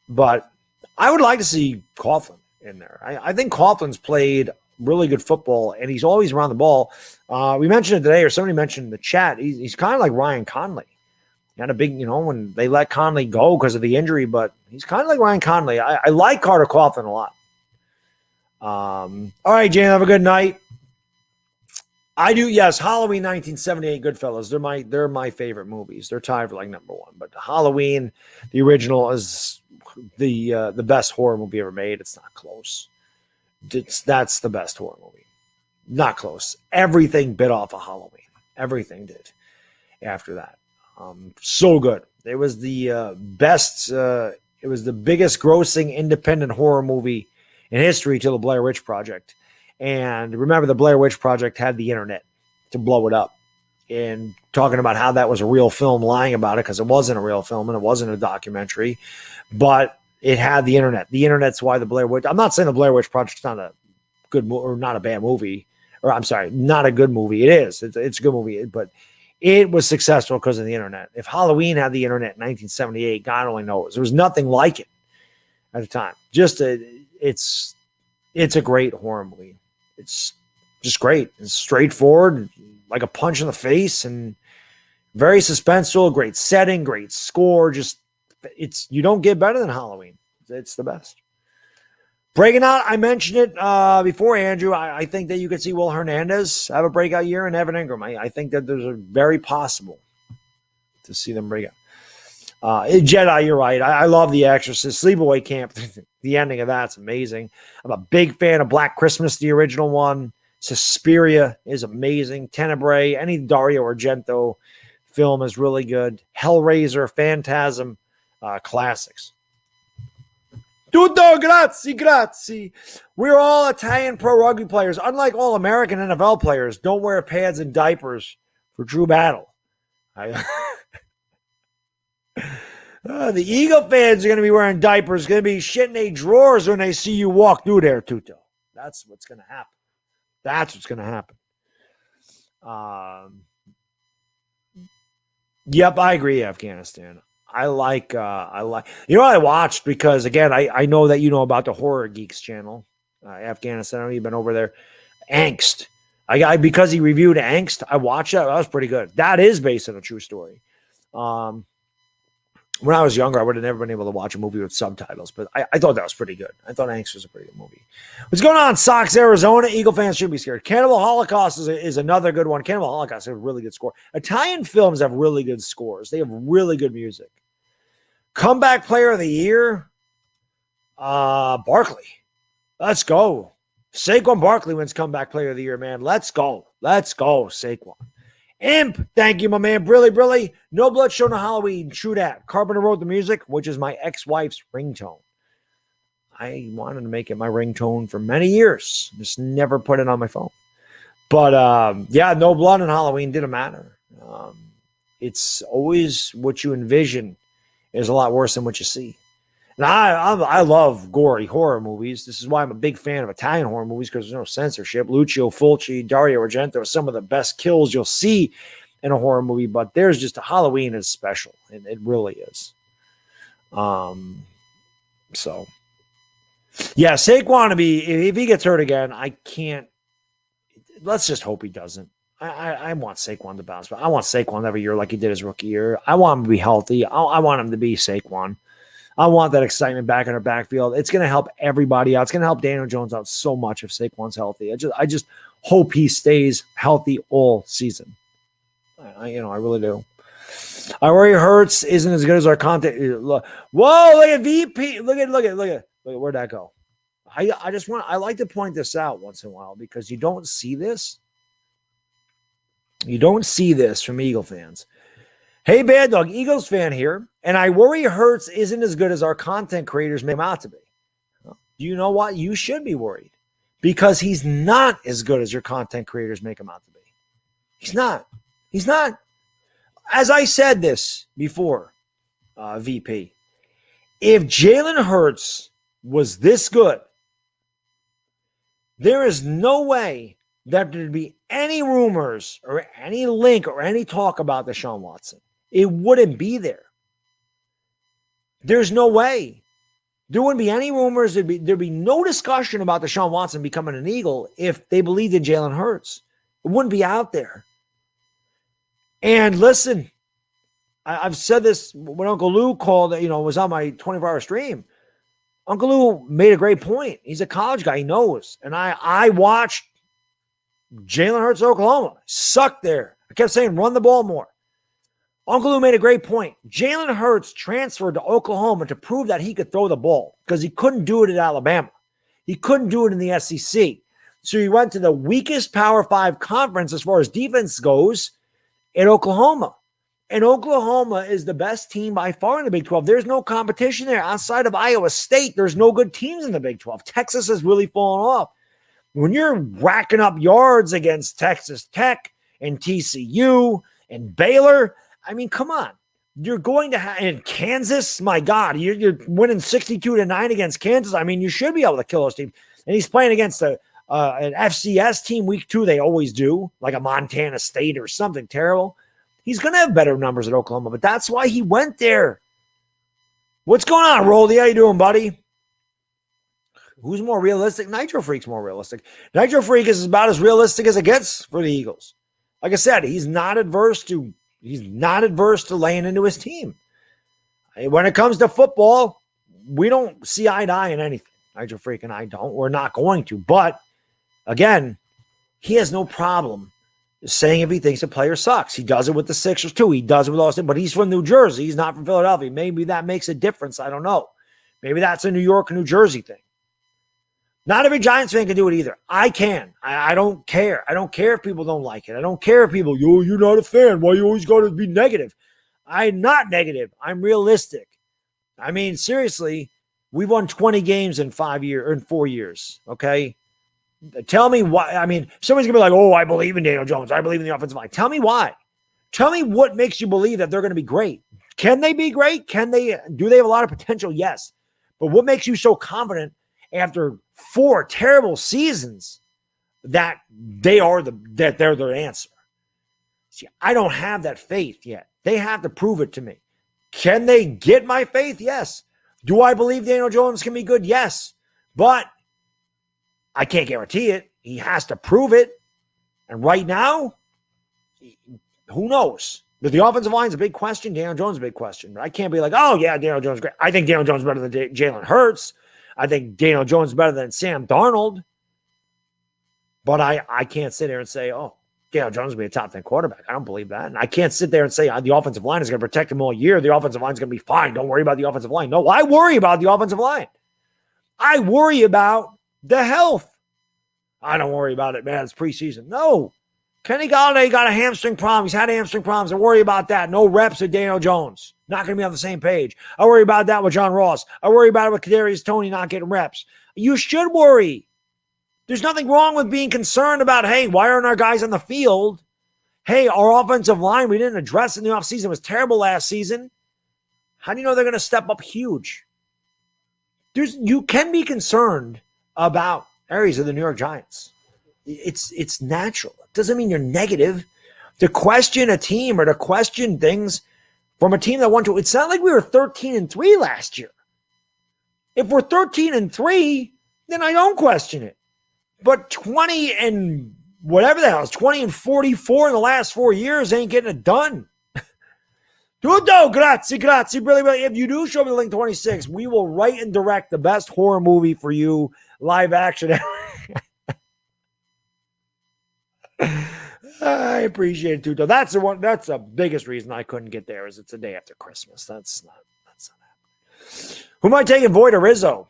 but I would like to see Coughlin in there. I think Coughlin's played really good football, and he's always around the ball. We mentioned it today, or somebody mentioned in the chat, he's kind of like Ryan Conley. Not a big, when they let Conley go because of the injury, but he's kind of like Ryan Conley. I like Carter Coughlin a lot. All right, Jane, have a good night. I do, yes. Halloween 1978, Goodfellas. They're my favorite movies. They're tied for like number one. But Halloween, the original, is the best horror movie ever made. It's not close. That's the best horror movie. Not close. Everything bit off of Halloween. Everything did. After that, so good. It was the best. It was the biggest grossing independent horror movie in history till the Blair Witch Project. And remember, the Blair Witch Project had the internet to blow it up. And talking about how that was a real film, lying about it because it wasn't a real film and it wasn't a documentary, but it had the internet. The internet's why the Blair Witch. I'm not saying the Blair Witch Project's not a good or not a bad movie, or I'm sorry, not a good movie. It is. It's a good movie, but it was successful because of the internet. If Halloween had the internet in 1978, God only knows. There was nothing like it at the time. It's a great horror movie. It's just great. It's straightforward, like a punch in the face, and very suspenseful. Great setting, great score. You don't get better than Halloween. It's the best. Breaking out, I mentioned it before, Andrew. I think that you could see Will Hernandez have a breakout year and Evan Ingram. I think that there's a very possible to see them break out. Jedi, you're right. I love The Exorcist. Sleepaway Camp, the ending of that's amazing. I'm a big fan of Black Christmas, the original one. Suspiria is amazing. Tenebrae, any Dario Argento film is really good. Hellraiser, Phantasm, classics. Tutto, grazie. We're all Italian pro rugby players. Unlike all American NFL players, don't wear pads and diapers for true battle. The Eagle fans are going to be wearing diapers, going to be shitting their drawers when they see you walk through there, Tutto. That's what's going to happen. That's what's going to happen. Yep, I agree, Afghanistan. I like, you know what I watched? Because, again, I know that you know about the Horror Geeks channel. Afghanistan, I don't even been over there. Angst. Because he reviewed Angst, I watched that. That was pretty good. That is based on a true story. When I was younger, I would have never been able to watch a movie with subtitles, but I thought that was pretty good. I thought Angst was a pretty good movie. What's going on, Sox, Arizona? Eagle fans should be scared. Cannibal Holocaust is another good one. Cannibal Holocaust has a really good score. Italian films have really good scores. They have really good music. Comeback player of the year, Barkley. Let's go. Saquon Barkley wins comeback player of the year, man. Let's go. Let's go, Saquon. Imp, thank you, my man. Brilly. No Blood Show, no Halloween. True that. Karner Road the music, which is my ex-wife's ringtone. I wanted to make it my ringtone for many years. Just never put it on my phone. But, yeah, No Blood and Halloween didn't matter. It's always what you envision is a lot worse than what you see. And I love gory horror movies. This is why I'm a big fan of Italian horror movies, because there's no censorship. Lucio Fulci, Dario Argento are some of the best kills you'll see in a horror movie, but there's just Halloween is special, and it really is. So, yeah, Saquon if he gets hurt again, I can't. Let's just hope he doesn't. I want Saquon to bounce back. I want Saquon every year like he did his rookie year. I want him to be healthy. I want him to be Saquon. I want that excitement back in our backfield. It's going to help everybody out. It's going to help Daniel Jones out so much if Saquon's healthy. I just hope he stays healthy all season. I really do. I worry Hurts isn't as good as our content. Whoa, look at VP. Look at where'd that go? I like to point this out once in a while because you don't see this. You don't see this from Eagle fans. Hey, Baddog, Eagles fan here, and I worry Hurts isn't as good as our content creators make him out to be. Well, you know what? You should be worried because he's not as good as your content creators make him out to be. He's not. He's not. As I said this before, VP, if Jalen Hurts was this good, there is no way that there'd be any rumors or any link or any talk about Deshaun Watson. It wouldn't be there. There's no way. There wouldn't be any rumors. There'd be no discussion about Deshaun Watson becoming an Eagle if they believed in Jalen Hurts. It wouldn't be out there. And listen, I've said this when Uncle Lou called, was on my 24-hour stream. Uncle Lou made a great point. He's a college guy. He knows. And I watched Jalen Hurts, Oklahoma. Sucked there. I kept saying, run the ball more. Uncle Lou made a great point. Jalen Hurts transferred to Oklahoma to prove that he could throw the ball because he couldn't do it at Alabama. He couldn't do it in the SEC. So he went to the weakest Power 5 conference as far as defense goes in Oklahoma. And Oklahoma is the best team by far in the Big 12. There's no competition there. Outside of Iowa State, there's no good teams in the Big 12. Texas has really fallen off. When you're racking up yards against Texas Tech and TCU and Baylor, I mean, come on. You're going to have in Kansas, my God, you're winning 62-9 against Kansas. I mean, you should be able to kill those teams. And he's playing against an FCS team week 2. They always do, like a Montana State or something terrible. He's going to have better numbers at Oklahoma, but that's why he went there. What's going on, Roldy? How you doing, buddy? Who's more realistic? Nitro Freak's more realistic. Nitro Freak is about as realistic as it gets for the Eagles. Like I said, he's not adverse to laying into his team. When it comes to football, we don't see eye to eye in anything. Nigel Freak and I don't. We're not going to. But, again, he has no problem saying if he thinks a player sucks. He does it with the Sixers, too. He does it with Austin. But he's from New Jersey. He's not from Philadelphia. Maybe that makes a difference. I don't know. Maybe that's a New York or New Jersey thing. Not every Giants fan can do it either. I can. I don't care. I don't care if people don't like it. I don't care if people, you're not a fan. Why you always got to be negative? I'm not negative. I'm realistic. I mean, seriously, we've won 20 games in 4 years, okay? Tell me why. I mean, somebody's going to be like, oh, I believe in Daniel Jones. I believe in the offensive line. Tell me why. Tell me what makes you believe that they're going to be great. Can they be great? Do they have a lot of potential? Yes. But what makes you so confident after 4 terrible seasons that they're their answer? See, I don't have that faith yet. They have to prove it to me. Can they get my faith? Yes. Do I believe Daniel Jones can be good? Yes. But I can't guarantee it. He has to prove it. And right now, who knows? But the offensive line is a big question. Daniel Jones is a big question. But I can't be like, oh, yeah, Daniel Jones is great. I think Daniel Jones is better than Jalen Hurts. I think Daniel Jones is better than Sam Darnold. But I can't sit there and say, oh, Daniel Jones will be a top 10 quarterback. I don't believe that. And I can't sit there and say the offensive line is going to protect him all year. The offensive line is going to be fine. Don't worry about the offensive line. No, I worry about the offensive line. I worry about the health. I don't worry about it, man. It's preseason. No. Kenny Golladay got a hamstring problem. He's had hamstring problems. I worry about that. No reps with Daniel Jones. Not going to be on the same page. I worry about that with John Ross. I worry about it with Kadarius Toney not getting reps. You should worry. There's nothing wrong with being concerned about, hey, why aren't our guys on the field? Hey, our offensive line, we didn't address in the offseason. It was terrible last season. How do you know they're going to step up huge? You can be concerned about areas of the New York Giants. It's natural. It doesn't mean you're negative. To question a team or to question things from a team that won to, it's not like we were 13-3 last year. If we're 13-3, then I don't question it. But 20 and whatever the hell is 20 and 44 in the last 4 years ain't getting it done. Tutto, grazie. Really. If you do show me the link 26, we will write and direct the best horror movie for you, live action. I appreciate it, Tutto. That's the biggest reason I couldn't get there is it's the day after Christmas. That's not happening. Who am I taking, Voit or Rizzo?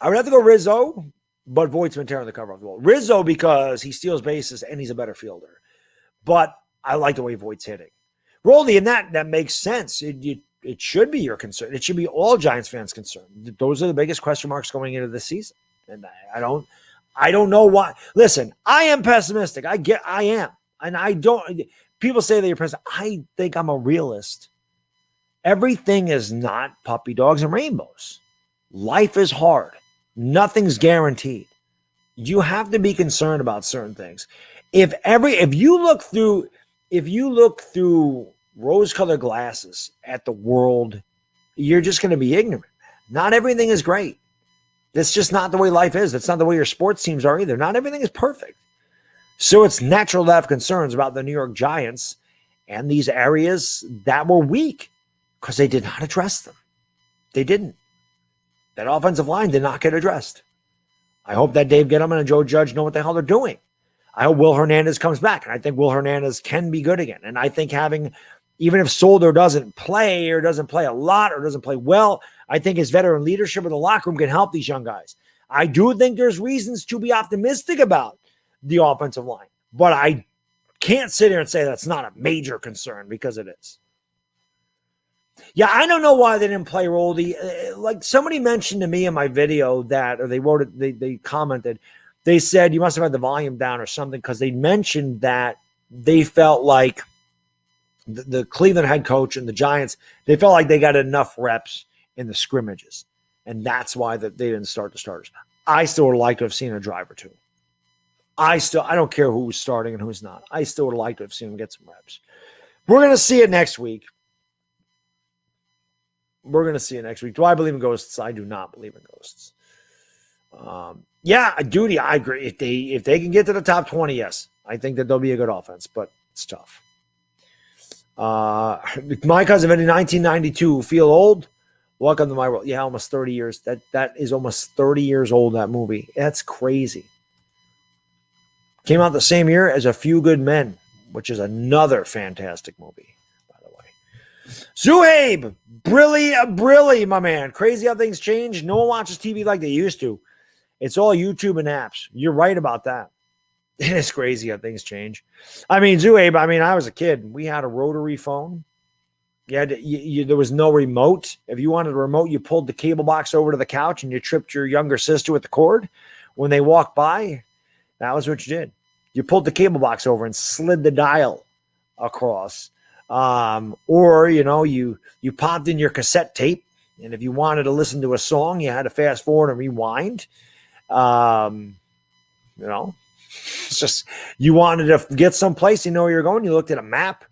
I would have to go Rizzo. But Voigt's been tearing the cover off the wall. Rizzo because he steals bases and he's a better fielder. But I like the way Voigt's hitting. Roldy, and that makes sense. It should be your concern. It should be all Giants fans' concern. Those are the biggest question marks going into this season. And I don't know why. Listen, I am pessimistic. I am. And I don't. People say that you're pessimistic. I think I'm a realist. Everything is not puppy dogs and rainbows. Life is hard. Nothing's guaranteed. You have to be concerned about certain things. If you look through rose-colored glasses at the world, you're just going to be ignorant. Not everything is great. That's just not the way life is. That's not the way your sports teams are either. Not everything is perfect. So it's natural to have concerns about the New York Giants and these areas that were weak because they did not address them. They didn't. That offensive line did not get addressed. I hope that Dave Gettleman and Joe Judge know what the hell they're doing. I hope Will Hernandez comes back, and I think Will Hernandez can be good again. And I think even if Solder doesn't play or doesn't play a lot or doesn't play well, I think his veteran leadership in the locker room can help these young guys. I do think there's reasons to be optimistic about the offensive line, but I can't sit here and say that's not a major concern because it is. Yeah, I don't know why they didn't play Roldy. Like somebody mentioned to me in my video that, or they wrote it, they commented, they said you must have had the volume down or something because they mentioned that they felt like the Cleveland head coach and the Giants, they felt like they got enough reps in the scrimmages. And that's why they didn't start the starters. I still would like to have seen a drive or two. I don't care who's starting and who's not. I still would like to have seen them get some reps. We're going to see it next week. Do I believe in ghosts? I do not believe in ghosts. Yeah, Duty, I agree. If they can get to the top 20, yes. I think that they'll be a good offense, but it's tough. My cousin in 1992 feel old. Welcome to My World. Yeah, almost 30 years. That is almost 30 years old, that movie. That's crazy. Came out the same year as A Few Good Men, which is another fantastic movie, by the way. Zuhaib, Brilly, my man. Crazy how things change. No one watches TV like they used to. It's all YouTube and apps. You're right about that. It is crazy how things change. I mean, Zuhaib, I was a kid. We had a rotary phone. There was no remote. If you wanted a remote, you pulled the cable box over to the couch and you tripped your younger sister with the cord. When they walked by, that was what you did. You pulled the cable box over and slid the dial across. Or, you popped in your cassette tape. And if you wanted to listen to a song, you had to fast forward and rewind. It's just, you wanted to get someplace, where you're going. You looked at a map.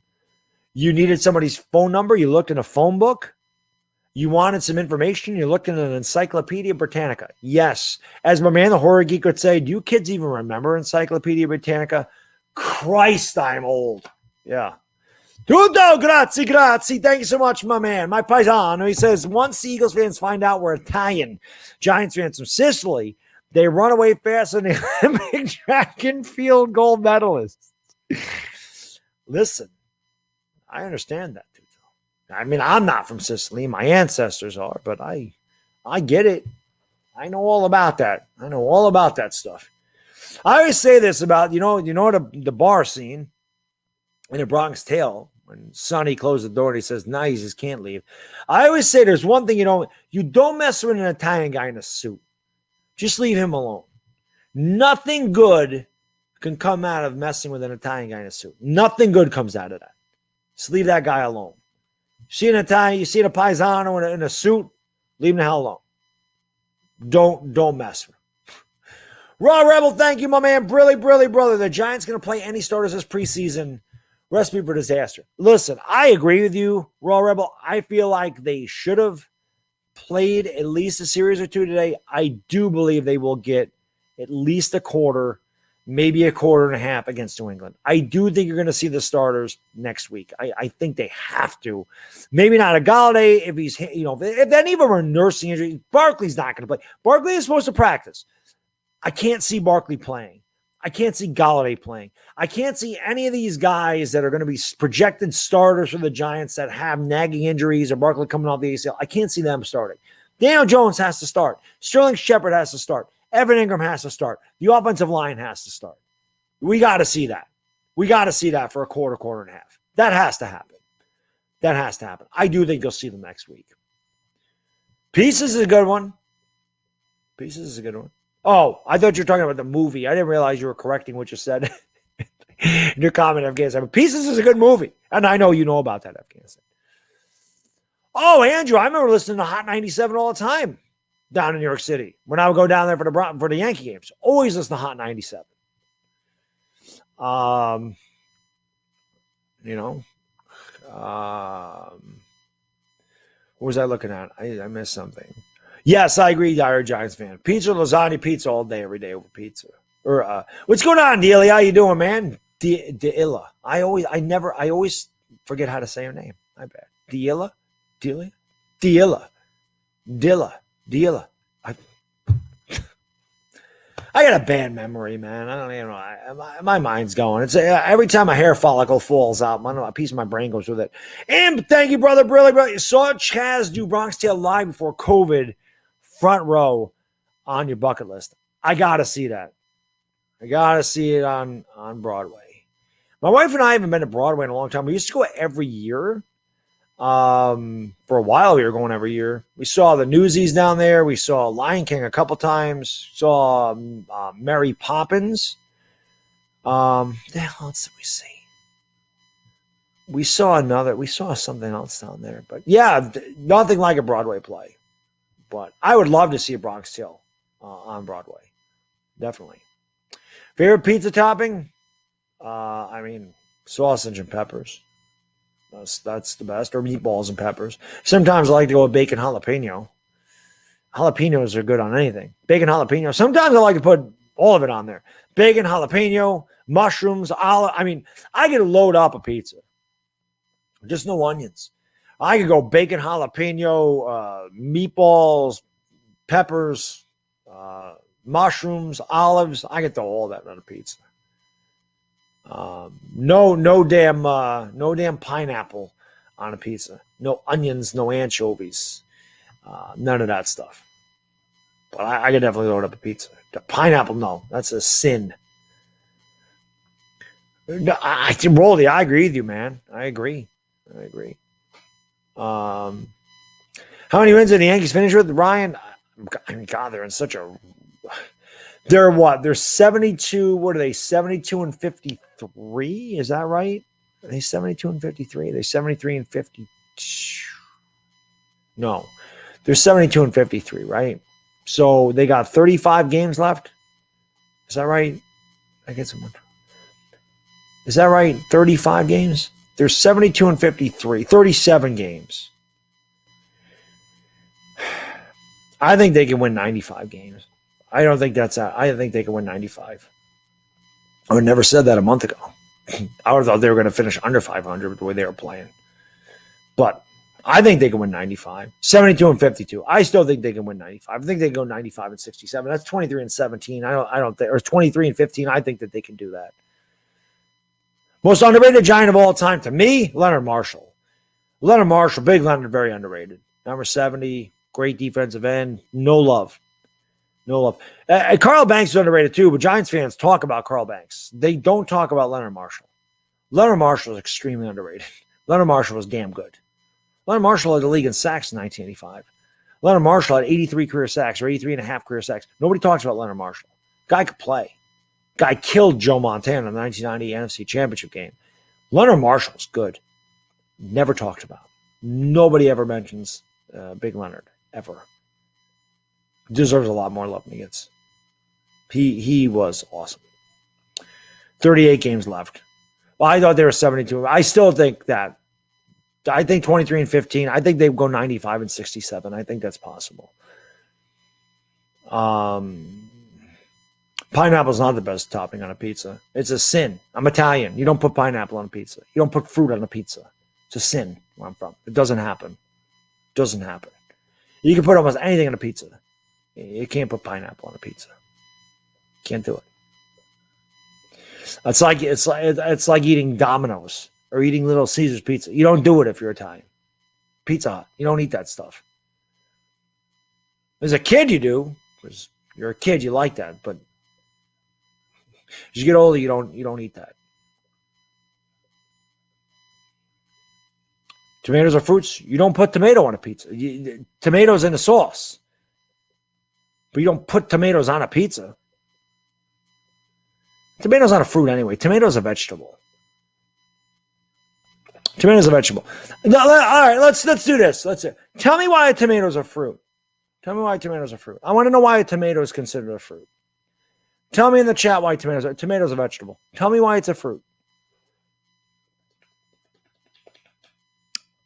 You needed somebody's phone number. You looked in a phone book. You wanted some information. You looked in an Encyclopedia Britannica. Yes. As my man, the horror geek, would say, do you kids even remember Encyclopedia Britannica? Christ, I'm old. Yeah. Tutto, grazie. Thank you so much, my man. My paisano. He says, once Eagles fans find out we're Italian, Giants fans from Sicily, they run away faster than the Olympic track and field gold medalists. Listen. I understand that, too. I'm not from Sicily. My ancestors are, but I get it. I know all about that. I know all about that stuff. I always say this about, the bar scene in A Bronx Tale when Sonny closed the door and he says, nah, he just can't leave. I always say there's one thing you don't mess with an Italian guy in a suit. Just leave him alone. Nothing good can come out of messing with an Italian guy in a suit. Nothing good comes out of that. Just leave that guy alone. You see an Italian, you see a paisano in a suit, leave him the hell alone. Don't mess with him. Raw Rebel, thank you, my man. Brilly, brother. The Giants going to play any starters this preseason. Recipe for disaster. Listen, I agree with you, Raw Rebel. I feel like they should have played at least a series or two today. I do believe they will get at least a quarter, maybe a quarter and a half against New England. I do think you're going to see the starters next week. I think they have to. Maybe not a Galladay if he's, if any of them are nursing injuries. Barkley's not going to play. Barkley is supposed to practice. I can't see Barkley playing. I can't see Galladay playing. I can't see any of these guys that are going to be projected starters for the Giants that have nagging injuries or Barkley coming off the ACL. I can't see them starting. Daniel Jones has to start. Sterling Shepard has to start. Evan Ingram has to start. The offensive line has to start. We got to see that. We got to see that for a quarter and a half. That has to happen. I do think you'll see them next week. Pieces is a good one. Oh, I thought you were talking about the movie. I didn't realize you were correcting what you said in your comment, Afghanistan. But Pieces is a good movie. And I know you know about that, Afghanistan. Oh, Andrew, I remember listening to Hot 97 all the time down in New York City when I would go down there for the Yankee games. Always listen to Hot 97. What was I looking at? I missed something. Yes, I agree. You're a Giants fan. Pizza, lasagna, pizza all day, every day over pizza. Or what's going on, Dealy? How you doing, man? Deilla. I always forget how to say her name. I bet. Deilla. I got a bad memory, man. I don't even know. My mind's going. It's every time a hair follicle falls out, I don't know, a piece of my brain goes with it. And thank you, brother. You saw Chaz do Bronx Tale live before COVID, front row on your bucket list. I got to see that. I got to see it on Broadway. My wife and I haven't been to Broadway in a long time. We used to go every year. For a while, we were going every year. We saw the Newsies down there. We saw Lion King a couple times. Saw Mary Poppins. The hell else did we see? We saw something else down there. But yeah, nothing like a Broadway play. But I would love to see a Bronx Tale on Broadway. Definitely. Favorite pizza topping? Sausage and peppers. That's the best. Or meatballs and peppers. Sometimes I like to go with bacon jalapeno. Jalapenos are good on anything. Bacon jalapeno. Sometimes I like to put all of it on there. Bacon jalapeno, mushrooms, olive. I can load up a pizza. Just no onions. I could go bacon, jalapeno, meatballs, peppers, mushrooms, olives. I could throw all that on a pizza. No damn pineapple on a pizza. No onions, no anchovies. None of that stuff. But I could definitely load up a pizza. The pineapple, no. That's a sin. No, Roldy, I agree with you, man. I agree. How many wins did the Yankees finish with, Ryan? I mean, God, they're in such a... They're what? They're 72. What are they? 72 and 53? Is that right? Are they 72 and 53? Are they 73 and 52? No. They're 72 and 53, right? So they got 35 games left. Is that right? I get someone. Is that right? 35 games? They're 72 and 53. 37 games. I think they can win 95 games. I don't think that's out. I think they can win 95. I would never said that a month ago. I would have thought they were going to finish under 500 the way they were playing. But I think they can win 95. 72 and 52. I still think they can win 95. I think they can go 95 and 67. That's 23 and 17. I don't think, or 23 and 15. I think that they can do that. Most underrated Giant of all time to me, Leonard Marshall. Leonard Marshall, big Leonard, very underrated. Number 70, great defensive end. No love. Carl Banks is underrated too, but Giants fans talk about Carl Banks. They don't talk about Leonard Marshall. Leonard Marshall is extremely underrated. Leonard Marshall was damn good. Leonard Marshall led the league in sacks in 1985. Leonard Marshall had 83 career sacks or 83 and a half career sacks. Nobody talks about Leonard Marshall. Guy could play. Guy killed Joe Montana in the 1990 NFC Championship game. Leonard Marshall was good. Never talked about. Nobody ever mentions Big Leonard, ever. Deserves a lot more love than he gets. He was awesome. 38 games left. Well, I thought they were 72. I still think that. I think 23 and 15. I think they go 95 and 67. I think that's possible. Pineapple's not the best topping on a pizza. It's a sin. I'm Italian. You don't put pineapple on a pizza. You don't put fruit on a pizza. It's a sin where I'm from. It doesn't happen. You can put almost anything on a pizza. You can't put pineapple on a pizza. Can't do it. It's like eating Domino's or eating Little Caesars pizza. You don't do it if you're Italian. Pizza Hut. You don't eat that stuff. As a kid, you do, because you're a kid. You like that, but as you get older, you don't eat that. Tomatoes are fruits. You don't put tomato on a pizza. Tomatoes in a sauce. But you don't put tomatoes on a pizza. Tomatoes not a fruit anyway. Tomatoes a vegetable. Tomatoes a vegetable. No, all right, let's do this. Tell me why tomatoes are fruit. I want to know why a tomato is considered a fruit. Tell me in the chat why tomatoes a vegetable. Tell me why it's a fruit.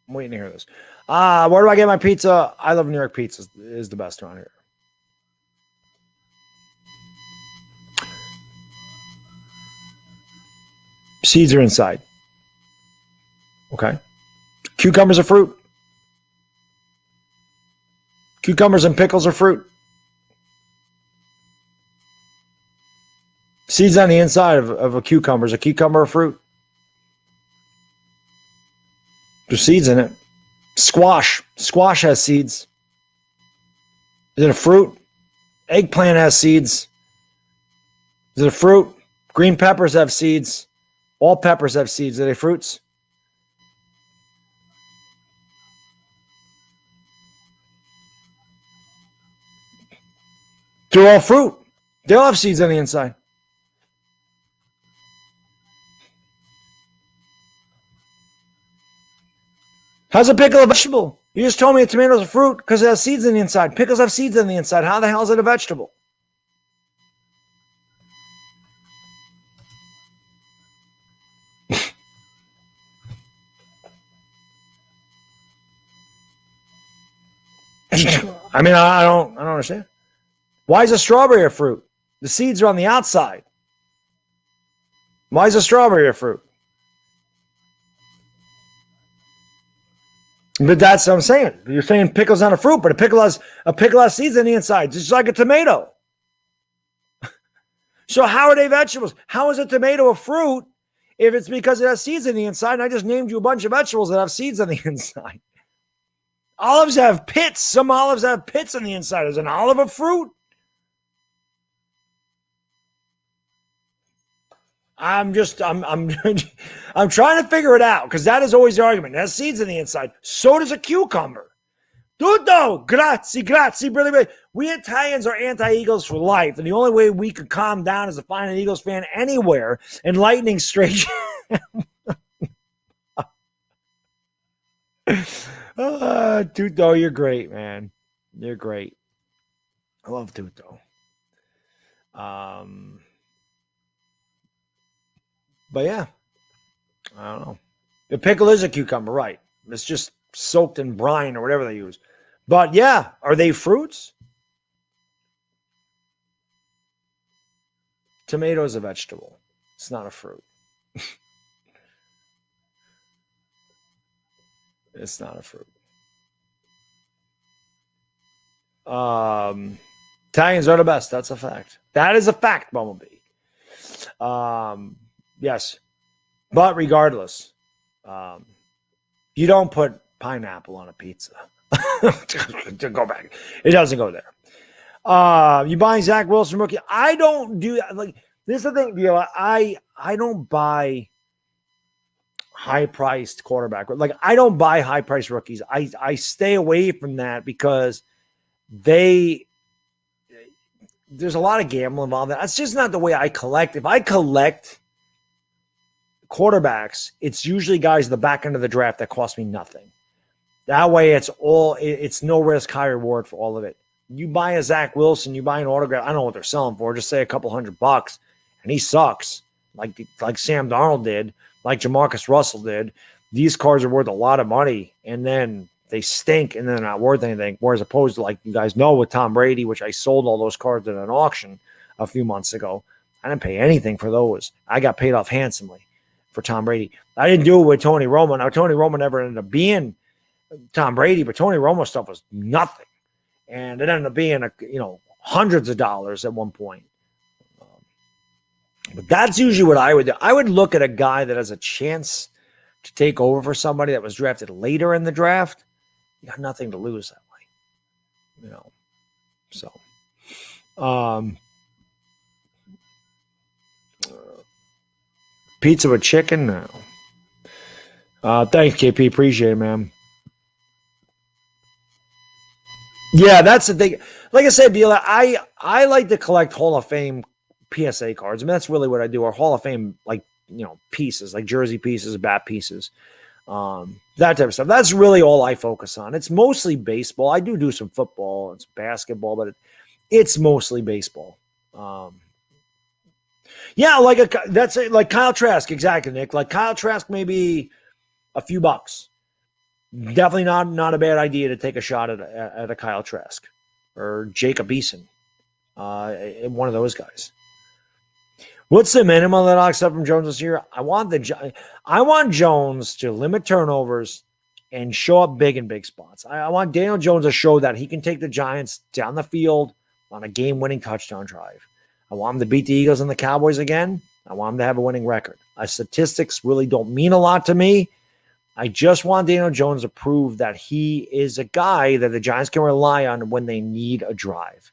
I'm waiting to hear this. Where do I get my pizza? I love New York pizza is the best around here. Seeds are inside. Okay. Cucumbers are fruit. Cucumbers and pickles are fruit. Seeds on the inside of a cucumber. Is a cucumber a fruit? There's seeds in it. Squash. Squash has seeds. Is it a fruit? Eggplant has seeds. Is it a fruit? Green peppers have seeds. All peppers have seeds. Are they fruits? They're all fruit. They all have seeds on the inside. How's a pickle a vegetable? You just told me a tomato's a fruit because it has seeds on the inside. Pickles have seeds on the inside. How the hell is it a vegetable? I mean, I don't understand. Why is a strawberry a fruit? The seeds are on the outside. Why is a strawberry a fruit? But that's what I'm saying. You're saying pickle's not a fruit, but a pickle has seeds on the inside, just like a tomato. So how are they vegetables? How is a tomato a fruit if it's because it has seeds on the inside? And I just named you a bunch of vegetables that have seeds on the inside. Olives have pits. Some olives have pits on the inside. Is an olive a fruit? I'm trying to figure it out because that is always the argument. It has seeds on the inside. So does a cucumber. Tutto, grazie, brother. We Italians are anti-Eagles for life, and the only way we could calm down is to find an Eagles fan anywhere and lightning straight. Tutto, you're great, man. You're great. I love Tutto. But yeah, I don't know. The pickle is a cucumber, right? It's just soaked in brine or whatever they use. But yeah, are they fruits? Tomato is a vegetable. It's not a fruit. It's not a fruit. Italians are the best. That's a fact. That is a fact, Bumblebee. Yes. But regardless, you don't put pineapple on a pizza. To go back. It doesn't go there. You buying Zach Wilson rookie? I don't do that. Like, this is the thing, I don't buy high-priced quarterback. Like, I don't buy high-priced rookies. I stay away from that because there's a lot of gambling involved. That's just not the way I collect. If I collect quarterbacks, it's usually guys at the back end of the draft that cost me nothing. That way it's no risk, high reward for all of it. You buy a Zach Wilson, you buy an autograph, I don't know what they're selling for, just say a couple $100, and he sucks, like Sam Darnold did, like Jamarcus Russell did. These cards are worth a lot of money, and then they stink, and they're not worth anything. Whereas opposed to, like you guys know, with Tom Brady, which I sold all those cards at an auction a few months ago. I didn't pay anything for those. I got paid off handsomely for Tom Brady. I didn't do it with Tony Romo. Now, Tony Romo never ended up being Tom Brady, but Tony Romo stuff was nothing. And it ended up being, hundreds of dollars at one point. But that's usually what I would do. I would look at a guy that has a chance to take over for somebody that was drafted later in the draft. You got nothing to lose that way. So. Pizza with chicken? No. Thanks, KP. Appreciate it, man. Yeah, that's the thing. Like I said, I like to collect Hall of Fame PSA cards. I mean, that's really what I do. Or Hall of Fame, pieces, like jersey pieces, bat pieces, that type of stuff. That's really all I focus on. It's mostly baseball. I do some football and some basketball, but it's mostly baseball. Yeah, like Kyle Trask, exactly, Nick. Like Kyle Trask, maybe a few bucks. Definitely not a bad idea to take a shot at a Kyle Trask or Jacob Eason, one of those guys. What's the minimum that I'll accept from Jones this year? I want Jones to limit turnovers and show up big in big spots. I want Daniel Jones to show that he can take the Giants down the field on a game-winning touchdown drive. I want him to beat the Eagles and the Cowboys again. I want him to have a winning record. Statistics really don't mean a lot to me. I just want Daniel Jones to prove that he is a guy that the Giants can rely on when they need a drive.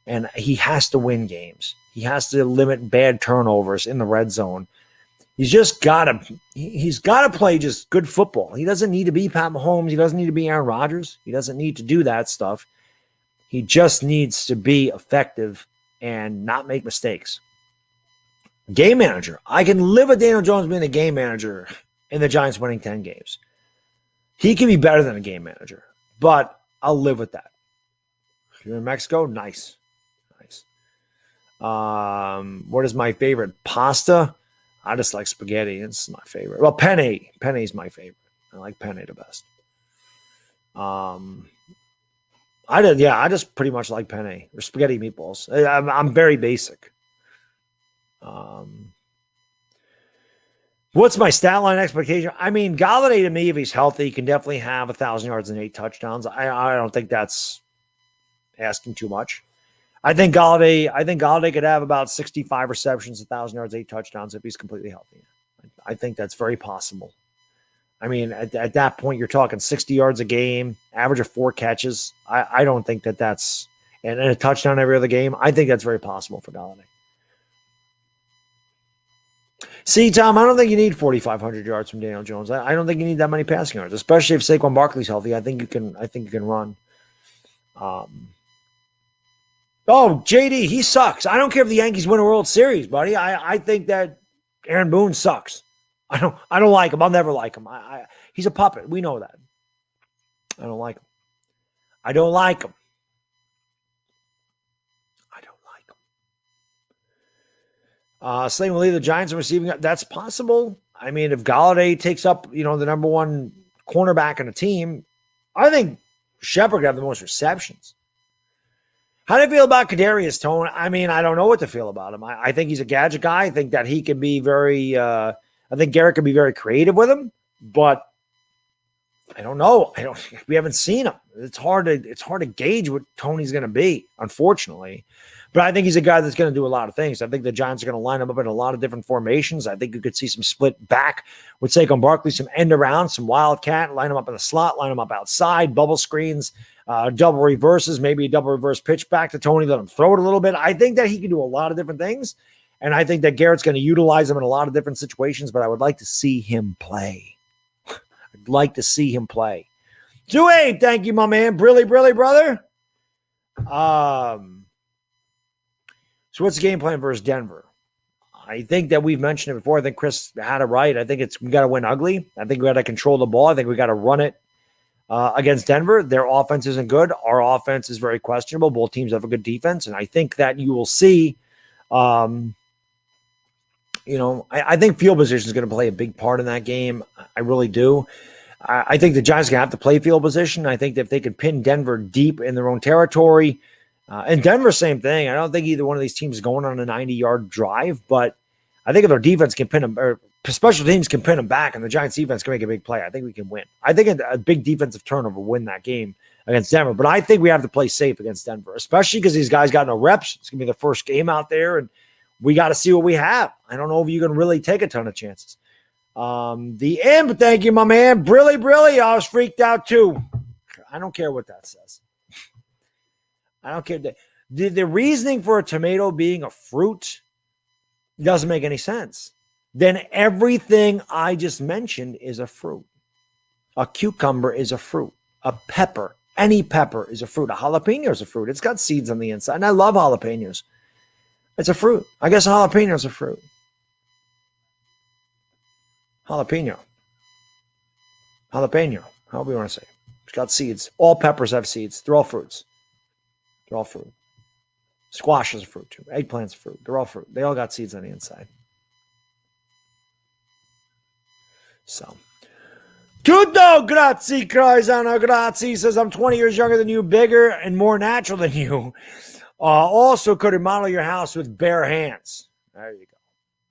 And he has to win games. He has to limit bad turnovers in the red zone. He's got to play just good football. He doesn't need to be Pat Mahomes. He doesn't need to be Aaron Rodgers. He doesn't need to do that stuff. He just needs to be effective and not make mistakes. Game manager. I can live with Daniel Jones being a game manager and the Giants winning 10 games. He can be better than a game manager, but I'll live with that. You're in Mexico? Nice. What is my favorite? Pasta? I just like spaghetti. It's my favorite. Well, penne. Penne is my favorite. I like penne the best. I just pretty much like penne or spaghetti meatballs. I'm very basic. What's my stat line expectation? I mean, Galladay to me, if he's healthy, can definitely have 1,000 yards and 8 touchdowns. I don't think that's asking too much. I think Galladay could have about 65 receptions, 1,000 yards, 8 touchdowns if he's completely healthy. I think that's very possible. I mean, at that point, you're talking 60 yards a game, average of 4 catches. I don't think that's and a touchdown every other game. I think that's very possible for Galladay. See, Tom, I don't think you need 4,500 yards from Daniel Jones. I don't think you need that many passing yards, especially if Saquon Barkley's healthy. I think you can run. Oh, JD, he sucks. I don't care if the Yankees win a World Series, buddy. I think that Aaron Boone sucks. I don't like him. I'll never like him. He's a puppet. We know that. I don't like him. I don't like him. Slayton will lead the Giants in receiving. That's possible. I mean, if Galladay takes up, the number one cornerback in the team, I think Shepard could have the most receptions. How do you feel about Kadarius Toney? I mean, I don't know what to feel about him. I think he's a gadget guy. I think that he can be very. I think Garrett could be very creative with him, but I don't know. We haven't seen him. It's hard to gauge what Tony's going to be, unfortunately. But I think he's a guy that's going to do a lot of things. I think the Giants are going to line him up in a lot of different formations. I think you could see some split back with Saquon Barkley, some end around, some wildcat, line him up in the slot, line him up outside, bubble screens, double reverses, maybe a double reverse pitch back to Tony, let him throw it a little bit. I think that he can do a lot of different things. And I think that Garrett's going to utilize him in a lot of different situations, but I would like to see him play. I'd like to see him play. Dewey, thank you, my man. Brilly, brother. So what's the game plan versus Denver? I think that we've mentioned it before. I think Chris had it right. I think we got to win ugly. I think we got to control the ball. I think we got to run it against Denver. Their offense isn't good. Our offense is very questionable. Both teams have a good defense, and I think that you will see. I think field position is going to play a big part in that game. I really do. I think the Giants are going to have to play field position. I think that if they could pin Denver deep in their own territory. And Denver, same thing. I don't think either one of these teams is going on a 90-yard drive, but I think if our defense can pin them, or special teams can pin them back, and the Giants' defense can make a big play, I think we can win. I think a big defensive turnover will win that game against Denver, but I think we have to play safe against Denver, especially because these guys got no reps. It's going to be the first game out there, and we got to see what we have. I don't know if you can really take a ton of chances. The Imp, thank you, my man. Brilly. I was freaked out, too. I don't care what that says. I don't care. The reasoning for a tomato being a fruit doesn't make any sense. Then everything I just mentioned is a fruit. A cucumber is a fruit. A pepper, any pepper is a fruit. A jalapeno is a fruit. It's got seeds on the inside, and I love jalapenos. It's a fruit. I guess a jalapeno is a fruit. Jalapeno. However you want to say. It's got seeds. All peppers have seeds. They're all fruits. They're all fruit. Squash is a fruit too. Eggplant's a fruit. They're all fruit. They all got seeds on the inside. So. Tutto grazie, Crisano grazie. Says, I'm 20 years younger than you, bigger and more natural than you. Also could remodel your house with bare hands. There you go.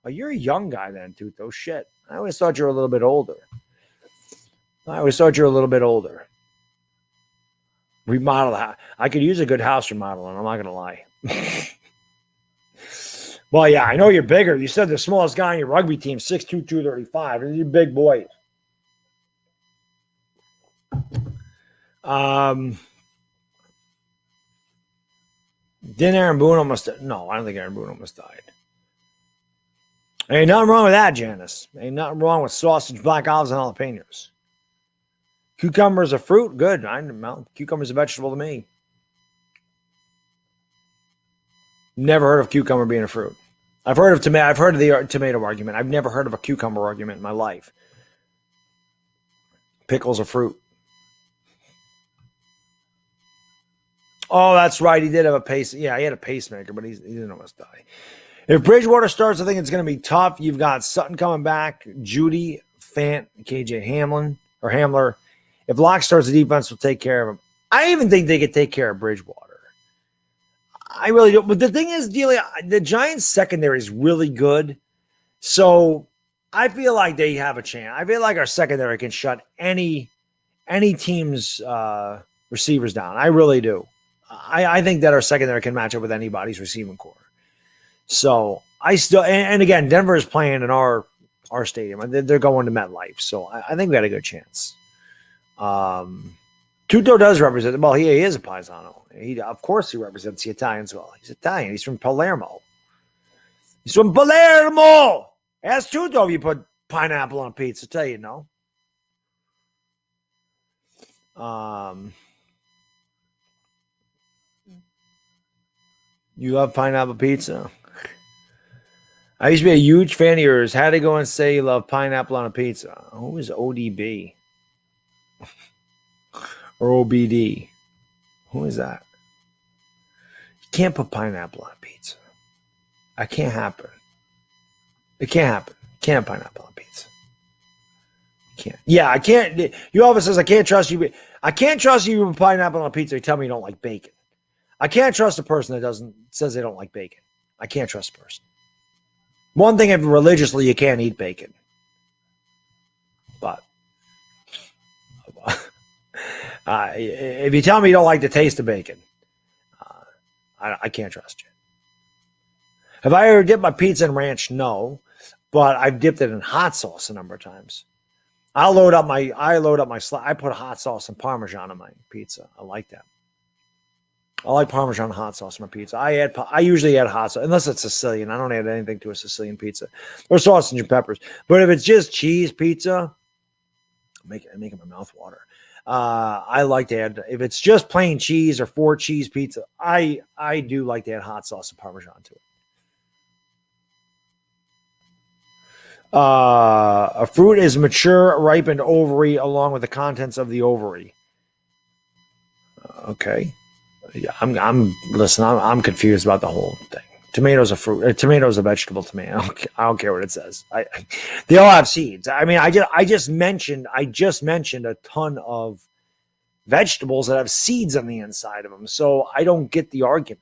Oh, you're a young guy then, Tutto. Shit. I always thought you were a little bit older. Remodel the house. I could use a good house remodeling. I'm not going to lie. Well, yeah, I know you're bigger. You said the smallest guy on your rugby team, 6'2", 235. You're a big boy. Didn't Aaron Boone almost... No, I don't think Aaron Boone almost died. Ain't nothing wrong with that, Janice. Ain't nothing wrong with sausage, black olives, and jalapenos. Cucumber is a fruit? Good. Cucumber is a vegetable to me. Never heard of cucumber being a fruit. I've heard of tomato. I've heard of the tomato argument. I've never heard of a cucumber argument in my life. Pickle's a fruit. Oh, that's right. He did have a pace. Yeah, he had a pacemaker, but he didn't almost die. If Bridgewater starts, I think it's going to be tough. You've got Sutton coming back, Judy, Fant, KJ Hamler. If Locke starts, the defense will take care of him. I even think they could take care of Bridgewater. I really don't. But the thing is, Delia, the Giants' secondary is really good. So I feel like they have a chance. I feel like our secondary can shut any team's receivers down. I really do. I think that our secondary can match up with anybody's receiving core. So I still, and again, Denver is playing in our stadium. They're going to MetLife, so I think we got a good chance. Tuto does represent. Well, he is a Paisano. Of course, he represents the Italians well. He's Italian. He's from Palermo. He's from Palermo. Ask Tuto if you put pineapple on a pizza. Tell you no. You love pineapple pizza? I used to be a huge fan of yours. How to go and say you love pineapple on a pizza? Who is ODB? Or OBD? Who is that? You can't put pineapple on pizza. It can't happen. It can't happen. Can't have pineapple on pizza. Can't. Yeah, I can't. You always says I can't trust you. I can't trust you with pineapple on pizza. You tell me you don't like bacon. I can't trust a person that says they don't like bacon. I can't trust a person. One thing, if religiously you can't eat bacon, but if you tell me you don't like the taste of bacon, I can't trust you. Have I ever dipped my pizza in ranch? No, but I've dipped it in hot sauce a number of times. I put hot sauce and Parmesan on my pizza. I like that. I like Parmesan hot sauce on my pizza. I usually add hot sauce, unless it's Sicilian. I don't add anything to a Sicilian pizza or sausage and peppers. But if it's just cheese pizza, I'm making my mouth water. I like to add, if it's just plain cheese or 4 cheese pizza, I do like to add hot sauce and Parmesan to it. A fruit is mature, ripened ovary along with the contents of the ovary. Okay. Yeah, I'm confused about the whole thing. Tomatoes a fruit. Tomatoes a vegetable to me. I don't care what it says. They all have seeds. I mean, I just mentioned a ton of vegetables that have seeds on the inside of them. So I don't get the argument.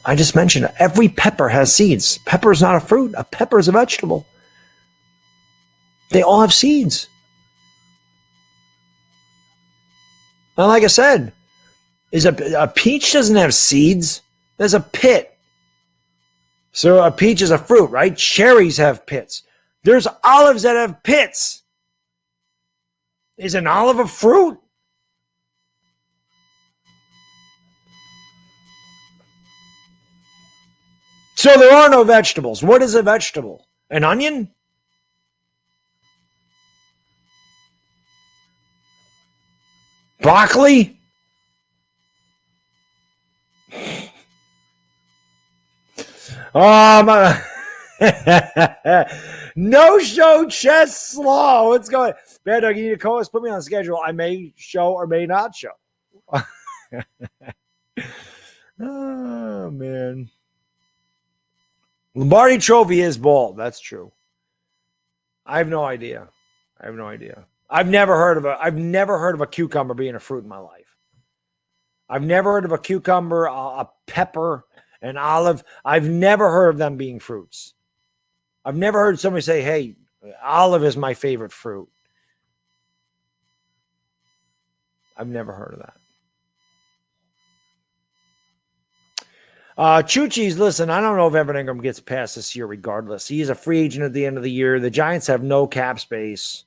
I just mentioned it. Every pepper has seeds. Pepper is not a fruit. A pepper is a vegetable. They all have seeds. And like I said, a peach doesn't have seeds. There's a pit. So a peach is a fruit, right? Cherries have pits. There's olives that have pits. Is an olive a fruit? So there are no vegetables. What is a vegetable? An onion? Broccoli? No show chess slaw. What's going on? Baddog, you need a co-host? Put me on the schedule. I may show or may not show. Oh, man. Lombardi Trophy is bald. That's true. I have no idea. I've never heard of a cucumber being a fruit in my life. I've never heard of a cucumber, a pepper, an olive. I've never heard of them being fruits. I've never heard somebody say, hey, olive is my favorite fruit. I've never heard of that. Chuchi's, listen, I don't know if Evan Ingram gets past this year regardless. He's a free agent at the end of the year. The Giants have no cap space.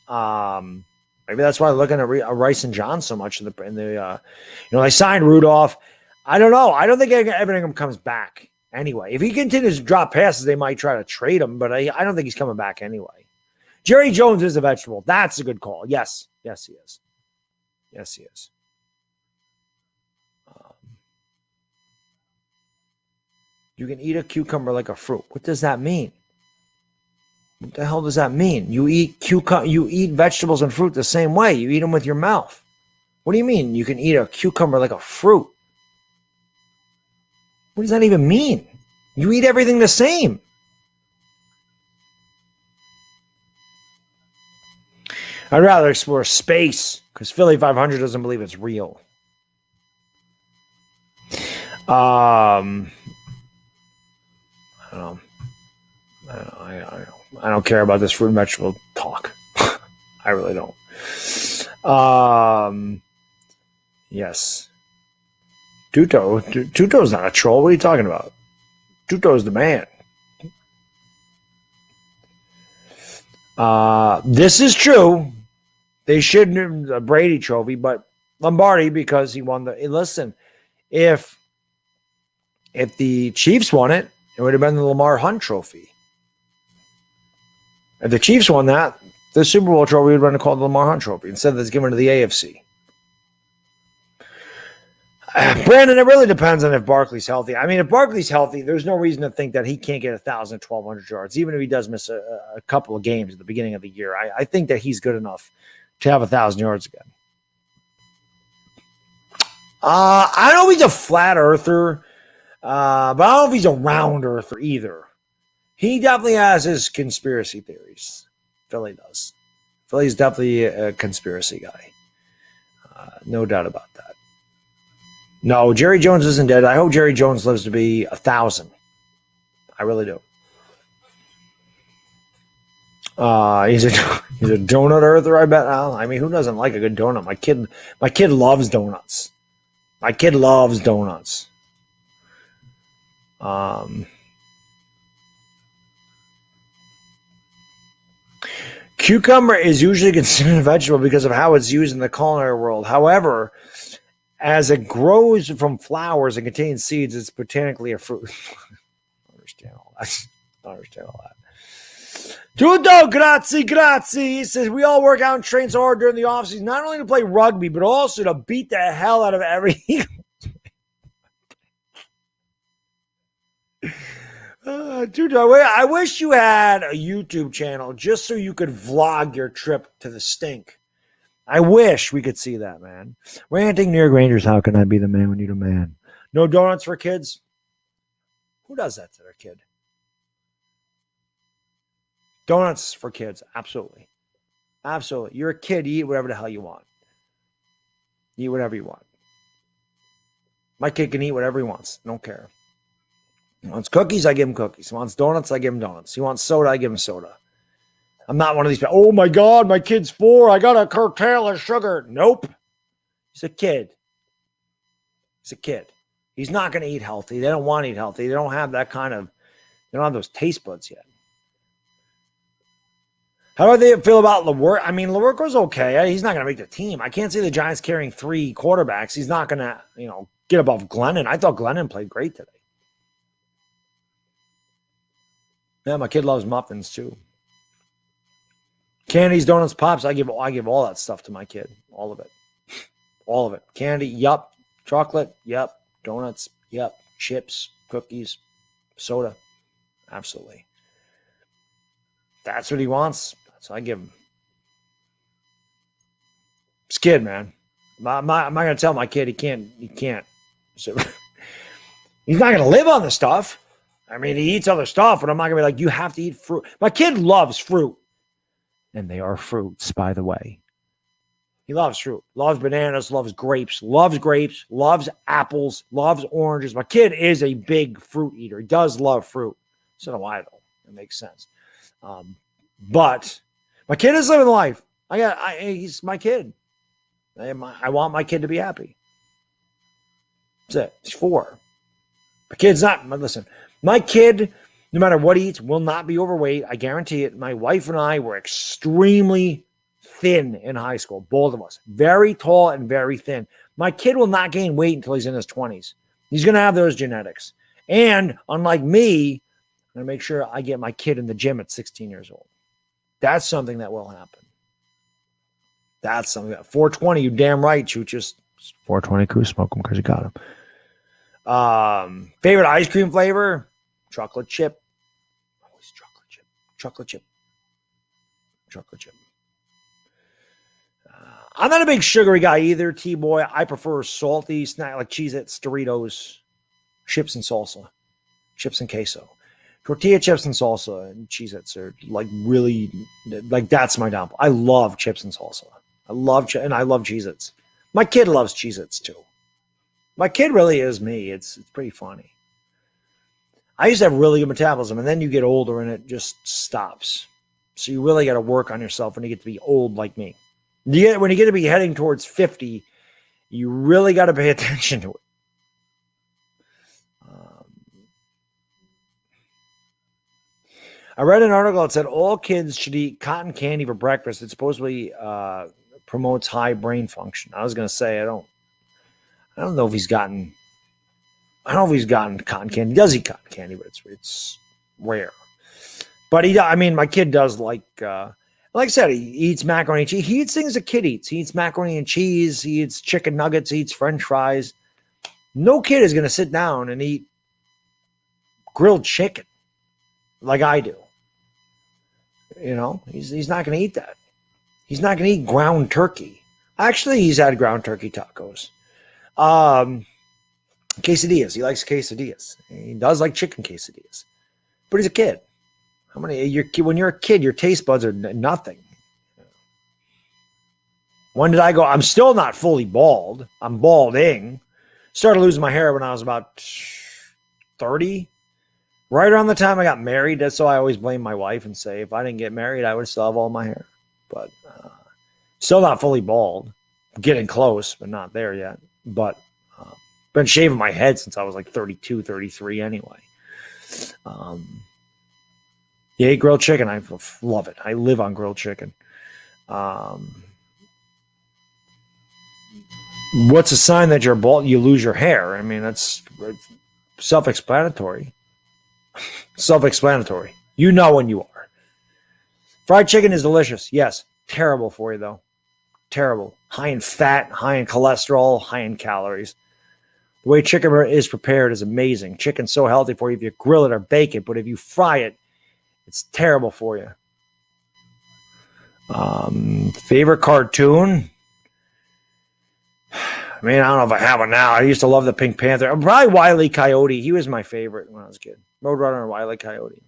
Maybe that's why I'm looking at Rice and John so much they signed Rudolph. I don't know. I don't think Evan Ingram comes back anyway. If he continues to drop passes, they might try to trade him, but I don't think he's coming back anyway. Jerry Jones is a vegetable. That's a good call. Yes, he is. You can eat a cucumber like a fruit. What does that mean? What the hell does that mean? You eat vegetables and fruit the same way. You eat them with your mouth. What do you mean you can eat a cucumber like a fruit? What does that even mean? You eat everything the same. I'd rather explore space because Philly 500 doesn't believe it's real. I don't care about this fruit and vegetable talk. I really don't. Yes. Tuto's not a troll. What are you talking about? Tuto's the man. This is true. They shouldn't have a Brady trophy, but Lombardi because he won the. Listen, if the Chiefs won it, it would have been the Lamar Hunt trophy. If the Chiefs won that, the Super Bowl trophy would have been called the Lamar Hunt trophy instead of it's given to the AFC. Brandon, it really depends on if Barkley's healthy. I mean, if Barkley's healthy, there's no reason to think that he can't get 1,000, 1,200 yards, even if he does miss a couple of games at the beginning of the year. I think that he's good enough to have 1,000 yards again. I don't know if he's a flat earther, but I don't know if he's a round earther either. He definitely has his conspiracy theories. Philly does. Philly's definitely a conspiracy guy. No doubt about that. No, Jerry Jones isn't dead. I hope Jerry Jones lives to be 1,000. I really do. He's a donut earther, I bet. I mean, who doesn't like a good donut? My kid loves donuts. My kid loves donuts. Cucumber is usually considered a vegetable because of how it's used in the culinary world. However, as it grows from flowers and contains seeds, it's botanically a fruit. I understand all that. Tutto, grazie. He says, we all work out and train so hard during the offseason, not only to play rugby, but also to beat the hell out of everything. Tutto, I wish you had a YouTube channel just so you could vlog your trip to the stink. I wish we could see that, man. Ranting New York Rangers, how can I be the man when you're the man? No donuts for kids? Who does that to their kid? Donuts for kids, absolutely. Absolutely. You're a kid, you eat whatever the hell you want. Eat whatever you want. My kid can eat whatever he wants. I don't care. He wants cookies, I give him cookies. He wants donuts, I give him donuts. He wants soda, I give him soda. I'm not one of these people. Oh my God, my kid's 4. I got to curtail his sugar. Nope. He's a kid. He's not going to eat healthy. They don't want to eat healthy. They don't have that they don't have those taste buds yet. How do they feel about LeWert? I mean, LeWert goes okay. He's not going to make the team. I can't see the Giants carrying 3 quarterbacks. He's not going to, get above Glennon. I thought Glennon played great today. Yeah, my kid loves muffins too. Candies, donuts, pops. I give all that stuff to my kid. All of it. All of it. Candy, yup. Chocolate, yup. Donuts, yup. Chips, cookies, soda. Absolutely. That's what he wants. That's what I give him. It's kid, man. I'm not going to tell my kid he can't. So, he's not going to live on the stuff. I mean, he eats other stuff, but I'm not going to be like, you have to eat fruit. My kid loves fruit. And they are fruits, by the way. He loves fruit, loves bananas, loves grapes, loves apples, loves oranges. My kid is a big fruit eater. He does love fruit. So do I, though. It makes sense. But my kid is living life. He's my kid. I want my kid to be happy. That's it. He's 4. My kid's not, listen, my kid, no matter what he eats, will not be overweight. I guarantee it. My wife and I were extremely thin in high school, both of us. Very tall and very thin. My kid will not gain weight until he's in his 20s. He's going to have those genetics. And unlike me, I'm going to make sure I get my kid in the gym at 16 years old. That's something that will happen. That's something that 420, you damn right, Chooches. 420 crew, smoke them because you got them. Favorite ice cream flavor? Chocolate chip. Always chocolate chip. Chocolate chip. I'm not a big sugary guy either, T-Boy. I prefer salty snack like Cheez-Its, Doritos, chips and salsa, chips and queso. Tortilla chips and salsa and Cheez-Its are like really, like that's my downfall. I love chips and salsa. I love Cheez-Its. My kid loves Cheez-Its too. My kid really is me. It's pretty funny. I used to have really good metabolism, and then you get older and it just stops. So you really got to work on yourself when you get to be old like me. When you get to be heading towards 50, you really got to pay attention to it. I read an article that said all kids should eat cotton candy for breakfast. It supposedly promotes high brain function. I was going to say I don't know if he's gotten. I don't know if he's gotten cotton candy. He does eat cotton candy, but it's rare. But my kid does like I said, he eats macaroni and cheese. He eats things a kid eats. He eats macaroni and cheese. He eats chicken nuggets. He eats French fries. No kid is going to sit down and eat grilled chicken like I do. He's not going to eat that. He's not going to eat ground turkey. Actually, he's had ground turkey tacos. Quesadillas. He likes quesadillas. He does like chicken quesadillas. But he's a kid. When you're a kid, your taste buds are nothing. When did I go? I'm still not fully bald. I'm balding. Started losing my hair when I was about 30. Right around the time I got married. That's why I always blame my wife and say, if I didn't get married, I would still have all my hair. But still not fully bald. Getting close, but not there yet. But been shaving my head since I was like 32, 33 anyway. Yeah, eat grilled chicken. I love it. I live on grilled chicken. What's a sign that you're bald? You lose your hair. I mean, that's self-explanatory. Self-explanatory. You know when you are. Fried chicken is delicious. Yes. Terrible for you, though. Terrible. High in fat, high in cholesterol, high in calories. The way chicken is prepared is amazing. Chicken's so healthy for you if you grill it or bake it, but if you fry it, it's terrible for you. Favorite cartoon? I mean, I don't know if I have one now. I used to love the Pink Panther. Probably Wile E. Coyote. He was my favorite when I was a kid. Roadrunner and Wile E. Coyote.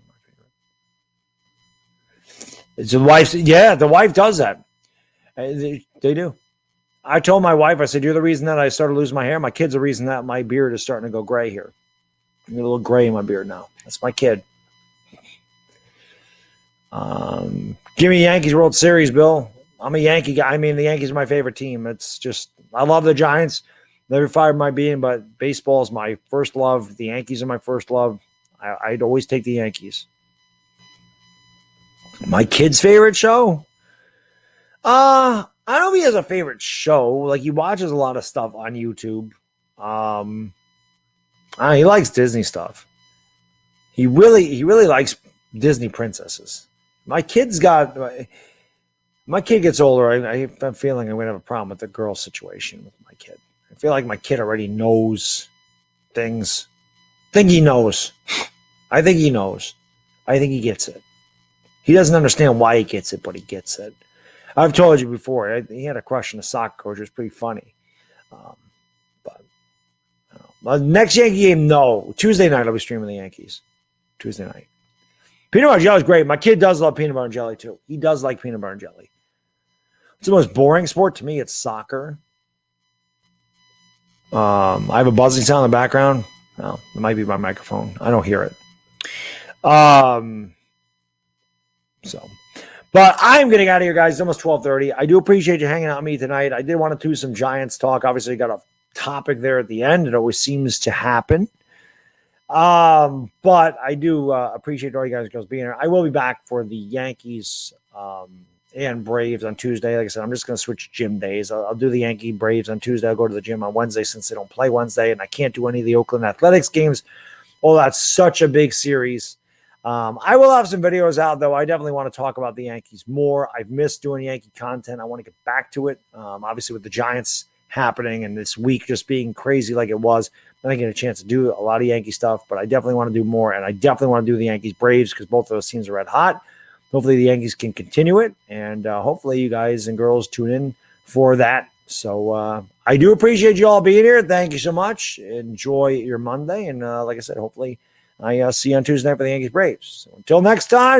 It's the wife. Yeah, the wife does that. They do. I told my wife, I said, you're the reason that I started losing my hair. My kid's the reason that my beard is starting to go gray here. I get a little gray in my beard now. That's my kid. Give me Yankees World Series, Bill. I'm a Yankee guy. I mean, the Yankees are my favorite team. It's just, I love the Giants. Never fired my being, but baseball is my first love. The Yankees are my first love. I'd always take the Yankees. My kid's favorite show? I don't know if he has a favorite show. Like, he watches a lot of stuff on YouTube. He likes Disney stuff. He really likes Disney princesses. My kid gets older. I have a feeling I'm going to have a problem with the girl situation with my kid. I feel like my kid already knows things. I think he knows. I think he knows. I think he gets it. He doesn't understand why he gets it, but he gets it. I've told you before, he had a crush on a soccer coach. It was pretty funny. But next Yankee game, no. Tuesday night, I'll be streaming the Yankees. Tuesday night. Peanut butter and jelly is great. My kid does love peanut butter and jelly, too. He does like peanut butter and jelly. It's the most boring sport to me. It's soccer. I have a buzzing sound in the background. No, it might be my microphone. I don't hear it. But I'm getting out of here, guys. It's almost 12:30. I do appreciate you hanging out with me tonight. I did want to do some Giants talk. Obviously, got a topic there at the end. It always seems to happen. But I do appreciate all you guys and girls being here. I will be back for the Yankees and Braves on Tuesday. Like I said, I'm just going to switch gym days. I'll do the Yankee Braves on Tuesday. I'll go to the gym on Wednesday since they don't play Wednesday, and I can't do any of the Oakland Athletics games. Oh, that's such a big series. I will have some videos out, though. I definitely want to talk about the Yankees more. I've missed doing Yankee content. I want to get back to it. Obviously, with the Giants happening and this week just being crazy like it was, I didn't get a chance to do a lot of Yankee stuff, but I definitely want to do more, and I definitely want to do the Yankees Braves because both of those teams are red hot. Hopefully the Yankees can continue it, and hopefully you guys and girls tune in for that. So I do appreciate you all being here. Thank you so much. Enjoy your Monday, and like I said, hopefully I see you on Tuesday night for the Yankees Braves. So until next time.